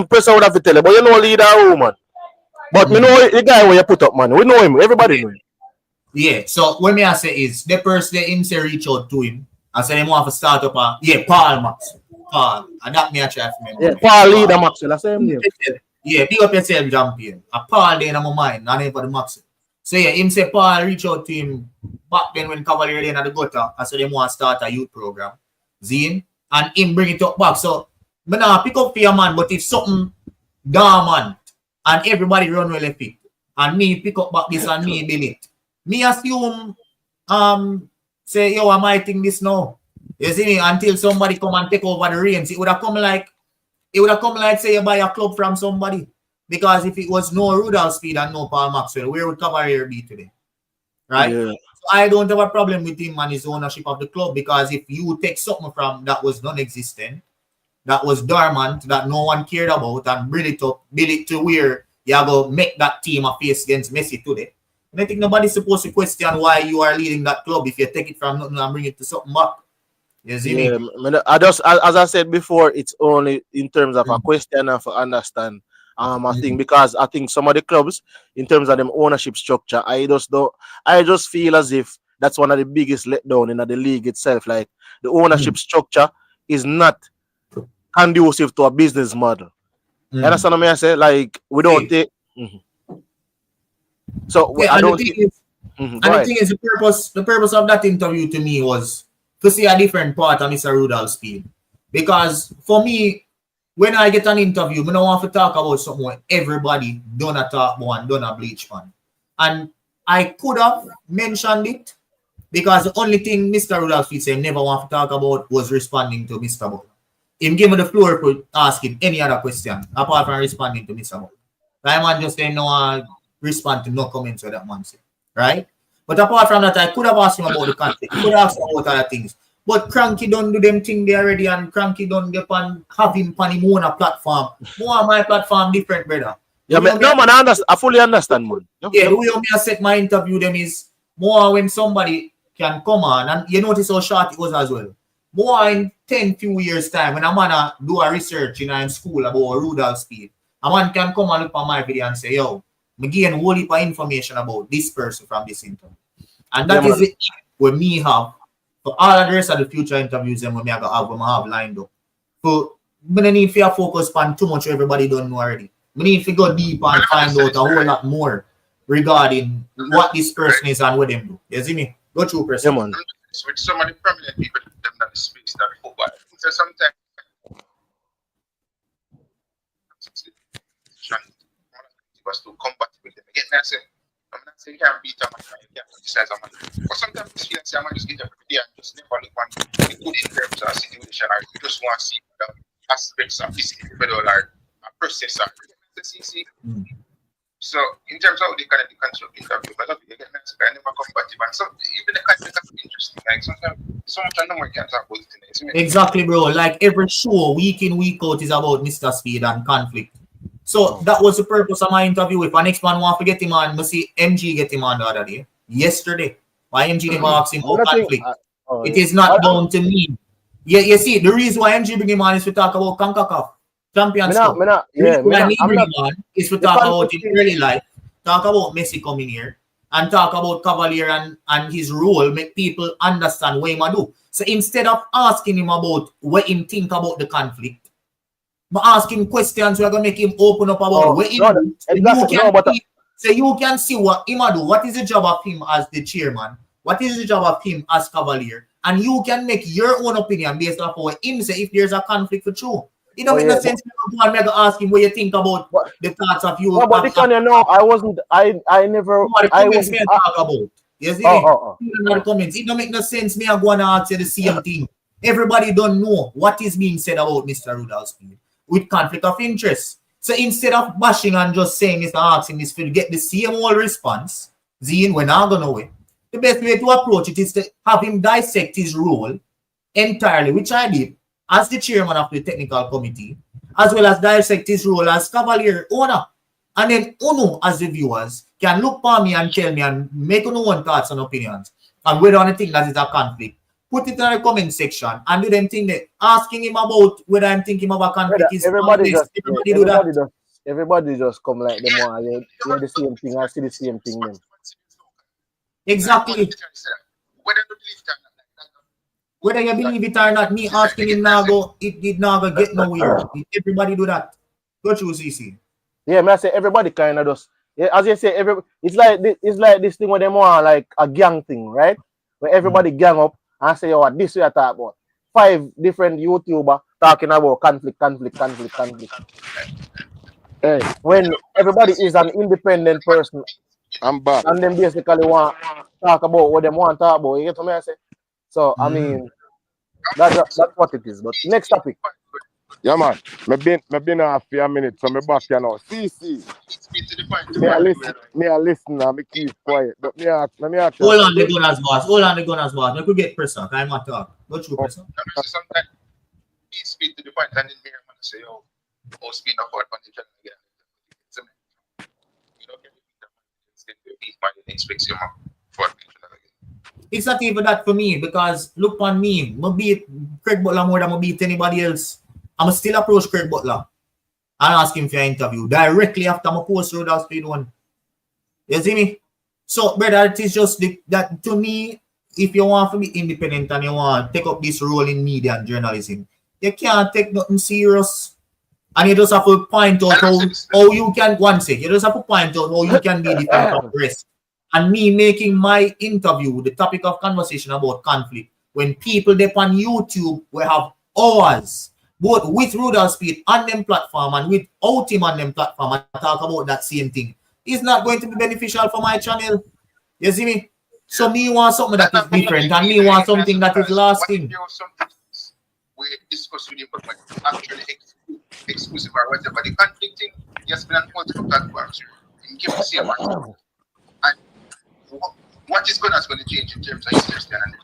press out of the tele, but you know leader who, man. But we know the guy where you put up, man. We know him. Everybody know him. Yeah, so what me I say is the person they him say reach out to him and say they want to start up Paul Maxwell. Paul. And that me I try to remember. Yeah, Paul leader Maxwell, that's him name. Yeah, big up yourself, champion. A Paul there in my mind, and for the Maxwell. So yeah, him say Paul reach out to him back then when Cavalier in the gutter. I said they want to start a youth program. Zine, and him bring it up back. So me now pick up for your man, but if something dormant and everybody run well fit, and me pick up back this and me delete. Me assume say yo, I might think this now. You see me, until somebody come and take over the reins. It would have come like say you buy a club from somebody. Because if it was no Rudolph Speid and no Paul Maxwell, where would Cavalier be today? Right? Yeah. So I don't have a problem with him and his ownership of the club, because if you take something from that was non-existent, that was dormant, that no one cared about, and bring it up, build it to where you go make that team a face against Messi today. And I think nobody's supposed to question why you are leading that club if you take it from nothing and bring it to something back. You see me? I just, as I said before, it's only in terms of a question of understand. I think because I think some of the clubs, in terms of them ownership structure, I just feel as if that's one of the biggest letdown in the league itself. Like the ownership structure is not conducive to a business model. You understand what I say? Like we don't take. So I don't. The thing is, the purpose of that interview to me was to see a different part of Mr. Rudolph Speid, because for me, when I get an interview, I don't want to talk about something where everybody done a talk about and done a bleach man. And I could have mentioned it, because the only thing Mr. Rudolph Speid said never want to talk about was responding to Mr. Ballon. Him give me the floor to ask him any other question apart from responding to Mr. Ballon. That man just didn't know respond to no comments with that man said. Right? But apart from that, I could have asked him about the content. I could have asked him about other things. But Cranky don't do them thing there already, and Cranky don't get on have him on him own a platform. More my platform different, brother. Yeah, man, no man, I fully understand, man. Yeah, the way I set my interview them is more when somebody can come on, and you notice how short it was as well. More in 10 few years time, when a man do a research in school about Rudolph Speid, a man can come and look at my video and say, yo, I gain a whole heap of information about this person from this interview. And that is it where me have. So all of the rest of the future interviews them when I have lined up. So I don't need to focus on too much everybody don't know already. I need to go deep and find out a whole lot more regarding what this person is and what them do. You see me? Go through person. Yeah, man. With some of the prominent people them that speaks that football. So sometimes was to combat with them. Again, I'm not saying you can't beat them, you can't criticize them. But sometimes I feel like I just get up every day and just never look one good in terms of a situation, or you just want to see the aspects of this individual or a process or So in terms of the kind of the construct interview, but I get nice, I never combative, and so even the content is interesting. Like sometimes so much I know we can't talk about it today, isn't it? Exactly, bro. Like every show, week in, week out, is about Mr. Speid and conflict. So that was the purpose of my interview. If our next man want to get him on, I see MG get him on the other day. Yesterday. Why MG never asked him about conflict? It is not down to me. Yeah, you see, the reason why MG bring him on is to talk about Concacaf Champions Cup. The reason why I bring him on is to talk about his early life, talk about Messi coming here, and talk about Cavalier and his role, make people understand what he might do. So instead of asking him about what he think about the conflict, but ask him questions, we're going to make him open up about what he do. So you can see what he might do. What is the job of him as the chairman? What is the job of him as Cavalier? And you can make your own opinion based off what him say if there's a conflict for you. It don't make no sense to ask him what you think about the thoughts of you. No, but Dicanio, no, I wasn't. I never. I wasn't talk about. You see, the comments. It don't make no sense. Me, I go and ask you the same thing. Everybody don't know what is being said about Mr. Rudolph Speid with conflict of interest. So instead of bashing and just saying Mr. asking this to get the same old response, Zine, we're not gonna win. The best way to approach it is to have him dissect his role entirely, which I did as the chairman of the technical committee, as well as dissect his role as Cavalier owner. And then Uno, as the viewers, can look for me and tell me and make your own thoughts and opinions and whether I think that is a conflict. Put it in the comment section and do them thing that asking him about whether I'm thinking about conflict is everybody just come like them one, hear the same thing, I see the same thing then. Exactly. Whether you believe it or not, me asking him now go, it did not go get nowhere. Everybody do that. Go through CC. Yeah, man, I say everybody kind of does. Yeah, as you say, it's like this thing where they want like a gang thing, right? Where everybody gang up and say, oh, this way I talk about. 5 different YouTubers talking about conflict. Hey, when everybody is an independent person, I'm back. And then basically want to talk about what they want to talk about. You get what I say? So, I mean, that's what it is. But next topic. Yeah, man. Me been off for a minute, so me back here now. See. Me listen and me keep quiet. But me ask. Hold on the gunners, boss. Me could get pressure. I'm not talk. Go through pressure. Sometimes he speak to the point and then hear him and say, oh, speed up for the channel again. You don't get it's not even that for me because look on me. I beat Craig Butler more than I beat anybody else. I'm still approach Craig Butler and ask him for an interview directly after my post Rudolph Speid one. You see me? So, brother, it is just that to me, if you want to be independent and you want to take up this role in media and journalism, you can't take nothing serious. And you just have to point out how you can, you just have to point out how you can be different from the rest. And me making my interview the topic of conversation about conflict when people there on YouTube will have hours, both with Rudolph Speid on them platform and without him on them platform and talk about that same thing. It's not going to be beneficial for my channel. You see me? So me want something that is different and me want something that is lasting. We discuss with you, but actually exclusive or whatever. The conflict thing, yes, been on multiple platforms. You give the same one. And what is going to change in terms of interest and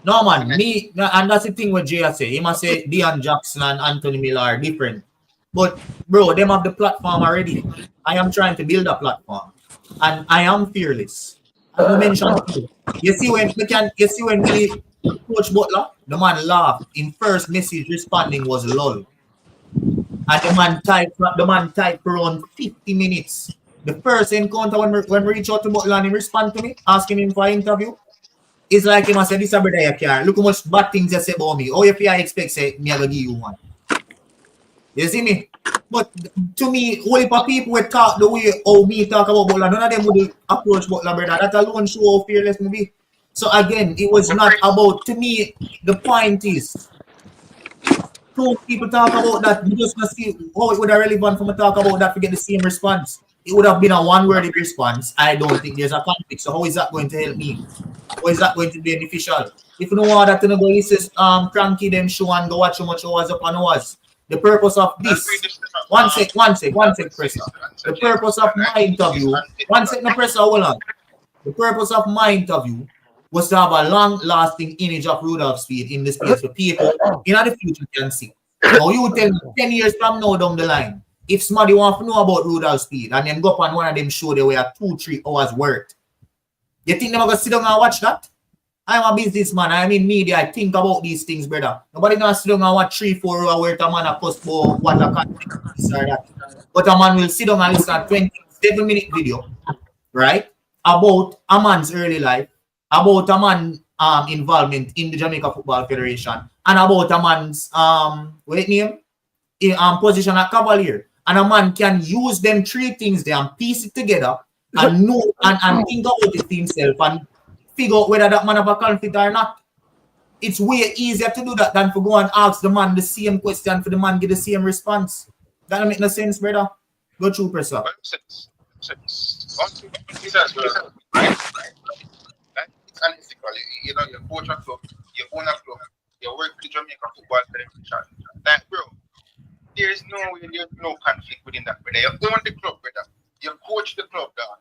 no man, me and that's the thing what Jay say. He must say Deion Jackson and Anthony Miller are different. But bro, them have the platform already. I am trying to build a platform. And I am fearless. As I mentioned, you see when we Coach Butler, the man laughed. In first message responding was lull. And the man typed for around 50 minutes. The first encounter when we reach out to Butler and he respond to me, asking him for an interview, it's like he must say, this is a brother you care. Look how much bad things you say about me. How if I expect say me I go give you one. You see me? But to me, only for people who talk the way how me talk about Butler, none of them would approach Butler, brother. That alone show how fearless me be. So again, it was not about, to me, the point is, two people talk about that, you just must see how it would have relevant for me to talk about that to get the same response. It would have been a one-word response. I don't think there's a conflict. So how is that going to help me? How is that going to be beneficial? If you don't want that to go, he says, cranky them show and go watch how much hours upon hours. The purpose of this, one sec, Presser. The purpose of my interview, one sec, no Presser, hold on. The purpose of my interview was to have a long-lasting image of Rudolph Speid in the space for people in the future can see. Now you tell me 10 years from now down the line, if somebody wants to know about Rudolph Speid and then go up on one of them show they were 2-3 hours worth, you think they're going to sit down and watch that? I'm a businessman. I'm in media. I think about these things, brother. Nobody gonna sit down and watch 3-4 hours worth a man a post for what a content or that. But a man will sit down and listen to a 27-minute video, right? About a man's early life, about a man's involvement in the Jamaica Football Federation, and about a man's position at Cavalier. And a man can use them 3 things there and piece it together and know and think about it himself and figure out whether that man have a conflict or not. It's way easier to do that than to go and ask the man the same question for the man get the same response. That don't make no sense, brother. Go through, Professor. It's unethical. You know, you coach a club, you own a club, you work with the Jamaica Football Federation. Like, bro, there is no way, there's no conflict within that, brother. You own the club, brother. You coach the club, brother.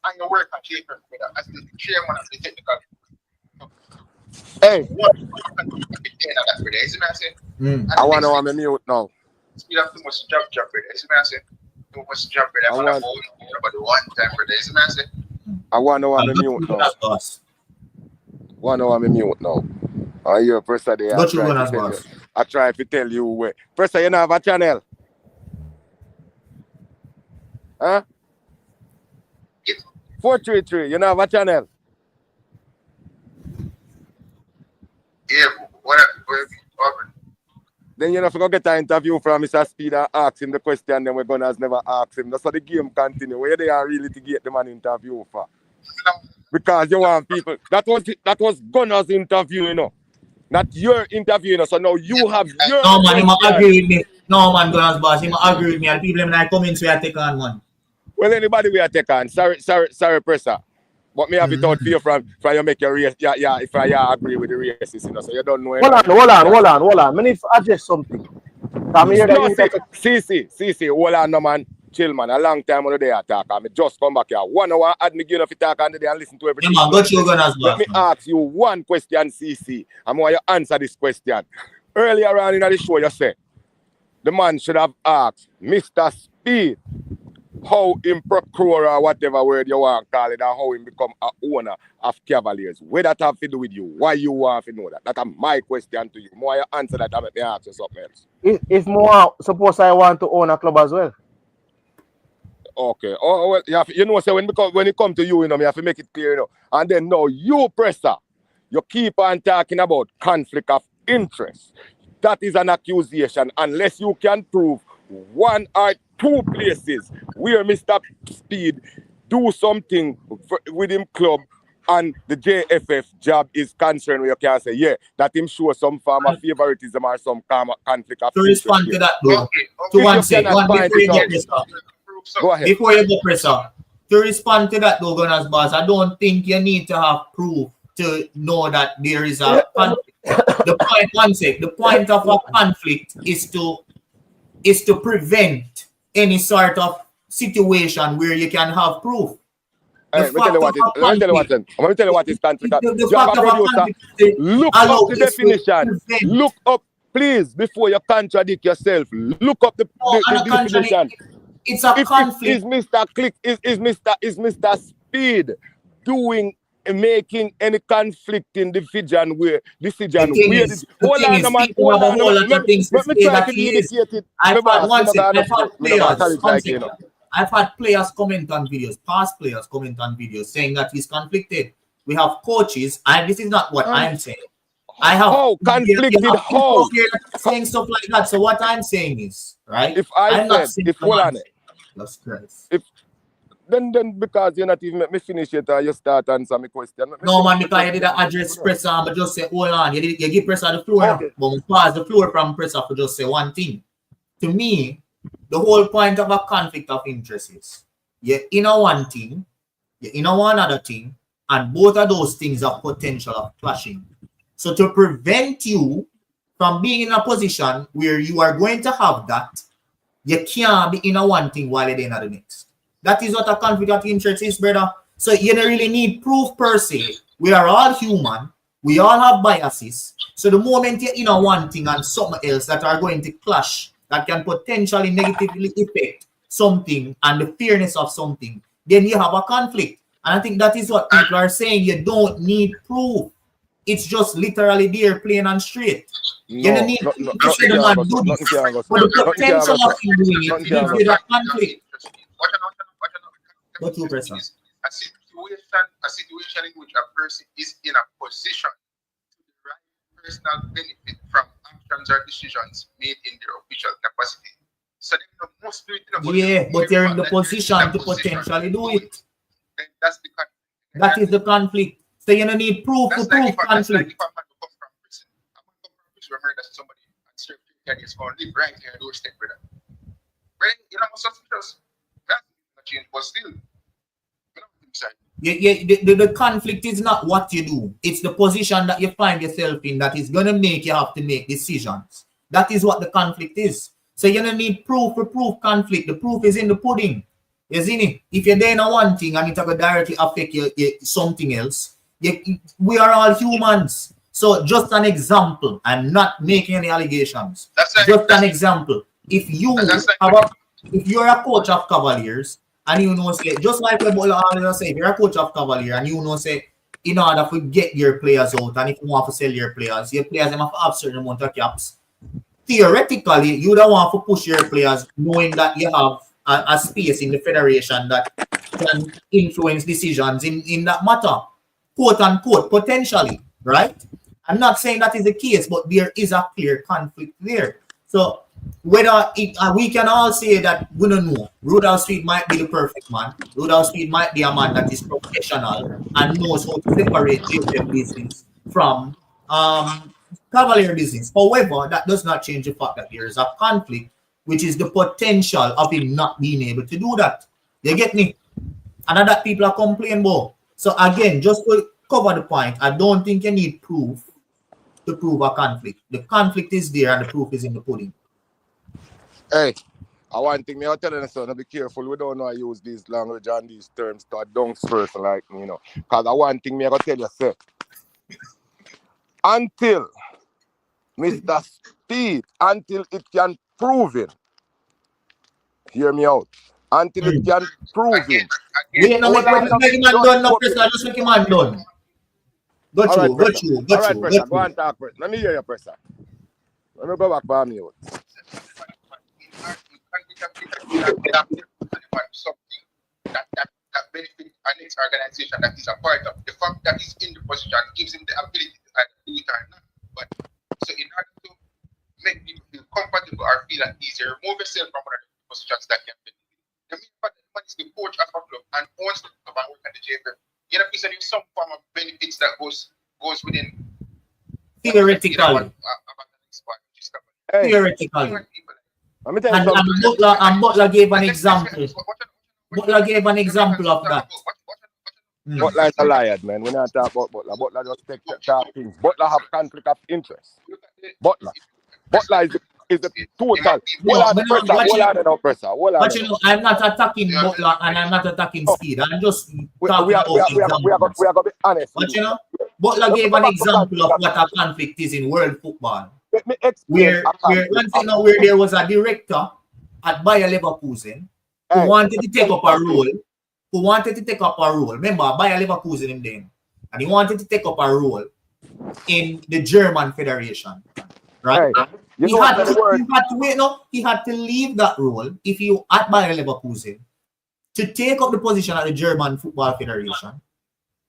And you work at Japan, brother, as the chairman of the technical. Hey, I want to know I'm mute now. You have too much job, brother. You know what I'm saying? Too much job, brother. About the one time, brother. You know what I'm saying? I want to know I'm mute now. Want to know I'm mute now. I hear Pressa there. I try to tell you where. Pressa, you don't have a channel? Huh? 433, you know have a channel? Yeah, what? Then you know if you get an interview from Mr. Speid and ask him the question, then we're gonna never ask him. That's how the game continue. Where they are really to get the man interview for? Because you want people. That was Gunner's interview, you know. Not your interview, you know. So now you have your. No man, he might agree with me. No man, Gunner's boss, he might agree with me. And people in my comments where I take on man. Well, anybody we are take on. Sorry, Pressa. But me have it out fear from you make your race. Yeah, if I agree with the races, you know, so you don't know. Hold on. Me need to adjust something. See, hold on, no man. Chill, man. A long time on the day I talk. I just come back here. 1 hour, add me again if you talk on the day and listen to everything. Yeah, man, got you Gunners, Let me ask you one question, CC. I'm going to answer this question. Earlier on in the show, you said the man should have asked Mr. Speid how him procure or whatever word you want to call it, and how him become an owner of Cavaliers. Where that have to do with you? Why you want to know that? That's my question to you. More you answer that, I may ask you something else. If more, suppose I want to own a club as well. Okay. Oh well, you know, so when it come to you, you know, you have to make it clear, you know. And then now you, Pressa, you keep on talking about conflict of interest. That is an accusation unless you can prove 1 or 2 places where Mr. Speid do something with him club and the JFF job is concerned where you can say, yeah, that him show some form of favoritism or some conflict of interest. To respond to that, though, to one thing, go ahead. Before you go, Pressa, to respond to that, though, Gunners boss, I don't think you need to have proof to know that there is a conflict. The point of a conflict is to prevent any sort of situation where you can have proof. Let me tell you what is conflict. Look up the definition. Look up, please, before you contradict yourself. Look up the definition. It's a conflict. Is Mr. Speid making any conflict in decision where hold on, man. Let me try to be educated. I've had players comment on videos, past players comment on videos saying that he's conflicted. We have coaches, and this is not what I'm saying. I have conflicted how saying stuff like that. So what I'm saying is, right? If I said, hold on, if then because you're not even let me finish it, you start answer my question. No man, because you didn't address Pressa, but just say hold on. You give Pressa the floor, okay. But we pass the floor from Pressa for just say one thing. To me, the whole point of a conflict of interest is you're in a one thing, you're in a one other thing, and both of those things have potential of clashing. So to prevent you from being in a position where you are going to have that, you can't be in a one thing while you're in the next. That is what a conflict of interest is, brother. So you don't really need proof per se We are all human. We all have biases. So the moment you're in a one thing and something else that are going to clash, that can potentially negatively affect something and the fairness of something, then you have a conflict. And I think that is what people are saying. You don't need proof. It's just literally there, plain and straight. You don't need to say the man do this. But the potential of him doing it gives you that conflict. What you press on? A situation in which a person is in a position to derive personal benefit from actions or decisions made in their official capacity. So they must do it in a position. But you're in the position to potentially do it. That's the conflict. That is the conflict. So you don't need proof to prove conflict. That's like if a man come from prison. A man come from prison, remember that somebody and serve 10 years going to live right here doorstep with them. Right? You know, suspicious. That's not change, but still. The conflict is not what you do. It's the position that you find yourself in that is going to make you have to make decisions. That is what the conflict is. So you don't need proof to prove conflict. The proof is in the pudding. You see it? If you're doing one thing and it will directly affect you, something else, we are all humans. So just an example, and not making any allegations. Just an example. If you're a coach of Cavaliers, and you know, say, just like what Ballon say, if you're a coach of Cavalier and you know, say, in order to get your players out and if you want to sell your players have to have certain amount of caps. Theoretically, you don't want to push your players knowing that you have a space in the federation that can influence decisions in that matter, quote unquote, potentially, right? I'm not saying that is the case, but there is a clear conflict there. So whether we can all say that we don't know. Rudolph Speid might be the perfect man. Rudolph Speid might be a man that is professional and knows how to separate GFM business from Cavalier business. However, that does not change the fact that there is a conflict, which is the potential of him not being able to do that. You get me? And that people are complaining about. So again, just to cover the point, I don't think you need proof to prove a conflict. The conflict is there and the proof is in the pudding. Hey, I want thing me, I'm telling you, son, be careful. We don't know how to use these language and these terms to a dunks person like me, you know. Because I want thing me, I'm going to tell you, sir. Until Mr. Speid, until it can prove it, hear me out. Until it can prove it. Wait, no, make him man done, no, Pressa, just make him man done. Got you. All right, Pressa, go and talk, Pressa. Let me hear you, Pressa. Let me go back by me out. Something that benefits an organization that is a part of the fact that he's in the position gives him the ability to do it or not. But so in order to make people feel comfortable or feel at ease, remove yourself from one of the positions that can benefit. The main fact that the man is the coach of a club and owns the club and work at the JFM. You know, there's some form of benefits that goes within theoretically. Theoretically. And Butler gave an example. Butler gave an example of that. Butler is a liar, man. We're not talking about Butler. Butler just take talk things. Butler have conflict of interest. Butler is the total. But you know, I'm not attacking Butler and I'm not attacking Speid. I'm just talking about examples. We are going to be honest. But you know, Butler gave an example of what a conflict is in world football. Let me explain. Where there was a director at Bayer Leverkusen who wanted to take up a role. Remember, Bayer Leverkusen in them, and he wanted to take up a role in the German Federation, right? He had to leave that role if you at Bayer Leverkusen to take up the position at the German Football Federation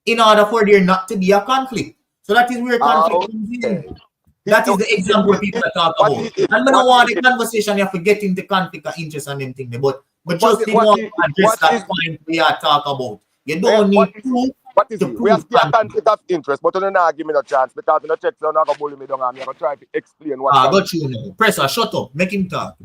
in order for there not to be a conflict. So that is where conflict comes in. That is the example people are talking about. And I don't want the conversation you have to get into conflict of interest and them things, but just want to address that point we are talking about. You don't need proof. We have still a conflict of interest, but you don't give me no chance because you don't check, so you're not going to bully me down and I'm going to try to explain what. Got you now. Pressa, shut up. Make him talk.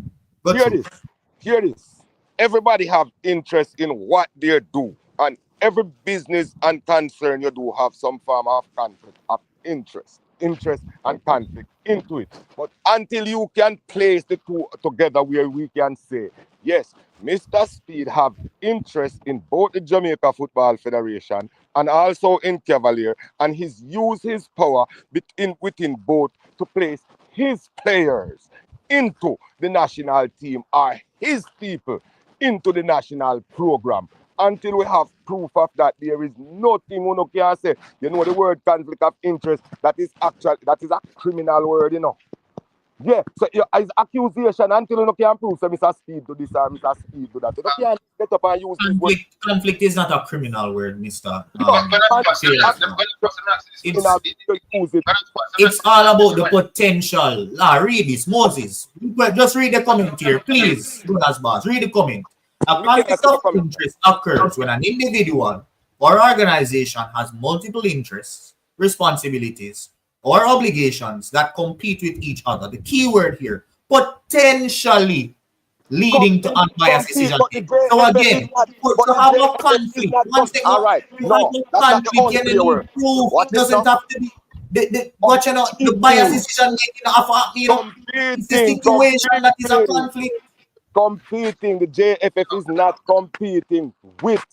Hear this. Everybody have interest in what they do. And every business and concern you do have some form of conflict of interest and conflict into it. But until you can place the two together where we can say yes, Mr. Speid have interest in both the Jamaica Football Federation and also in Cavalier, and he's used his power within both to place his players into the national team or his people into the national program. Until we have proof of that, there is nothing one can say. You know the word conflict of interest, that is a criminal word, you know. Yeah, so it's accusation until you can prove so Mr. Speid do this or Mr. Speid do that. You can't get up and use this word. Conflict is not a criminal word, Mr. It's all about the potential. Read this, Moses. Just read the comment here, please. Boss, read the comment. A conflict of interest occurs when an individual or organization has multiple interests, responsibilities, or obligations that compete with each other. The key word here, potentially leading to unbiased decision making. So again, to have a conflict, once they have a conflict, can you prove doesn't have to be the biased decision making of it's a situation that is a conflict. Competing, the JFF is not competing with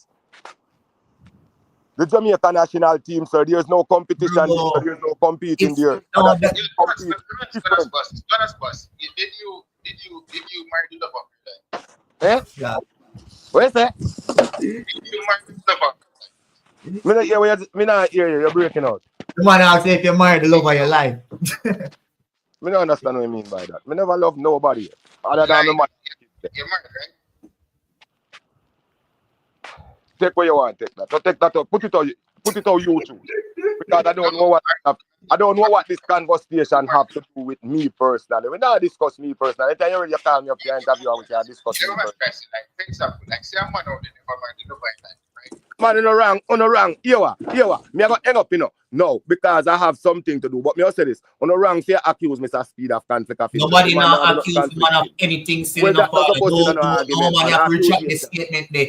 the Jamaica national team, sir. There's no competition. No. There's no competing there. No, Did you marry the lover? Eh? Yeah. Where's that? Did you marry the lover? Me not hear you. You're breaking out. The man asks if you married the love of your life. Me don't understand what you mean by that. Me never love nobody other than my man. You're married, right? Take what you want, take that. So take that up, put it on YouTube. Because I don't know what this conversation have to do with me personally. We not discuss me personally. Anytime you already call me up to interview, we can discuss me personally. Like, for example, like say a man out there never mind the lover in life, right? Man, on the wrong. Here, me I go hang up, you know. No, because I have something to do. But me I say this. On the wrong, say accuse Mr. Speid of conflict of interest. Nobody now accuse man of anything still in the part. No man have retract the statement there.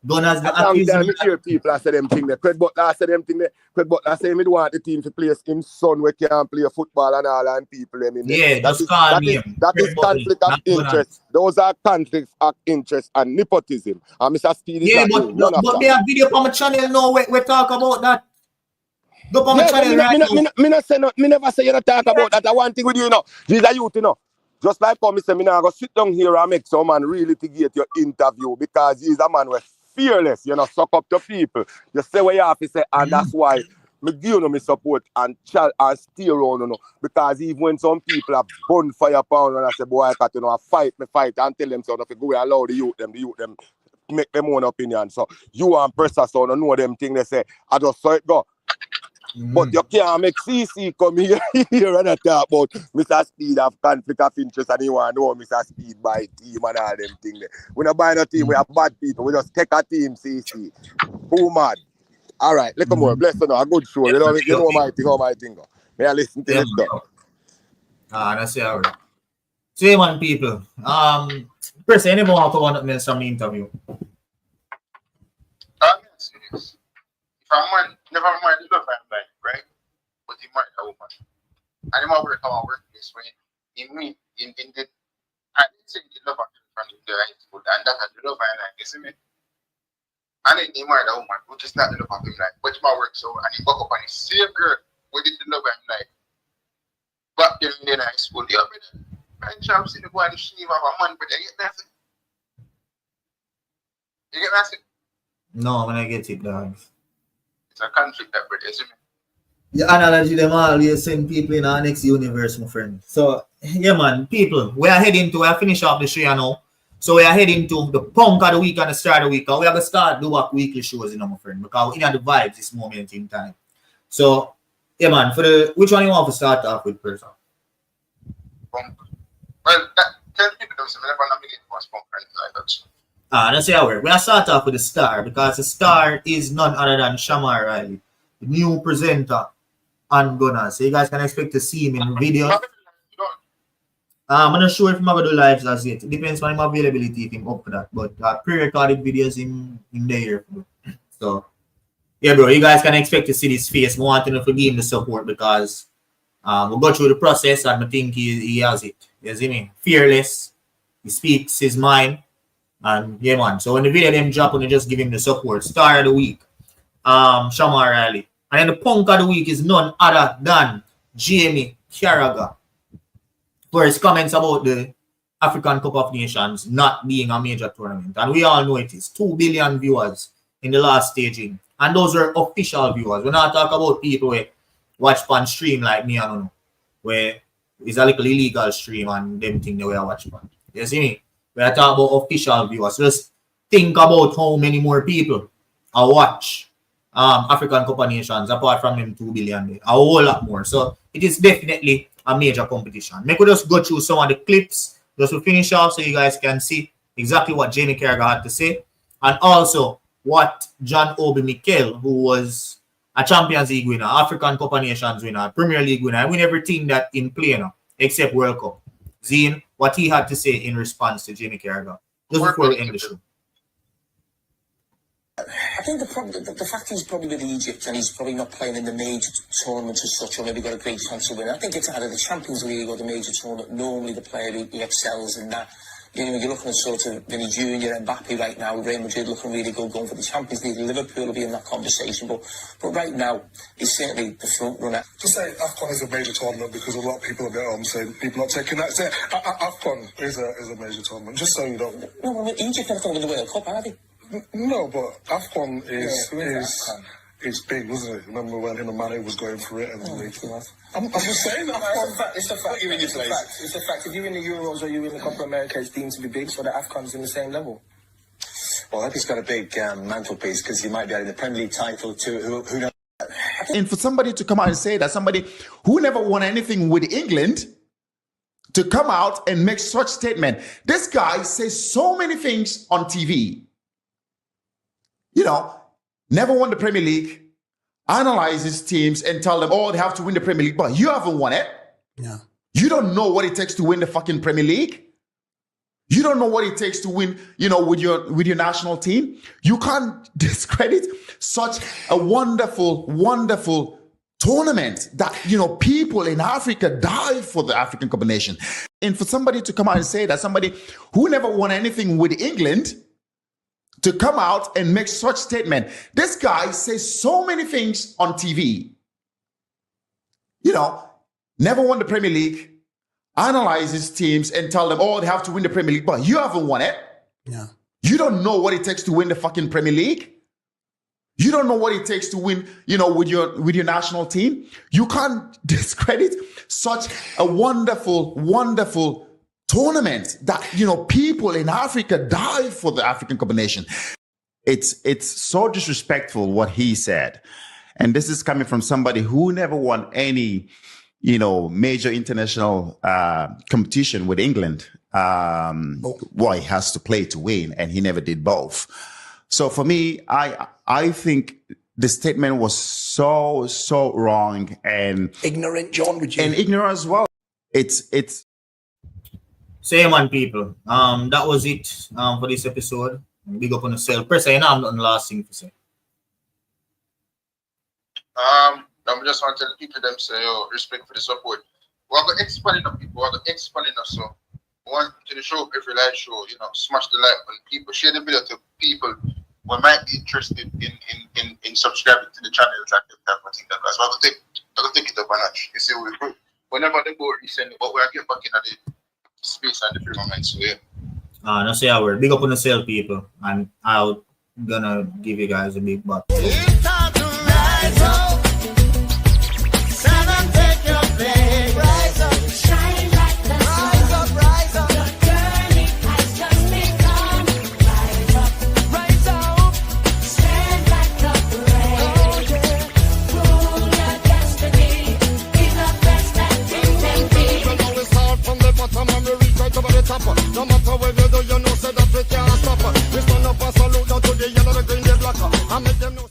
Gunners the accusation. I hear people say them thing there. Craig Butler say them thing there. Craig Butler say me don't want the team to place him son we can't play football and all and people them in there. Yeah, just call me. That is conflict of interest. Those are conflicts of interest and nepotism. And Mr. Speid is but they have video on my channel now we talk about that. Go on my channel right now. Me never say you don't talk about that. I one thing with you, you know. These are youth, you know. Just like me say, me now go sit down here and make some man really to get your interview because he's a man with fearless, you know, suck up to people. You say what you have to say, and that's why me give you my support and steer on, you know, because even when some people have bonfire pound and I say, boy, I got, you know, I fight and tell them so if you go allow the youth them make them own opinion. So you and Pressa so don't know them thing they say, I just saw it go. But you can't make CC come here and talk about Mr. Speid have conflict of interest and you want to know Mr. Speid buy team and all them things there. We don't buy no team, we have bad people. We just take a team, CC. Who mad? All right, look more. Bless you know, a good show. You know how my thing go. May I listen to this stuff? That's how it. So, man, people. Press anyone want to come on from the interview? Serious. If a man never mind the love in life, right? But he married a woman. And he might work on a workplace when he meet in the I didn't say the love from the high school and that had the love in life, you see me? And then he married a woman, which is not the love of him life, but he might work so and he woke up on the same girl with the love in life. Back then in high school, you have and Champs in the boy and she have a man, but you get that? You get that? No, when I get it, dog. It's a conflict that brother, isn't it? The analogy them always send people in our next universe, my friend. So, yeah, man, people, we are finish off the show now. So, we are heading to the punk of the week and the start of the week. We are going to start do our weekly shows, you know, my friend, because we in the vibes this moment in time. So, yeah, man, which one you want to start off with, person? Punk. Well, tell people themselves, I never nominate for punk and like that. That's how it works. We'll start off with the star because the star is none other than Shamar Riley, the new presenter on Gunners. So you guys can expect to see him in videos. I'm not sure if I'm going to do lives as yet. It depends on my availability if I'm up for that. But pre-recorded videos in there. So, yeah, bro, you guys can expect to see this face. I want to give him the support because we'll go through the process and I think he has it. You see me? Fearless. He speaks his mind. And yeah, man. So when the video them drop, and just give him the support. Star of the week, Shamar Riley. And then the punk of the week is none other than Jamie Carragher for his comments about the African Cup of Nations not being a major tournament. And we all know it is 2 billion viewers in the last staging. And those are official viewers. We're not talking about people who watch on stream like me, I don't know, where it's a little illegal stream and them think they will watch on. You see me? We're talking about official viewers. Just think about how many more people watch African Cup of Nations apart from them 2 billion. A whole lot more. So it is definitely a major competition. Maybe we just go through some of the clips just to finish off so you guys can see exactly what Jamie Carragher had to say. And also what John Obi Mikel, who was a Champions League winner, African Cup of Nations winner, Premier League winner, I win everything that in play now, except World Cup. Zine, what he had to say in response to Jamie Carragher. Just before we end the show. I think the fact he's probably with Egypt and he's probably not playing in the major tournaments as such, or maybe got a great chance to win. I think it's either the Champions League or the major tournament. Normally, the player who excels in that. You know, you're looking at sort of Vinny Jr. and Mbappe right now. Real Madrid looking really good, going for the Champions League. Liverpool will be in that conversation, but right now, he's certainly the front runner. To say AFCON is a major tournament because a lot of people are there saying people not taking that. Say AFCON is a major tournament. Just so you don't. No, I mean, Egypt never going to win the World Cup, are they? No, but AFCON is big, wasn't it? Remember when Mane was going for it and I'm just saying that. It's a fact. It's a fact. If you're in the Euros or you're in the Copa America, it's deemed to be big, so the AFCON's in the same level. Well, I hope he's got a big mantelpiece because he might be adding the Premier League title to who knows. And for somebody to come out and say that, somebody who never won anything with England, to come out and make such statement. This guy says so many things on TV. You know, never won the Premier League, analyzes teams and tell them, oh, they have to win the Premier League, but you haven't won it. Yeah. You don't know what it takes to win the fucking Premier League. You don't know what it takes to win, you know, with your national team. You can't discredit such a wonderful, wonderful tournament that, you know, people in Africa die for the African Cup of Nations. And for somebody to come out and say that, somebody who never won anything with England, to come out and make such statement. This guy says so many things on TV. You know, never won the Premier League, analyzes teams and tell them, oh, they have to win the Premier League, but you haven't won it. Yeah. You don't know what it takes to win the fucking Premier League. You don't know what it takes to win, you know, with your national team. You can't discredit such a wonderful, wonderful tournament that, you know, people in Africa die for the African Cup of Nations. It's so disrespectful what he said. And this is coming from somebody who never won any, you know, major international competition with England. Well, he has to play to win, and he never did both. So for me, I think the statement was so wrong and ignorant, John, would you? And ignorant as well. It's Say man, people. That was it for this episode. Big up on yourself. Press, you know, I'm not the last thing to say. I just want to tell the people them say, oh, respect for the support. We're going to expand on people. We're going to expand on us. So, want to the show, every live show, you know, smash the like button. People share the video to people who might be interested in subscribing to the channels and that thing. That's why we're going to take it up a notch. You see, whenever they go recently, but we're getting back in the space and the firmament. So, yeah. No say a word. Big up on yourself, people. And I'm gonna give you guys a big butt.